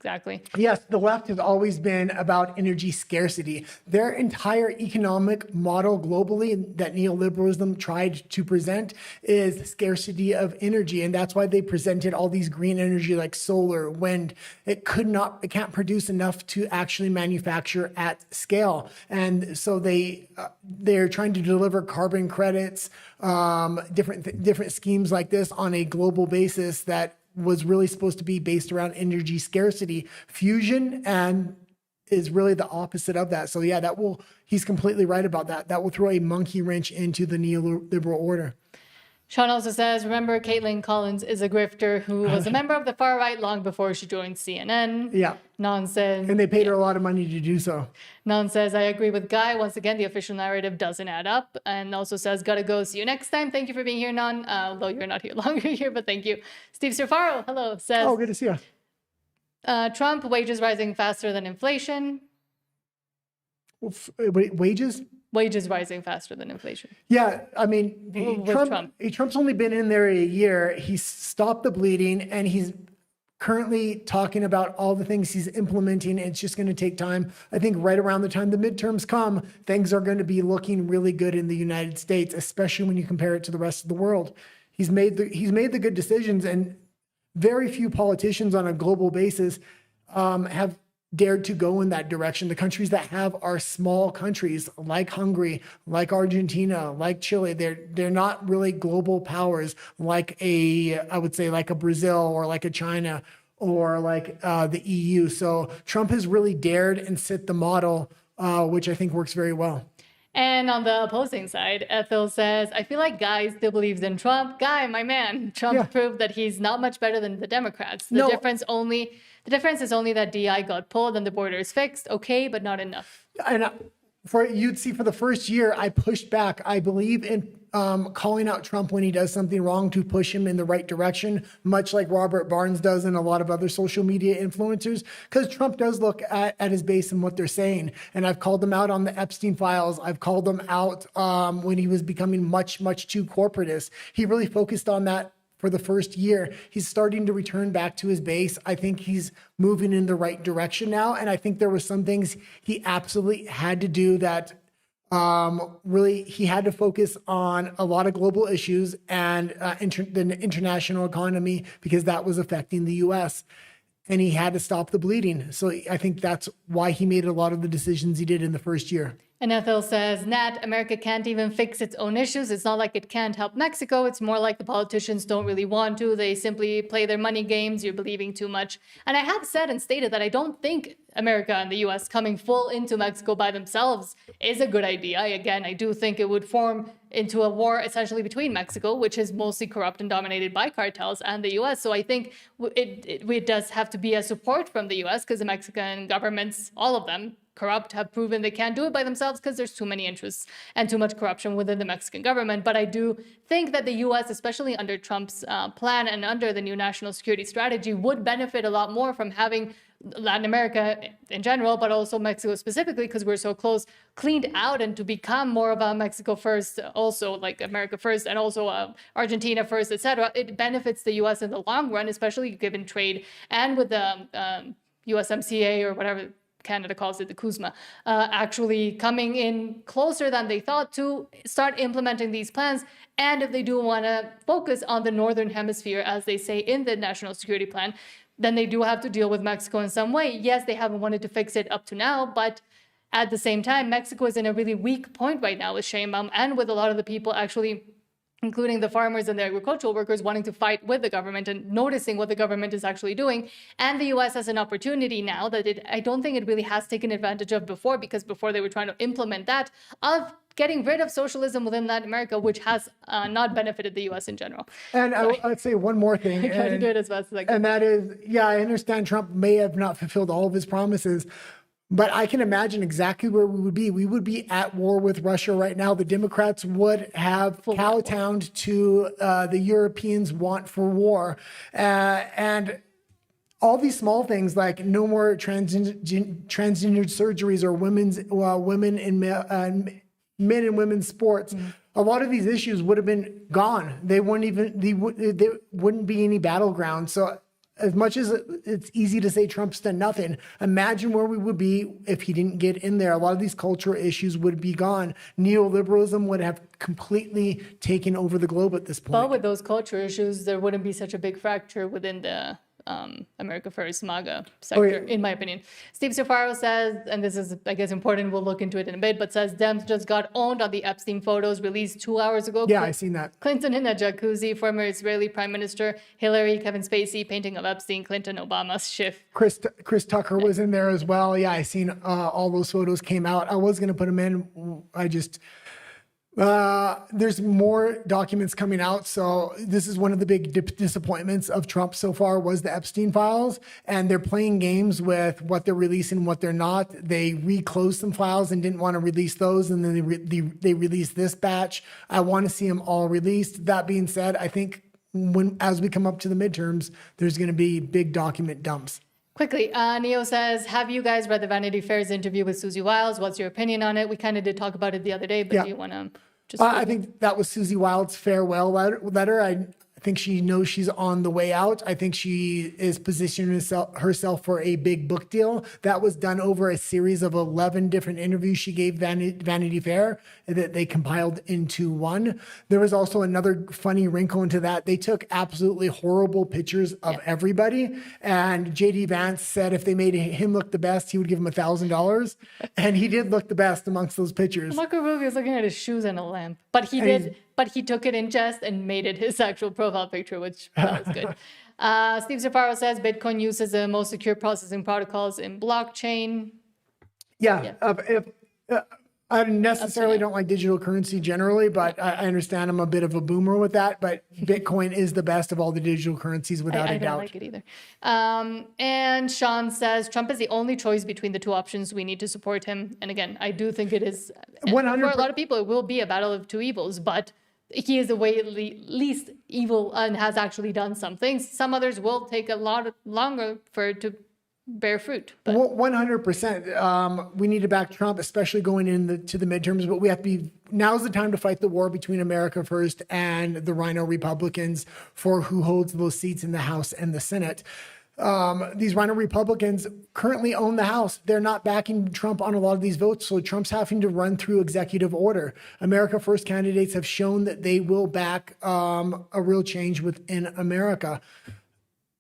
Exactly. Yes, the left has always been about energy scarcity. Their entire economic model globally that neoliberalism tried to present is scarcity of energy. And that's why they presented all these green energy like solar, wind. It can't produce enough to actually manufacture at scale. And so they're trying to deliver carbon credits, different schemes like this on a global basis that was really supposed to be based around energy scarcity. Fusion and is really the opposite of that. So yeah, he's completely right about that. That will throw a monkey wrench into the neoliberal order. Sean also says, remember, Caitlin Collins is a grifter who was a member of the far right long before she joined CNN. Yeah. Non says, and they paid her a lot of money to do so. Non says, I agree with Guy. Once again, the official narrative doesn't add up. And also says, gotta go. See you next time. Thank you for being here, Non. Although you're not here longer here, but thank you. Steve Surfaro, hello, says, oh, good to see you. Trump, wages rising faster than inflation. Wages? Wages rising faster than inflation. Yeah, I mean, Trump's only been in there a year. He's stopped the bleeding, and he's currently talking about all the things he's implementing. It's just going to take time. I think right around the time the midterms come, things are going to be looking really good in the United States, especially when you compare it to the rest of the world. He's made the good decisions, and very few politicians on a global basis have dared to go in that direction. The countries that have are small countries like Hungary, like Argentina, like Chile. They're not really global powers like I would say like a Brazil or like a China or like the EU. So Trump has really dared and set the model, which I think works very well. And on the opposing side, Ethel says, I feel like Guy still believes in Trump. Guy, my man, Trump proved that he's not much better than the Democrats. The difference is only that DI got pulled and the border is fixed. Okay, but not enough. And you'd see for the first year, I pushed back. I believe in calling out Trump when he does something wrong to push him in the right direction, much like Robert Barnes does and a lot of other social media influencers, because Trump does look at his base and what they're saying. And I've called them out on the Epstein files. I've called them out when he was becoming much, much too corporatist. He really focused on that for the first year. He's starting to return back to his base. I think he's moving in the right direction now. And I think there were some things he absolutely had to do that really he had to focus on a lot of global issues and the international economy because that was affecting the U.S. And he had to stop the bleeding. So I think that's why he made a lot of the decisions he did in the first year. And Ethel says, Nat, America can't even fix its own issues. It's not like it can't help Mexico. It's more like the politicians don't really want to. They simply play their money games. You're believing too much. And I have said and stated that I don't think America and the U.S. coming full into Mexico by themselves is a good idea. I do think it would form into a war essentially between Mexico, which is mostly corrupt and dominated by cartels, and the U.S. So I think it does have to be a support from the U.S. because the Mexican governments, all of them, corrupt, have proven they can't do it by themselves because there's too many interests and too much corruption within the Mexican government. But I do think that the U.S., especially under Trump's plan and under the new national security strategy, would benefit a lot more from having Latin America in general, but also Mexico specifically, because we're so close, cleaned out and to become more of a Mexico first, also like America first, and also Argentina first, etc. It benefits the U.S. in the long run, especially given trade and with the USMCA or whatever Canada calls it, the CUSMA, actually coming in closer than they thought to start implementing these plans. And if they do want to focus on the Northern Hemisphere, as they say in the National Security Plan, then they do have to deal with Mexico in some way. Yes, they haven't wanted to fix it up to now, but at the same time, Mexico is in a really weak point right now with Sheinbaum and with a lot of the people actually, including the farmers and the agricultural workers, wanting to fight with the government and noticing what the government is actually doing. And the U.S. has an opportunity now that I don't think it really has taken advantage of before, because before they were trying to implement that, of getting rid of socialism within Latin America, which has not benefited the U.S. in general. And I'd say one more thing. I try to do it as best as I can. And that is, I understand Trump may have not fulfilled all of his promises, but I can imagine exactly where we would be. We would be at war with Russia right now. The Democrats would have kowtowed to the Europeans' want for war. And all these small things like no more transgendered surgeries or women in men and women's sports. A lot of these issues would have been gone. There wouldn't be any battleground. So as much as it's easy to say Trump's done nothing, imagine where we would be if he didn't get in there. A lot of these cultural issues would be gone. Neoliberalism would have completely taken over the globe at this point. But with those cultural issues, there wouldn't be such a big fracture within the America First MAGA sector, in my opinion. Steve Shapiro says, and this is, I guess, important, we'll look into it in a bit, but says Dems just got owned on the Epstein photos released 2 hours ago. Yeah, I've seen that. Clinton in a jacuzzi, former Israeli Prime Minister, Hillary, Kevin Spacey, painting of Epstein, Clinton, Obama's Schiff. Chris Tucker was in there as well. Yeah, I seen all those photos came out. I was going to put them in. There's more documents coming out. So this is one of the big disappointments of Trump so far was the Epstein files, and they're playing games with what they're releasing, what they're not. They reclosed some files and didn't want to release those. And then they released this batch. I want to see them all released. That being said, I think as we come up to the midterms, there's going to be big document dumps. Quickly, Neo says, have you guys read the Vanity Fair's interview with Susie Wiles? What's your opinion on it? We kind of did talk about it the other day, but do you want to just... I think that was Susie Wild's farewell letter. I think she knows she's on the way out. I think she is positioning herself for a big book deal. That was done over a series of 11 different interviews she gave Vanity Fair that they compiled into one. There was also another funny wrinkle into that. They took absolutely horrible pictures of everybody. And JD Vance said if they made him look the best, he would give him $1,000. And he did look the best amongst those pictures. Marco Rubio is looking at his shoes and a lamp, but he took it in jest and made it his actual profile picture, which that was good. Steve Shapiro says Bitcoin uses the most secure processing protocols in blockchain. I necessarily don't like digital currency generally, but I understand I'm a bit of a boomer with that. But Bitcoin is the best of all the digital currencies without a doubt. I don't like it either. And Sean says Trump is the only choice between the two options. We need to support him. And again, I do think it is. 100%. For a lot of people, it will be a battle of two evils, but he is the way least evil and has actually done some things. Some others will take a lot longer for it to bear fruit. 100%. We need to back Trump, especially going into the midterms, but we have to be, now's the time to fight the war between America First and the Rhino Republicans for who holds those seats in the House and the Senate. These Rhino Republicans currently own the House. They're not backing Trump on a lot of these votes, so Trump's having to run through executive order. America First candidates have shown that they will back a real change within America.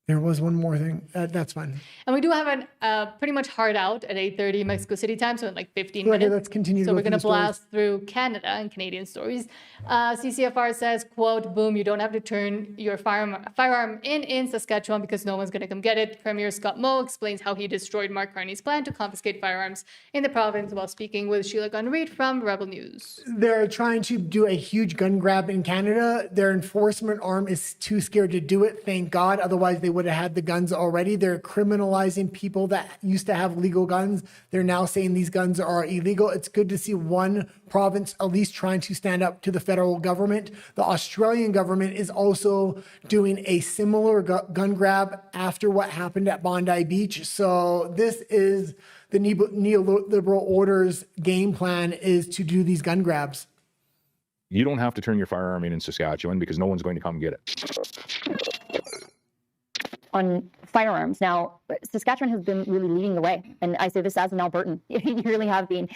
There was one more thing. That's fine. And we do have a pretty much hard out at 8:30 Mexico City time, so in like 15 minutes. Let's continue. So we're going to blast through Canada and Canadian stories. CCFR says, quote, boom, you don't have to turn your firearm in Saskatchewan because no one's going to come get it. Premier Scott Moe explains how he destroyed Mark Carney's plan to confiscate firearms in the province while speaking with Sheila Gunn-Reid from Rebel News. They're trying to do a huge gun grab in Canada. Their enforcement arm is too scared to do it, thank God. Otherwise, they would have had the guns already. They're criminalizing people that used to have legal guns. They're now saying these guns are illegal. It's good to see one province at least trying to stand up to the federal government. The Australian government is also doing a similar gun grab after what happened at Bondi Beach. So this is the neoliberal order's game plan, is to do these gun grabs. You don't have to turn your firearm in Saskatchewan because no one's going to come get it. On firearms. Now, Saskatchewan has been really leading the way. And I say this as an Albertan. You really have been.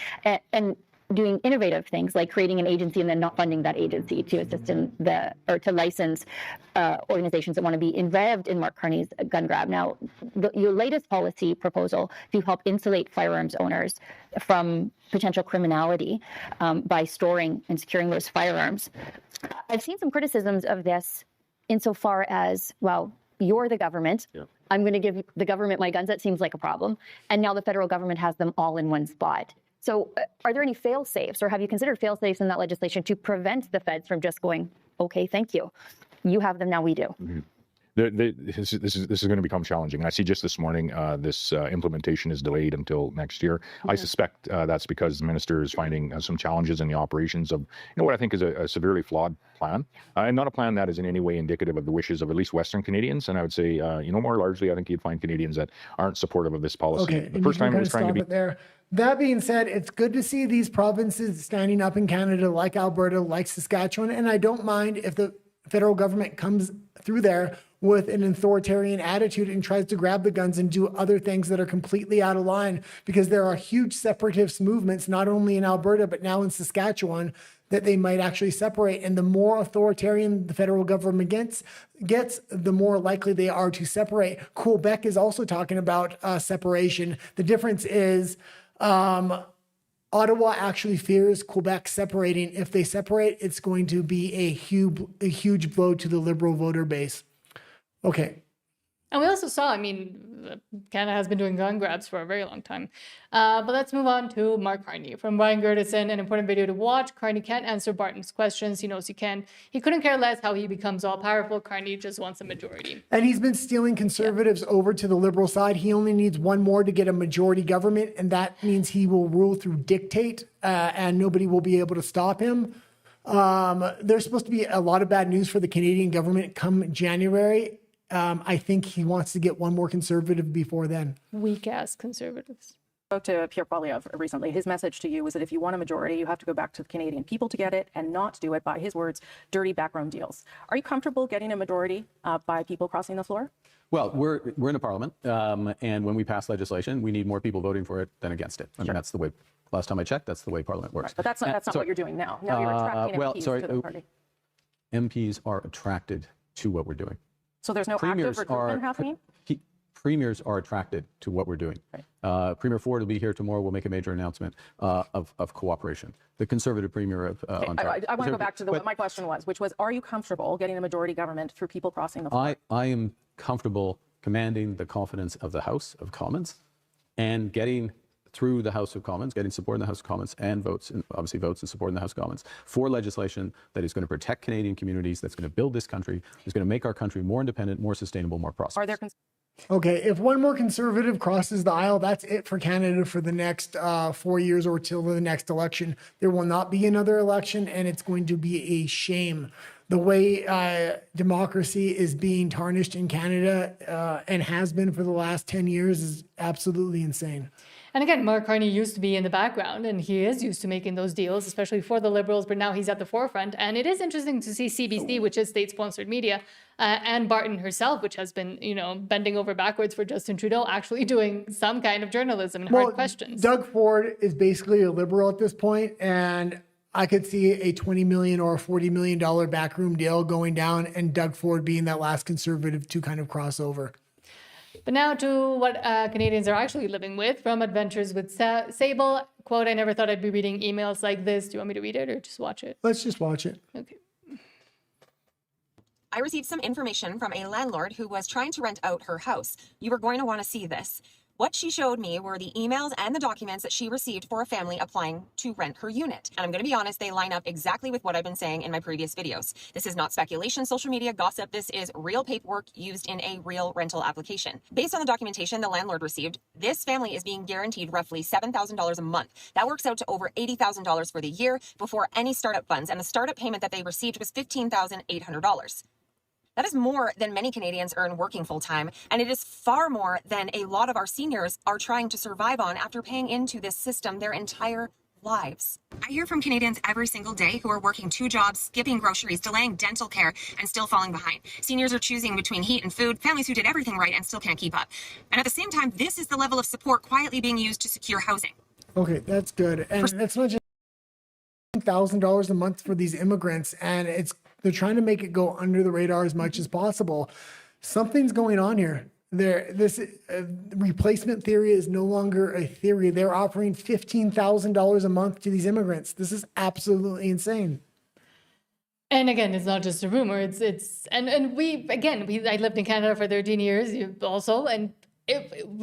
And doing innovative things like creating an agency and then not funding that agency to assist in to license organizations that want to be involved in Mark Carney's gun grab. Now, your latest policy proposal to help insulate firearms owners from potential criminality by storing and securing those firearms. I've seen some criticisms of this insofar as, well, you're the government. Yeah. I'm going to give the government my guns. That seems like a problem. And now the federal government has them all in one spot. So are there any fail-safes, or have you considered fail-safes in that legislation to prevent the feds from just going, okay, thank you. You have them, now we do. Mm-hmm. This is going to become challenging. I see just this morning this implementation is delayed until next year. Mm-hmm. I suspect that's because the minister is finding some challenges in the operations of what I think is a severely flawed plan, and not a plan that is in any way indicative of the wishes of at least Western Canadians. And I would say, more largely, I think you'd find Canadians that aren't supportive of this policy. Okay, the first time it was trying to be there. That being said, it's good to see these provinces standing up in Canada, like Alberta, like Saskatchewan, and I don't mind if the federal government comes through there with an authoritarian attitude and tries to grab the guns and do other things that are completely out of line, because there are huge separatist movements, not only in Alberta, but now in Saskatchewan, that they might actually separate. And the more authoritarian the federal government gets, the more likely they are to separate. Quebec is also talking about separation. The difference is Ottawa actually fears Quebec separating. If they separate, it's going to be a huge blow to the Liberal voter base. Okay. And we also saw, Canada has been doing gun grabs for a very long time. But let's move on to Mark Carney. From Brian Gertison, an important video to watch. Carney can't answer Barton's questions. He knows he can. He couldn't care less how he becomes all-powerful. Carney just wants a majority. And he's been stealing conservatives over to the Liberal side. He only needs one more to get a majority government, and that means he will rule through dictate, and nobody will be able to stop him. There's supposed to be a lot of bad news for the Canadian government come January. I think he wants to get one more conservative before then. Weak-ass conservatives. Spoke to Pierre Poilievre recently. His message to you was that if you want a majority, you have to go back to the Canadian people to get it and not do it by his words, dirty backroom deals. Are you comfortable getting a majority by people crossing the floor? Well, we're in a parliament, and when we pass legislation, we need more people voting for it than against it. I mean, that's the way. Last time I checked, that's the way Parliament works. Right, but that's not what you're doing now. Now you're attracting MPs to the party. MPs are attracted to what we're doing. So there's no active recruitment happening? Premiers are attracted to what we're doing. Right. Premier Ford will be here tomorrow. We'll make a major announcement of cooperation. The Conservative Premier of Ontario. I want to go back to what my question was, which was, are you comfortable getting a majority government through people crossing the floor? I am comfortable commanding the confidence of the House of Commons and getting through the House of Commons, getting support in the House of Commons and votes, and obviously votes and support in the House of Commons for legislation that is going to protect Canadian communities, that's going to build this country, is going to make our country more independent, more sustainable, more prosperous. Are there Okay, if one more conservative crosses the aisle, that's it for Canada for the next 4 years or till the next election. There will not be another election, and it's going to be a shame. The way democracy is being tarnished in Canada and has been for the last 10 years is absolutely insane. And again, Mark Carney used to be in the background, and he is used to making those deals, especially for the Liberals, but now he's at the forefront. And it is interesting to see CBC, which is state-sponsored media, and Barton herself, which has been, bending over backwards for Justin Trudeau, actually doing some kind of journalism and hard questions. Doug Ford is basically a Liberal at this point, and I could see a $20 million or $40 million backroom deal going down, and Doug Ford being that last conservative to kind of cross over. But now to what Canadians are actually living with from Adventures with Sable. Quote, I never thought I'd be reading emails like this. Do you want me to read it or just watch it? Let's just watch it. Okay. I received some information from a landlord who was trying to rent out her house. You are going to want to see this. What she showed me were the emails and the documents that she received for a family applying to rent her unit. And I'm going to be honest, they line up exactly with what I've been saying in my previous videos. This is not speculation, social media, gossip. This is real paperwork used in a real rental application. Based on the documentation the landlord received, this family is being guaranteed roughly $7,000 a month. That works out to over $80,000 for the year before any startup funds. And the startup payment that they received was $15,800. That is more than many Canadians earn working full-time, and it is far more than a lot of our seniors are trying to survive on after paying into this system their entire lives. I hear from Canadians every single day who are working 2 jobs, skipping groceries, delaying dental care, and still falling behind. Seniors are choosing between heat and food, families who did everything right and still can't keep up. And at the same time, this is the level of support quietly being used to secure housing. Okay, that's good. And that's not just $1,000 a month for these immigrants, and they're trying to make it go under the radar as much as possible. Something's going on here. This replacement theory is no longer a theory. They're offering $15,000 a month to these immigrants. This is absolutely insane. And again, it's not just a rumor. I lived in Canada for 13 years also, and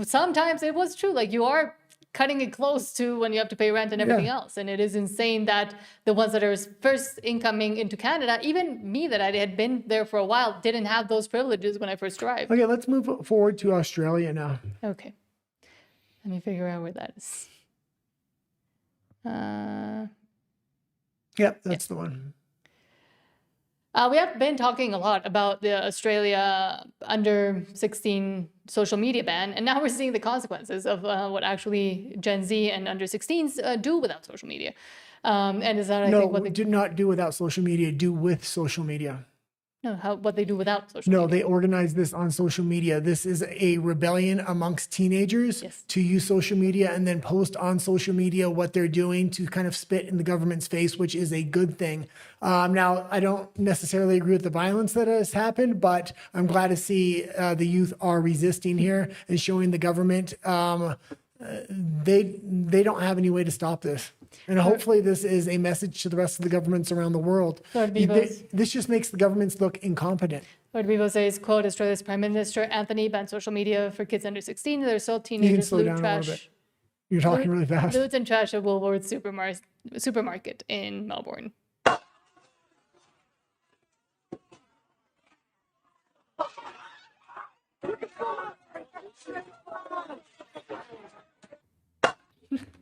sometimes it was true. Like, you are cutting it close to when you have to pay rent and everything else. And it is insane that the ones that are first incoming into Canada, even me that I had been there for a while, didn't have those privileges when I first arrived. Okay, let's move forward to Australia now. Okay. Let me figure out where that is. Yep, that's the one. We have been talking a lot about the Australia under 16 social media ban, and now we're seeing the consequences of what actually Gen Z and under 16s do without social media. And is that, I think, what they do not do without social media, do with social media. No, what they do without social media. No, they organize this on social media. This is a rebellion amongst teenagers to use social media and then post on social media what they're doing to kind of spit in the government's face, which is a good thing. Now, I don't necessarily agree with the violence that has happened, but I'm glad to see the youth are resisting here and showing the government they don't have any way to stop this. And hopefully this is a message to the rest of the governments around the world. This just makes the governments look incompetent. Lord Bevo says, quote, Australia's Prime Minister Anthony banned social media for kids under 16. They're still teenagers, loot, trash. You're talking really fast. Loot and trash at Woolworths supermarket in Melbourne.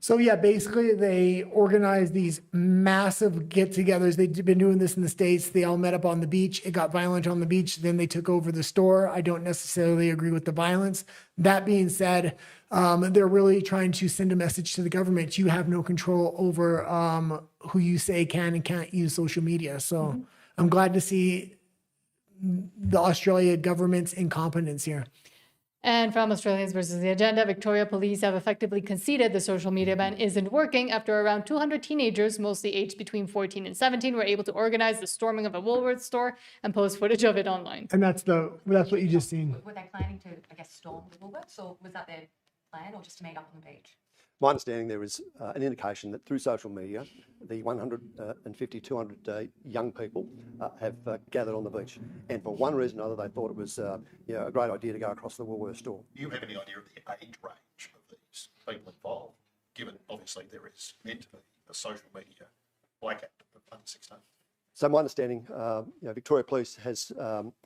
So yeah, basically they organized these massive get-togethers. They've been doing this in the States. They all met up on the beach. It got violent on the beach. Then they took over the store. I don't necessarily agree with the violence. That being said, they're really trying to send a message to the government. You have no control over who you say can and can't use social media. So I'm glad to see the Australia government's incompetence here. And from Australians versus the Agenda, Victoria police have effectively conceded the social media ban isn't working after around 200 teenagers, mostly aged between 14 and 17, were able to organize the storming of a Woolworths store and post footage of it online. And that's what you just seen. Were they planning to, I guess, storm the Woolworths, or was that their plan, or just to meet up on the beach? My understanding, there is an indication that through social media, the 150, 200 young people have gathered on the beach. And for one reason or another, they thought it was a great idea to go across the Woolworths store. Do you have any idea of the age range of these people involved, given obviously there is meant to be a social media blackout of under 16? So my understanding, Victoria Police has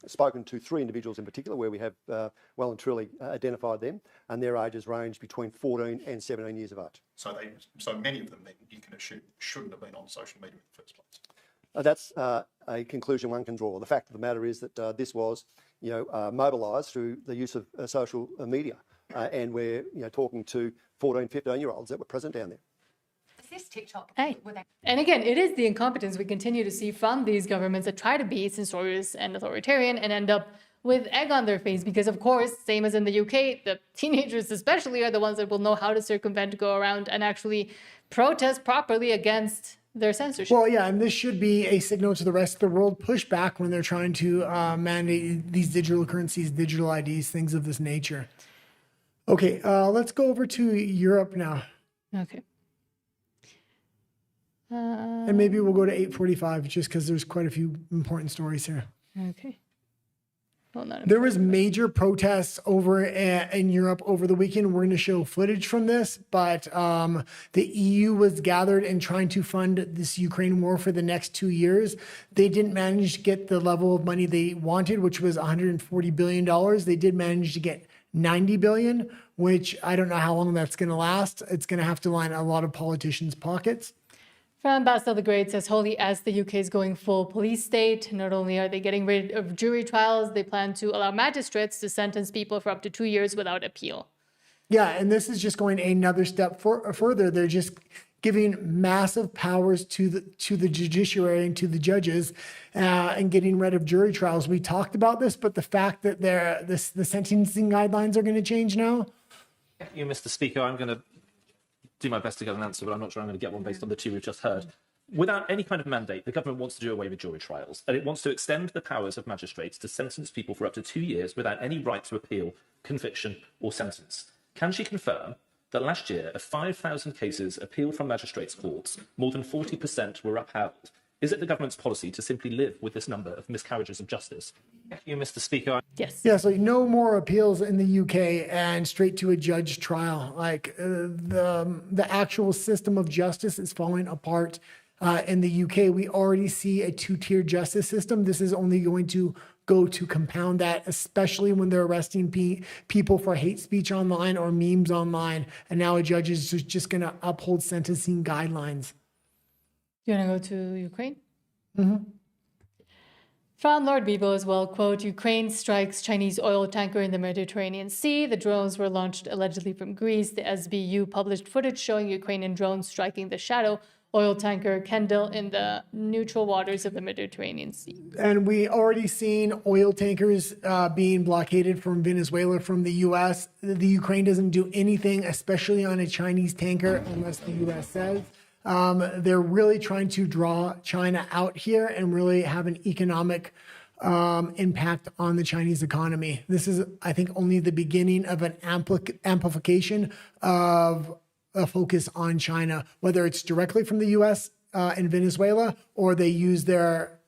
spoken to 3 individuals in particular where we have well and truly identified them, and their ages range between 14 and 17 years of age. So many of them then you can assume shouldn't have been on social media in the first place. That's a conclusion one can draw. The fact of the matter is that this was, mobilised through the use of social media, and we're talking to 14, 15-year-olds that were present down there. Is this TikTok? And again, it is the incompetence we continue to see from these governments that try to be censorious and authoritarian and end up with egg on their face because, of course, same as in the UK, the teenagers especially are the ones that will know how to circumvent, go around, and actually protest properly against their censorship. Well, yeah, and this should be a signal to the rest of the world, push back when they're trying to mandate these digital currencies, digital IDs, things of this nature. Okay, let's go over to Europe now. Okay. And maybe we'll go to 8:45 just because there's quite a few important stories here. Okay. Well, there was major protests over in Europe over the weekend. We're going to show footage from this, but the EU was gathered and trying to fund this Ukraine war for the next 2 years. They didn't manage to get the level of money they wanted, which was $140 billion. They did manage to get 90 billion, which I don't know how long that's going to last. It's going to have to line a lot of politicians' pockets. From Basel the Great says, wholly as the UK is going full police state, not only are they getting rid of jury trials, they plan to allow magistrates to sentence people for up to 2 years without appeal. Yeah, and this is just going another step further. They're just giving massive powers to the judiciary and to the judges and getting rid of jury trials. We talked about this, but the fact that the sentencing guidelines are going to change now. You, Mr. Speaker, I'm going to do my best to get an answer, but I'm not sure I'm going to get one based on the 2 we've just heard. Without any kind of mandate, the government wants to do away with jury trials, and it wants to extend the powers of magistrates to sentence people for up to 2 years without any right to appeal, conviction, or sentence. Can she confirm that last year, of 5,000 cases appealed from magistrates' courts, more than 40% were upheld? Is it the government's policy to simply live with this number of miscarriages of justice? Thank you, Mr. Speaker. Yes. Yeah, so no more appeals in the UK and straight to a judge trial. Like the actual system of justice is falling apart in the UK. We already see a 2-tier justice system. This is only going to go to compound that, especially when they're arresting people for hate speech online or memes online. And now a judge is just going to uphold sentencing guidelines. You want to go to Ukraine? Mm-hmm. From Lord Bibo as well, quote, Ukraine strikes Chinese oil tanker in the Mediterranean Sea. The drones were launched allegedly from Greece. The SBU published footage showing Ukrainian drones striking the Shadow oil tanker Kendall in the neutral waters of the Mediterranean Sea. And we already seen oil tankers being blockaded from Venezuela from the U.S. The Ukraine doesn't do anything, especially on a Chinese tanker, unless the U.S. says. They're really trying to draw China out here and really have an economic impact on the Chinese economy. This is, I think, only the beginning of an amplification of a focus on China, whether it's directly from the U.S. In Venezuela, or they use their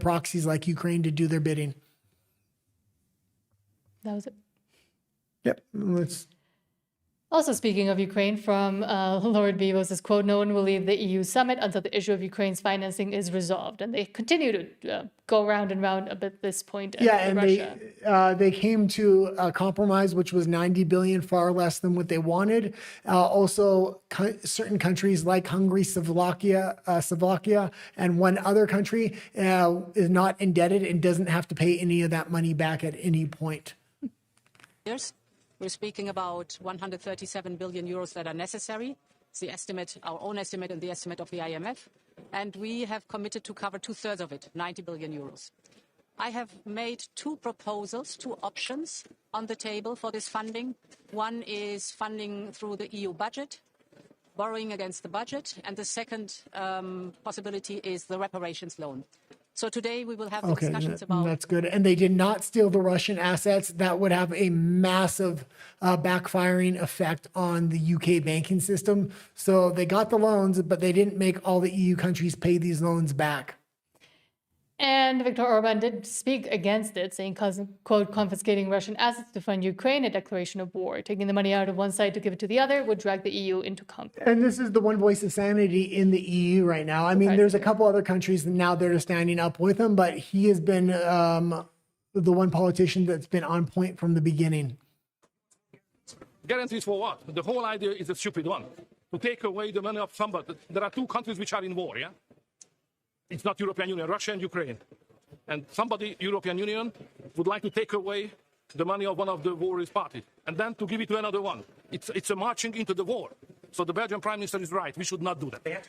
proxies like Ukraine to do their bidding. That was it. Yep. Let's. Also, speaking of Ukraine, from Lord Bibos, says, quote, no one will leave the EU summit until the issue of Ukraine's financing is resolved. And they continue to go round and round at this point. Yeah, and Russia. they came to a compromise, which was 90 billion, far less than what they wanted. Also, certain countries like Hungary, Slovakia, and one other country is not indebted and doesn't have to pay any of that money back at any point. Years. We're speaking about 137 billion euros that are necessary. It's the estimate, our own estimate and the estimate of the IMF. And we have committed to cover 2/3 of it, 90 billion euros. I have made two proposals, two options on the table for this funding. One is funding through the EU budget, borrowing against the budget. And the second possibility is the reparations loan. So today we will have the discussions about... That's good. And they did not steal the Russian assets. That would have a massive backfiring effect on the UK banking system. So they got the loans, but they didn't make all the EU countries pay these loans back. And Viktor Orban did speak against it, saying, quote, confiscating Russian assets to fund Ukraine, a declaration of war. Taking the money out of one side to give it to the other would drag the EU into conflict. And this is the one voice of sanity in the EU right now. I mean, there's a couple other countries now that are standing up with him, but he has been the one politician that's been on point from the beginning. Guarantees for what? The whole idea is a stupid one. To take away the money of somebody. There are two countries which are in war, yeah? It's not European Union, Russia and Ukraine. And somebody, European Union, would like to take away the money of one of the warriors party and then to give it to another one. It's a marching into the war. So the Belgian Prime Minister is right. We should not do that.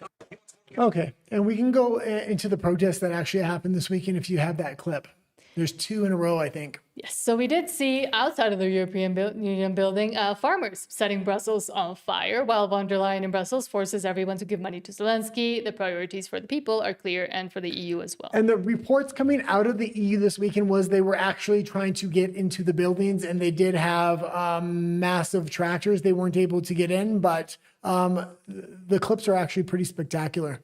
Okay. And we can go into the protests that actually happened this weekend if you have that clip. There's two in a row, I think. Yes, so we did see outside of the European Union building farmers setting Brussels on fire, while von der Leyen in Brussels forces everyone to give money to Zelensky. The priorities for the people are clear, and for the EU as well. And the reports coming out of the EU this weekend was they were actually trying to get into the buildings, and they did have massive tractors. They weren't able to get in, but the clips are actually pretty spectacular.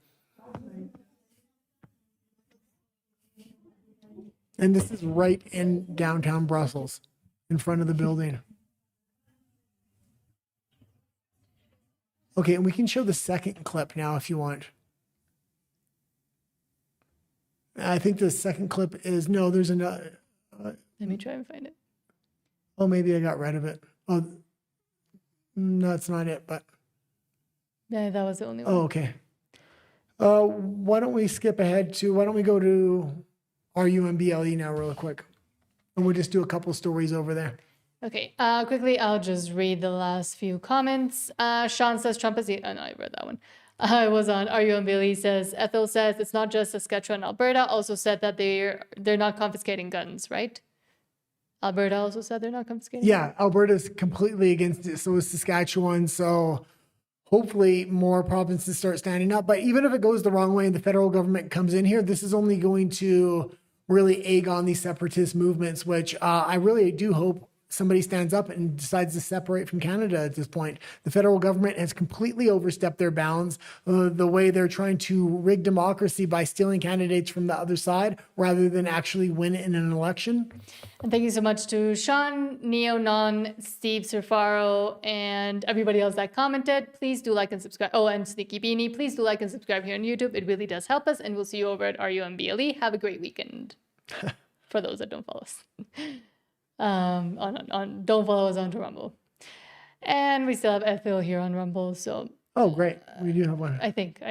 And this is right in downtown Brussels, in front of the building. Okay, and we can show the second clip now if you want. I think the second clip is, no, there's another. Let me try and find it. Oh, maybe I got rid of it. Oh, no, that's not it, but. Yeah, that was the only one. Oh, okay. Why don't we skip ahead to, why don't we go to RUMBLE now real quick. And we'll just do a couple stories over there. Okay, quickly, I'll just read the last few comments. Sean says Trump is the... Oh, no, I read that one. I was on RUMBLE. He says, Ethel says it's not just Saskatchewan and Alberta. Also said that they're not confiscating guns, right? Alberta also said they're not confiscating guns? Alberta's completely against it. So is Saskatchewan. So hopefully more provinces start standing up. But even if it goes the wrong way and the federal government comes in here, this is only going to really egg on these separatist movements, which I really do hope somebody stands up and decides to separate from Canada at this point. The federal government has completely overstepped their bounds, the way they're trying to rig democracy by stealing candidates from the other side rather than actually win in an election. And thank you so much to Sean, Neonon, Steve Surfaro, and everybody else that commented. Please do like and subscribe. Oh, and Sneaky Beanie, please do like and subscribe here on YouTube. It really does help us, and we'll see you over at RUMBLE. Have a great weekend. For those that don't follow us. Don't follow us on Rumble. And we still have Ethel here on Rumble, so... Oh, great. We do have one. I think...